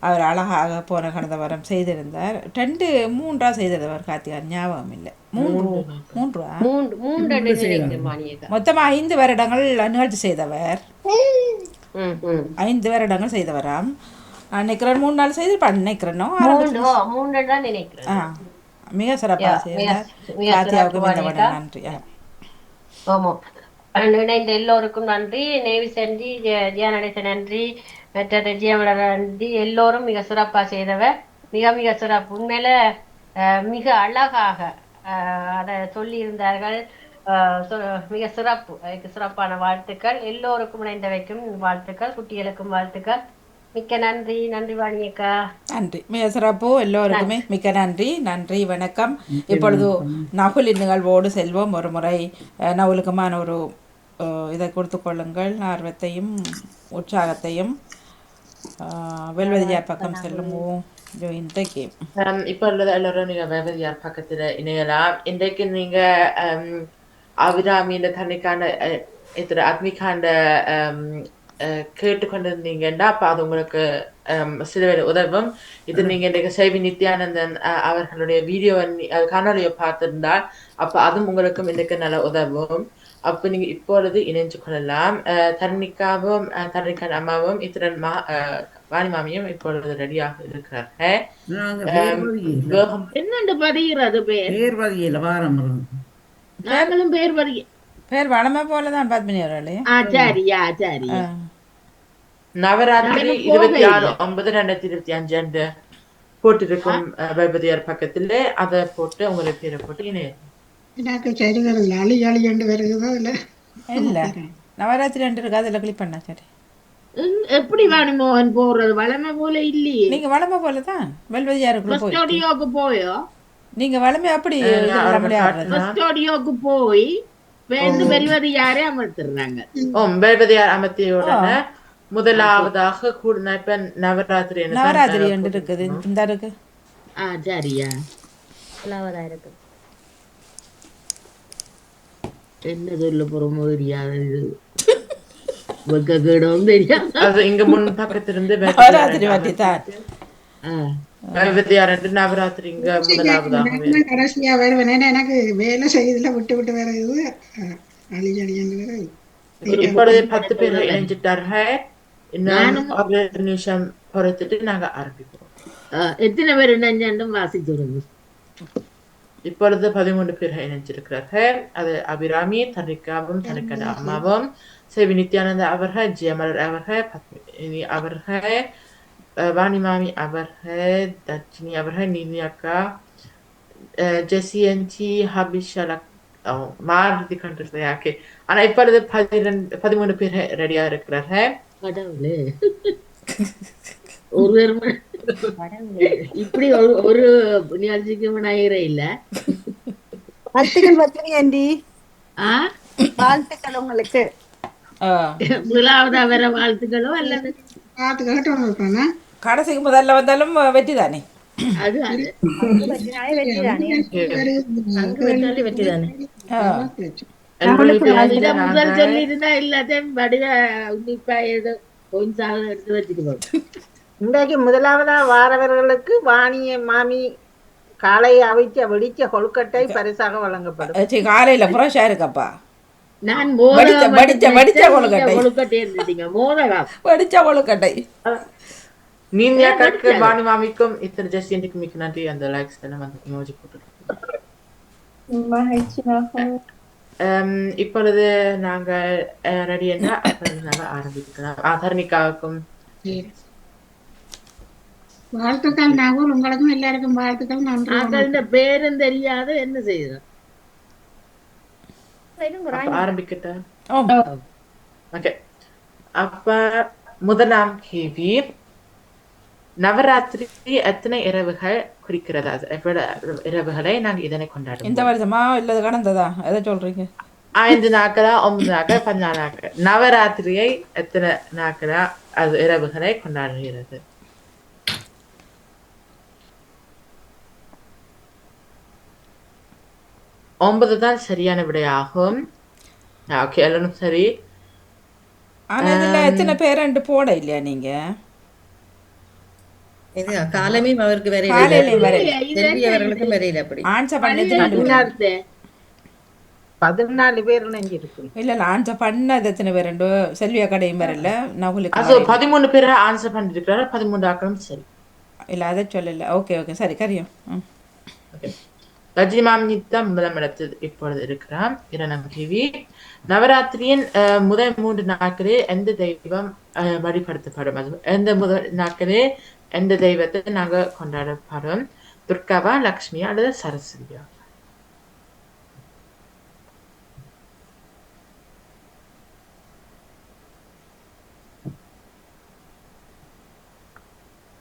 S1: அவர் அழகாக போன கடந்த வாரம் செய்திருந்தார். 2-3 செய்தவர் கார்த்திகா ஞாபகம் இல்லை. 3 மொத்தமா 5 வருடங்கள் நிகழ்ச்சி செய்தவர். 5 வருடங்கள் செய்தவராம். நினைக்கிறேன் 3 நாள் செய்து நினைக்கிறேனோ மிக சிறப்பாக செய்தார். நன்றி.
S15: இணைந்த எல்லோருக்கும் நன்றி. நேவி சென்றி ஜியானடேச நன்றி, மற்ற ஜியமலர் நன்றி. எல்லோரும் மிக சிறப்பாக செய்தவர். மிக மிக சிறப்பு. உண்மையில மிக அழகாக அதை சொல்லி இருந்தார்கள். மிக சிறப்பு. அதுக்கு சிறப்பான வாழ்த்துக்கள். எல்லோருக்கும் இணைந்த வைக்கும் வாழ்த்துக்கள். குட்டிகளுக்கும் வாழ்த்துக்கள். மிக்க நன்றி. நன்றி வாணியக்கா.
S1: நன்றி, மிக சிறப்பு. எல்லோருக்குமே மிக்க நன்றி. நன்றி வணக்கம். இப்பொழுது நகுலின் நிகழ்வோடு செல்வோம். ஒரு முறை நகுலுக்குமான ஒரு இதை கொடுத்து கொள்ளுங்கள். ஆர்வத்தையும் உற்சாகத்தையும். வெல்வதியார் பக்கம் செல்லுவோம். இன்றைக்கு
S21: இப்போ உள்ளது எல்லாரும் நீங்க வேவதியார் பக்கத்துல இணையலாம். இன்றைக்கு நீங்க அபிராமியின் தன்னைக்கான இத்தனை அக்னிகாண்ட கேட்டுக்கொண்டிருந்தீங்கன்னா அப்ப அது உங்களுக்கு சில உதவும். இது நீங்க இன்றைக்கு சேவி நித்யானந்தன் அவர்களுடைய வீடியோ காணொலியை பார்த்திருந்தால் அப்ப அதுவும் உங்களுக்கும் இன்றைக்கு நல்ல உதவும். அப்ப நீங்க இப்பொழுது இணைஞ்சு கொள்ளலாம். தர்ணிகாவும் தர்ணிகன் அம்மாவும் இத்திரன் வாணி மாமியும் இப்பொழுது ரெடியாக இருக்கிறார்கள்.
S15: என்னண்டு பதிகிறது
S8: பேர் வழியில வாரம்
S15: நாங்களும் பேர் வரி
S1: பேர் வளமை போலதான் பத்மினி அவர்களே.
S15: சரியா சரி
S21: நவராத்திரி 26/9/2025 அன்று போட்டிருக்கும் வைபதியார் பக்கத்துல அதை போட்டு உங்களை பேரை போட்டு இணைய
S19: எனக்கு சரி வருது அழி அழி என்று வருகிறதோ இல்லை
S1: இல்ல நவராத்திரி ரெண்டு இருக்கு அதில் கிளிக் பண்ண சரி.
S15: எப்படி வாணிமோகன் போறது வளமை போல இல்லையே.
S1: நீங்க வளமை போல தான்
S15: வெல்வதியாருக்கு போயோ
S1: நீங்க வளமை அப்படி
S15: ஸ்டுடியோக்கு போய் வேண்டு வெல்வதியாரே அமர்த்துறாங்க.
S21: வெல்வதியார் அமர்த்தியோட முதலாவதாக கூட இப்ப நவராத்திரி
S1: ரெண்டு இருக்குது இந்த இருக்கு.
S15: சரியா
S4: முதலாவதா இருக்கு
S15: என்ன சொல்ல போறோமோ தெரியாது. தெரியாது
S21: இங்க முன் பக்கத்திலிருந்து நவராத்திரி இங்க முதலாவதாக
S19: கடைசியா வருவேன். எனக்கு வேலை செய்யல விட்டு விட்டு வருது.
S21: இப்பொழுது 10 பேர் இணைஞ்சிட்டார்கள். இன்னும் ஒரு நிமிஷம் பொறுத்துட்டு நாங்க ஆரம்பிப்போம்.
S15: எத்தனை பேர் இணைஞ்சாண்டும் வாசிச்சு
S21: இப்பொழுது 13 பேர் இணைஞ்சிருக்கிறார்கள். அது அபிராமி, தர்ணிகாவும் தர்ணிகன் அம்மாவும், சேவி நித்யானந்த அவர்கள், ஜெயமலர் அவர்கள், பத்மினி அவர்கள், வாணி மாமி அவர்கள், தர்ஜினி அவர்கள், நீதி அக்கா, ஜெசியன்சி, ஹபிஷா மாறுதி கண்டிருக்கேன். ஆனா இப்பொழுது 13 பேர் ரெடியா இருக்கிறார்கள்.
S15: இப்படி ஒரு நிகழ்ச்சிக்கு விநாயகரே இல்ல.
S17: வாழ்த்துக்கள் பத்தினி ஆண்டி. வாழ்த்துக்கள் உங்களுக்கு.
S15: முதலாவதா வேற வாழ்த்துக்களோ அல்லது
S1: கடைசிக்கு முதல்ல வந்தாலும் வெற்றி தானே.
S15: அது
S4: வெற்றி தானே.
S15: முதல் சொல்லி இருந்தா எல்லாத்தையும் வடிவ உன்னிப்பா ஏதோ கொஞ்சம் எடுத்து வச்சுக்குவோம்.
S10: இன்றைக்கு முதலாவதா வாரவர்களுக்கு வாணிய மாமி காலையை அவிச்ச வெடிச்ச கொழுக்கட்டை பரிசாக வழங்கப்படும்.
S1: காலையில புரஷா இருக்கப்பா.
S15: நான்
S21: நீந்தியாக்கு வாணி மாமிக்கும் இத்தனை ஜெசியன்டிக்கு மிக்க நன்றி. அந்த லைக்ஸ் எல்லாம் வந்து இமோஜி போட்டு இப்பொழுது நாங்க ரெடி என்ன ஆரம்பிக்கலாம். தர்ணிகாவுக்கும்
S19: வாழ்த்துக்கள். நாகூர் உங்களுக்கும் எல்லாருக்கும் வாழ்த்துக்கள். நன்றி.
S15: பேரும் தெரியாது என்ன செய்யறோம்
S21: ஆரம்பிக்கிட்டேன். ஓகே, அப்ப முதலாம் கேள்வி, நவராத்திரி எத்தனை இரவுகள் குறிக்கிறது? இரவுகளை நாங்க இதனை கொண்டாடுவோம்.
S1: இந்த வருஷமா இல்ல கடந்ததா எதை சொல்றீங்க?
S21: 5 நாட்களா 9 நாட்கள் 14 நாட்கள் நவராத்திரியை எத்தனை நாட்களா அது இரவுகளை கொண்டாடுகிறது? ஒன்பது தான் சரியான விடையாகும். ஓகே, எல்லாரும் சரி.
S1: ஆனா இதுல எத்தனை பேர் ரெண்டு போட இல்லையா நீங்க?
S13: காலமே அவருக்கு வேற அவர்களுக்கு வரையில அப்படி
S1: ஆன்சர் பண்ணது
S10: 14 பேர் இணைஞ்சிருக்கு.
S1: இல்ல ஆன்சர் பண்ணது எத்தனை பேர் ரெண்டு செல்வியா கடையும் வரல. நகுலுக்கு
S21: 13 பேர் ஆன்சர் பண்ணிருக்காரு. 13 ஆக்களும் சரி.
S1: இல்ல அதை சொல்லல. ஓகே ஓகே சரி கரியும்.
S21: ரஜினி மாமிதான் முதல் இடத்தில் இப்பொழுது இருக்கிறார். 2ஆம் கேள்வி, நவராத்திரியின் முதல் 3 நாட்களே எந்த தெய்வம் வழிபடுத்தப்படும்? அது எந்த முதல் நாட்களே எந்த தெய்வத்தை நாங்க கொண்டாடப்படும்? துர்காவா, லக்ஷ்மியா அல்லது சரஸ்வதியா?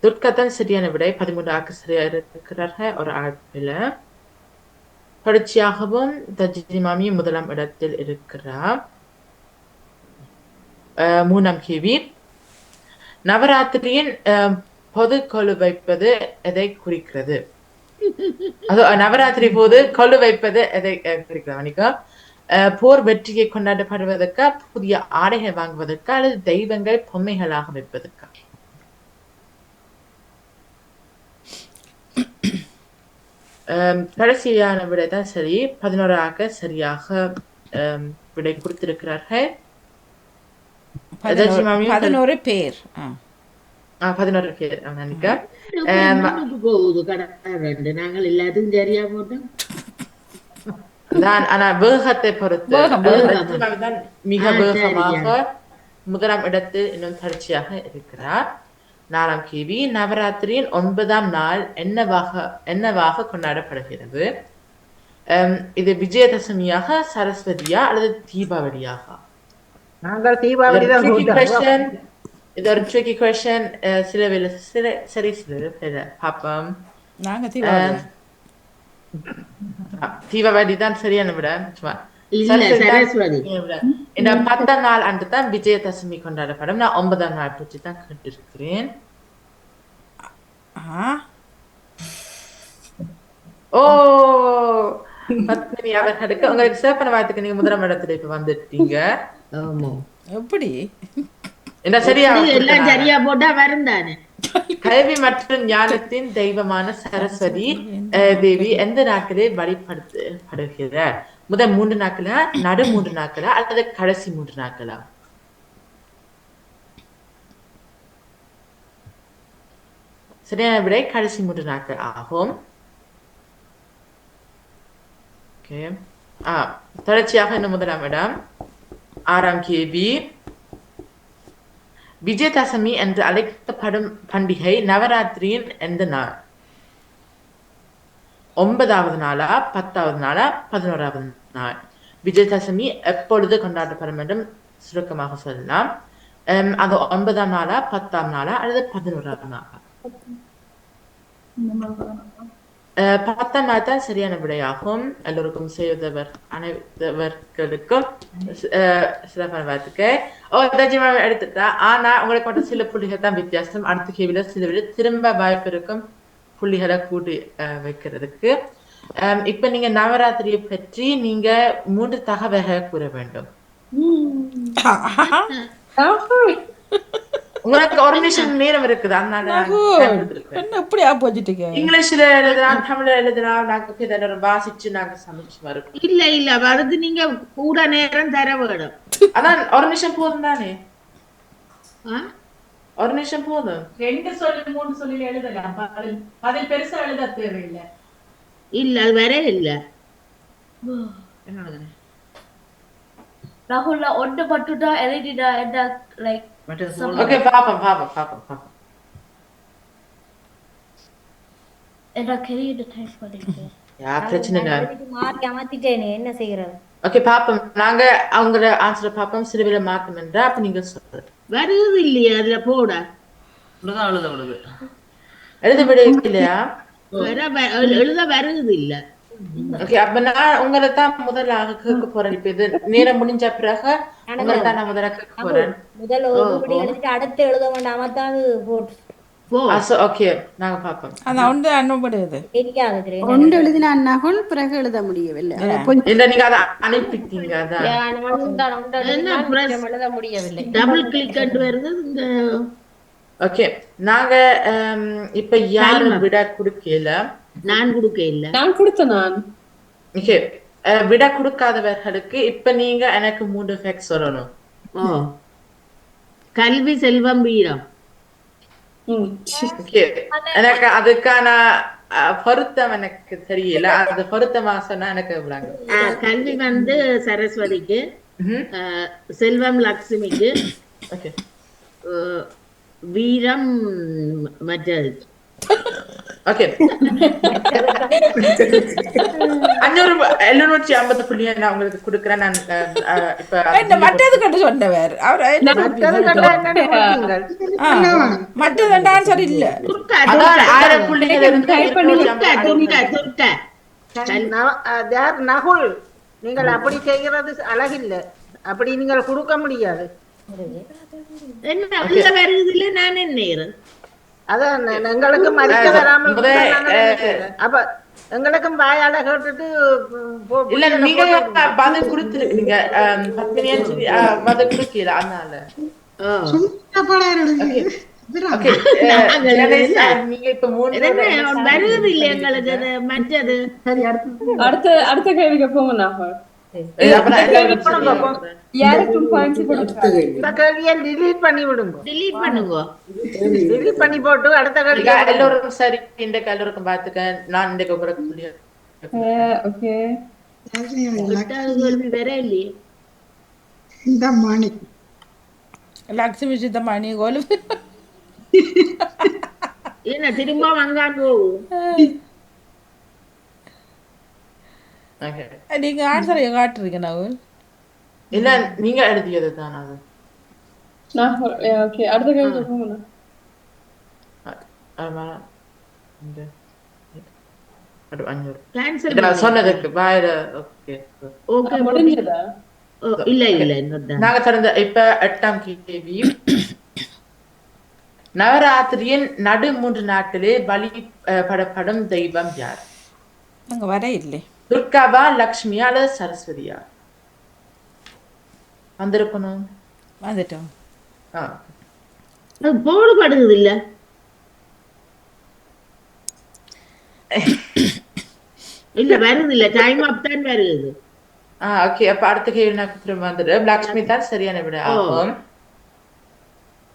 S21: துர்கா தான் சரியான விடை. 13 ஆக்கு சரியா இருக்கிறார்கள். ஒரு ஆழ்பில தொடர்ச்சியாகவும் தஜினி மாமி முதலாம் இடத்தில் இருக்கிறார். 3ஆம் கேள்வி, நவராத்திரியின் பொது கொலு வைப்பது எதை குறிக்கிறது? அது நவராத்திரி போது கொலு வைப்பது எதை குறிக்கிறது மணிக்கா? போர் வெற்றியை கொண்டாடப்படுவதற்கா, புதிய ஆடைகள் வாங்குவதற்கா, அல்லது தெய்வங்கள் பொம்மைகளாக வைப்பதற்கா? கடைசியான விடை தான் சரி. 11 சரியாக விடை கொடுத்திருக்கிறார்கள்.
S1: 11 பேர்.
S21: 11 பேர் நினைக்க
S15: போகுது கடை நாங்கள் எல்லாத்தையும் சரியா போட்டோம்.
S21: ஆனா வேகத்தை பொறுத்து மிக வேகமாக முதலாம் இடத்தில் இன்னும் தொடர்ச்சியாக இருக்கிறார். 4ஆம் கேள்வி, நவராத்திரியின் 9ஆம் நாள் என்னவாக கொண்டாடப்படுகிறது? இது விஜயதசமியாக, சரஸ்வதியா அல்லது தீபாவளியாக?
S10: நாங்கள் தீபாவளி தான்.
S21: இது ஒரு ட்ரிக்கி கொஸ்டின். சில வேலை சரி சில பாப்போம். தீபாவளி தான் சரியான விட. இந்த 10ஆம் நாள் அன்று தான் விஜயதசமி கொண்டாடப்படும். நான் 9ஆம் நாள் பற்றி தான் கேட்டிருக்கிறேன். ஓ பத்மினி அவர்களுக்கு உங்களுக்கு சிறப்பான வாழ்த்துக்கு. நீங்க முதலாம் இடத்துல இப்ப வந்துட்டீங்க.
S1: எப்படி
S21: என்ன சரியா
S15: போட்டா வரும் தானே.
S21: கல்வி மற்றும் ஞானத்தின் தெய்வமான சரஸ்வதி தேவி எந்த நாட்களே வழிபடுத்தப்படுகிறார்? முதல் 3 நாட்களா, நடு 3 நாட்களா அல்லது கடைசி 3 நாட்களா? சரியான விடை கடைசி 3 நாட்கள் ஆகும். தொடர்ச்சியாக இந்த முதலாம் இடம். 6ஆம் கேள்வி, விஜயதசமி என்று அழைக்கப்படும் பண்டிகை நவராத்திரியின் எந்த நாள்? 9வது நாளா, 10வது நாளா, 11வது நாள்? விஜயதசமி எப்பொழுது கொண்டாடப்படும் என்றும் சுருக்கமாக சொல்லலாம். அது 9ஆம் நாளா, 10ஆம் நாளா அல்லது 11ஆம் நாளா? 10ஆம் நாள் தான் சரியான விடையாகும். எல்லோருக்கும் செய்தவர் அனைவர்களுக்கும் சிறப்பான வாழ்த்துக்கள். எடுத்துட்டா. ஆனா உங்களுக்கு மட்டும் சில புள்ளிகள் தான் வித்தியாசம். அடுத்த கேள்வியில சில விட திரும்ப வாய்ப்பு இருக்கும் புள்ளிகளை கூட்டி வைக்கிறதுக்கு. இப்ப நீங்க நவராத்திரியை பற்றி நீங்க 3 தகவல்களை கூற வேண்டும். உங்களுக்கு ஒரு நிமிஷம் நேரம் இருக்குது. இங்கிலீஷ்ல எழுதலாம், தமிழ்ல எழுதலாம். நாங்க வாசிச்சு நாங்க சமைச்சு வரும்.
S15: இல்ல வருது. நீங்க கூட நேரம் தர வேணும்.
S21: அதான் ஒரு நிமிஷம் போதும் தானே. ஒரு நிமிஷம் போதும்.
S14: 2 சொல்லி 3 சொல்லி எழுதலாம். பதில் பெருசா எழுத தேவையில்லை.
S15: இல்ல அது வேற இல்ல.
S5: ராகுல்ல ஒன்று பட்டுட்டா எழுதிடா என்ன லைக்
S21: ஓகே பாப்போம்.
S5: எனக்கு எழுதி டைப் பண்ணிட்டேன்.
S21: பிரச்சனை இல்ல.
S4: மார்க் அமர்த்திட்டேனே என்ன செய்யறது?
S21: ஓகே பாப்போம். நாங்க அவங்களோட ஆன்சர் பாப்போம். சிறுவில மாற்றம் என்றா அப்ப நீங்க சொல்றது
S15: வருது இல்லையா? அதுல போட
S21: எழுத விட இல்லையா?
S15: எழுத வருது இல்ல.
S21: ஓகே அப்ப நான் உங்களை தான் முதல்ல கேட்க போறேன். இப்ப இது நேரம் முடிஞ்ச பிறகு உங்களை தான் நான் முதல்ல கேட்க போறேன்.
S4: முதல்ல ஒரு விடை எழுதிட்டு அடுத்து எழுத வேண்டாம தான் போட்டு
S21: ஓகே நாங்க பாப்போம்.
S1: அது ஒன்று அனுபடுது
S4: தெரியாது.
S9: ஒன்று எழுதினா நகுல் பிறகு எழுத முடியவில்லை.
S21: இல்ல நீங்க அதை அனுப்பிட்டீங்க. அதான்
S4: எழுத முடியவில்லை.
S15: டபுள் கிளிக் கண்டு வருது.
S21: ஓகே நாங்க இப்ப யாரு விட குடுக்கல?
S9: நான் கொடுக்க இல்ல.
S6: நான் கொடுத்தேன். நான்
S21: ஓகே விட கொடுக்காதவர்களுக்கு இப்ப நீங்க எனக்கு 3 ஃபேக்ட் சொல்லணும்.
S15: கல்வி செல்வம் வீரம்.
S21: ஓகே எனக்கு அதுக்கான பொருத்தம் எனக்கு தெரியல. அது பொருத்தமா சொன்னா எனக்கு
S15: கல்வி வந்து சரஸ்வதிக்கு, செல்வம் லட்சுமிக்கு, வீரம் மற்றது.
S21: ஓகே 750 புள்ளியை நான் உங்களுக்கு கொடுக்குறேன். நான் இப்ப
S1: மற்றது கட்டு சொன்னவர் மற்றது ஆன்சர் இல்ல.
S10: நகுல் நீங்கள் அப்படி செய்கிறது அழகில்லை. அப்படி நீங்கள் கொடுக்க முடியாது.
S15: என்ன வருது இல்ல. நான் என்ன
S10: அதான் எங்களுக்கு மதிக்க வராமல் அப்ப எங்களுக்கும் வாயால கேட்டுட்டு
S21: இல்ல நீங்க பதில் கொடுத்துருக்கீங்க பதில் கொடுக்கல அதனால நீங்க இப்ப
S15: வருவது இல்லை எங்களுக்கு மற்றது
S6: அடுத்த கேள்விக்கு போங்க யாருக்கும்
S10: delete பண்ணி விடுங்க
S15: delete பண்ணுங்க
S10: delete பண்ணி போட்டு அடுத்த கேள்வி
S21: எல்லாரும் சரி இந்த எல்லாருக்கும் பார்த்துக்க நான் இந்த உங்களுக்கு புரியும்
S6: ஓகே
S15: கேள்வி வேற இல்லையே
S19: இந்த மணி
S1: லக்ஷ்மி சித்த மணி கோலு
S15: என்ன திரும்ப வந்தா போகும்
S1: நீங்க ஆன்சரை காட்டுறீங்க நான்
S21: இல்ல நீங்க எழுதியது தான் அது
S6: ஓகே அடுத்த கேள்வி போங்க
S21: சொன்னதுக்கு பாயிர
S15: ஓகே முடிஞ்சதா இல்ல இல்ல
S21: நாங்க திறந்த இப்ப 8ஆம் கேள்வி நவராத்திரியின் நடு 3 நாட்களே படப்படும் தெய்வம் யார்?
S1: அங்க வர இல்லை.
S21: துர்காவா, லக்ஷ்மியா அல்லது சரஸ்வதியா? வந்திருக்கணும்.
S1: வந்துட்டோம்.
S15: அது போடுபடுது இல்ல இல்ல வருது இல்ல டைம் அப் தான் வருது.
S21: ஓகே அப்ப அடுத்த கேள்வி நான் திரும்ப வந்துடுறேன். லக்ஷ்மி தான் சரியான விட ஆகும்.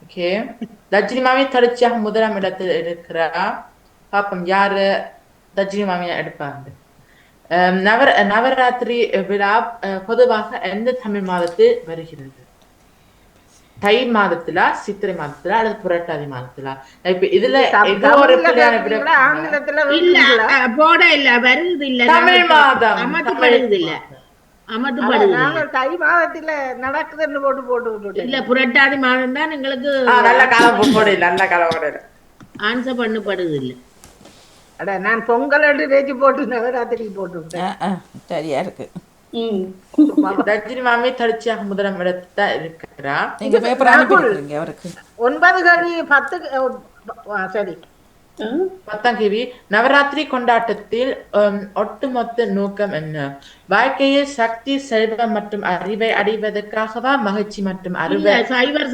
S21: ஓகே தஜினி மாமி தொடர்ச்சியாக 1ஆம் இடத்தில் இருக்கிறா. பாப்போம் யாரு தஜினி மாமியா எடுப்பாங்க. நவராத்திரி விழா பொதுவாக எந்த தமிழ் மாதத்தில் வருகிறது? தை மாதத்திலா, சித்திரை மாதத்திலா அல்லது புரட்டாதி மாதத்திலா? இப்ப இதுல
S15: போட இல்ல வருது இல்ல
S21: தமிழ் மாதம்
S15: அமர்த்தப்படுது இல்ல
S10: தை மாதத்துல நடக்குதுன்னு போட்டு
S15: இல்ல புரட்டாதி மாதம் தான் எங்களுக்கு
S21: நல்ல காலம் போட இல்ல நல்ல காலம் போட
S15: ஆன்சர் பண்ணப்படுது இல்ல.
S10: அட நான் பொங்கல் எடுத்து போட்டு நவராத்திரி போட்டு
S1: சரியா இருக்கு.
S21: தஜினி மாமி தொடர்ச்சியாக 1ஆம் இடத்துல இருக்கிறா.
S1: நீங்க பேப்பர் அனுப்பிடுறீங்க அவருக்கு.
S10: 9 கேள்வி 10 சரி
S21: 10ஆம் கேள்வி நவராத்திரி கொண்டாட்டத்தில் ஒட்டுமொத்த நோக்கம் என்ன? வாழ்க்கையில் சக்தி, செல்வம் மற்றும் அறிவை அடைவதற்காகவா, மகிழ்ச்சி மற்றும் அறிவை?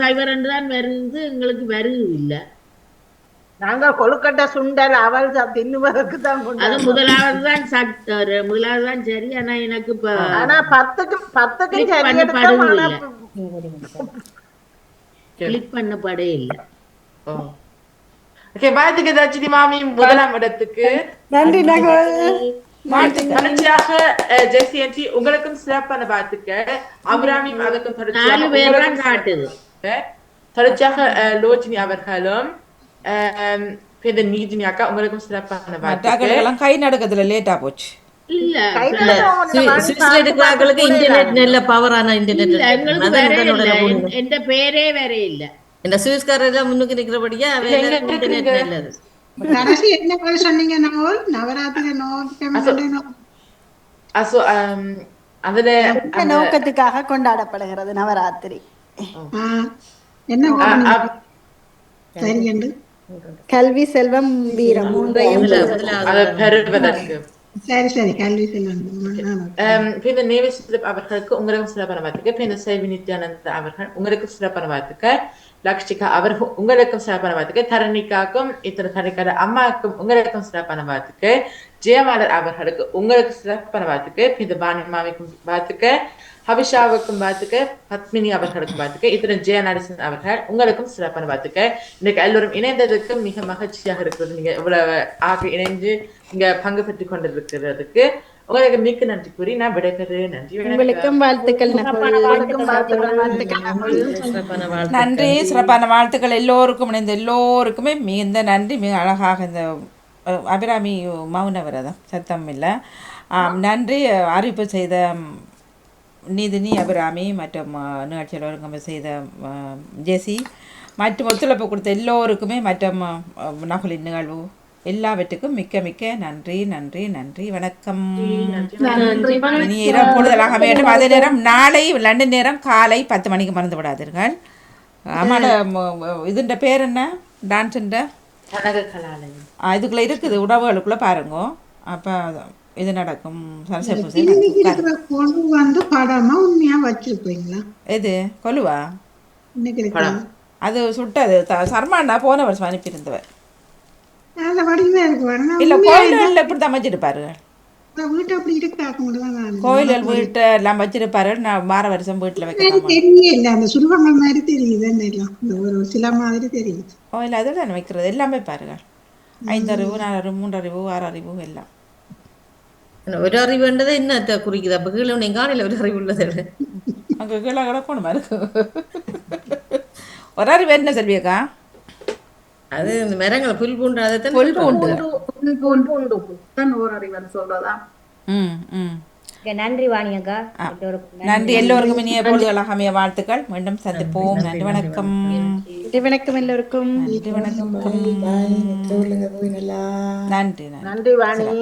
S15: சைவர் என்றுதான் வருது, எங்களுக்கு வருது இல்ல.
S10: நாங்க கொழுக்கட்டை சுண்டல் அவள் தின்னுவதற்கு தான்
S15: அது முதலாவதுதான் சரி. ஆனா எனக்கு
S10: ஆனா 10க்கு
S15: கிளிக் பண்ணப்படே இல்ல.
S21: ஓகே வாழ்த்துக்கு தஜினி மாமி 1ஆம் இடத்துக்கு
S17: நன்றி.
S21: தொடர்ச்சியாக ஜெசி ஆண்டி உங்களுக்கும் சிறப்பான வாழ்த்துக்கள். அபிராமி அதுக்கும் தொடர்ச்சியாக லோஜினி அவர்களும் நீதினி அக்கா உங்களுக்கும் சிறப்பான வாழ்த்துக்கள்.
S1: கை நடக்கிறதுல லேட்டா போச்சு.
S13: இன்டர்நெட் நல்ல பவரான இன்டர்நெட்.
S15: எந்த பேரே வேற இல்ல.
S13: இந்த சுவிஸ்காரர்ல முன்னுக்கு நிக்கிறபடியா இன்டர்நெட் நல்லது.
S19: கடைசி என்ன பேர் சொன்னீங்க? நவராத்திரி
S17: நோக்கத்துக்காக கொண்டாடப்படுகிறது நவராத்திரி.
S19: என்ன
S17: கல்வி, செல்வம், வீரம் மூன்றையும்
S19: சரி சரி கல்வி செல்வம்.
S21: அவர்களுக்கு உங்களுக்கும் சிறப்பான வாழ்த்துக்கள். செல்வி நித்யானந்த அவர்கள் உங்களுக்கு சிறப்பான வாழ்த்துக்கள். லக்ஷிகா அவர்கள் உங்களுக்கும் சிறப்பான வாழ்த்துக்கள். தரணிக்காக்கும் இத்தனை தரணிக்கார அம்மாவுக்கும் உங்களுக்கும் சிறப்பான வாழ்த்துக்கள். ஜெயமாலர் அவர்களுக்கு உங்களுக்கு சிறப்பான வாழ்த்துக்கள். பாணி மாமிக்கும் வாழ்த்துக்கள். ஹபிஷாவுக்கும் வாழ்த்துக்கள். பத்மினி அவர்களுக்கும் வாழ்த்துக்கள். இத்தனை ஜெய நடேசன் அவர்கள் உங்களுக்கும் சிறப்பான வாழ்த்துக்கள். இன்னைக்கு எல்லோரும் இணைந்ததுக்கு மிக மகிழ்ச்சியாக இருக்கிறது. நீங்க இவ்வளவு ஆக இணைந்து இங்க பங்கு பெற்றுக் கொண்டிருக்கிறதுக்கு உங்களுக்கு மிக்க நன்றி கூறி நான் விடைபெறுகிறேன். நன்றி.
S17: உங்களுக்கும் வாழ்த்துக்கள்.
S1: நன்றி. சிறப்பான வாழ்த்துக்கள் எல்லோருக்கும் இணைந்த எல்லோருக்குமே மிகுந்த நன்றி. மிக அழகாக இந்த அபிராமி மௌன விரதம் சத்தம் இல்லை. நன்றி. அறிவிப்பு செய்த நீதினி, அபிராமி மற்றும் நிகழ்ச்சியில் ஒருங்கமை செய்த ஜெசி மற்றும் ஒத்துழைப்பு கொடுத்த எல்லோருக்குமே மற்றும் நகுலின் நிகழ்வு எல்லாவற்றுக்கும் மிக்க மிக்க நன்றி நன்றி நன்றி. வணக்கம். இனி இரவு கூடுதலாக வேண்டும். அதே நேரம் நாளை லண்டன் நேரம் காலை 10 மணிக்கு மறந்து விடாதீர்கள். ஆமாட இதுன்ற பேர் என்ன? டான்ஸுன்ற
S21: கனக கலாலயம்
S1: இதுக்குள்ள இருக்குது உணவுகளுக்குள்ள பாருங்க. அப்போ இது நடக்கும். சரஸ்வதி பூஜை
S19: இன்னைக்கு இருக்கிற கொழு வந்து படமா உண்மையா வச்சிருப்பீங்களா?
S1: எது கொலுவா?
S19: இன்னைக்கு இருக்கிற
S1: அது சுட்டது சர்மாண்டா போன வருஷம் அனுப்பியிருந்தவர்.
S19: அந்த வடிவா இருக்கு வேணா
S1: இல்லை கோயில்களில் இப்படி தான் வச்சிருப்பாரு.
S19: வீட்டு அப்படி இருக்காக்க முடியும்.
S1: கோயில்கள் வீட்டை எல்லாம் வச்சிருப்பாரு. நான் வார வருஷம் வீட்டில் வைக்க
S19: தெரியல. அந்த சுருவங்கள் மாதிரி தெரியுது. எல்லாம் ஒரு சில மாதிரி தெரியுது.
S1: கோயில் அதில் தான் வைக்கிறது எல்லாமே பாருங்க. 5 அறிவு 4 அறிவு 3 அறிவு 6 அறிவு எல்லாம்.
S13: ஒரு அறிவுன்றதை என்ன குறிக்குது? அப்போ கீழே காலையில் ஒரு அறிவு உள்ளது
S1: அங்கே கீழே கிடக்கணுமா இருக்கு. ஒரு அறிவு என்ன செல்வியக்கா?
S13: அது இந்த மரங்களை புல் பூண்டு அதை
S1: புல் பூண்டு
S16: ஒரு அறிவு சொல்றதா?
S4: நன்றி வாணியக்கா.
S1: நன்றி எல்லோருக்கும் இனிய பொழுதுகளாக அமைய வாழ்த்துக்கள். மீண்டும் சந்திப்போம். நன்றி வணக்கம்.
S16: வணக்கம் எல்லோருக்கும்.
S1: நன்றி வணக்கம்.
S3: போய் நல்லா
S1: நன்றி
S10: நன்றி வாணி.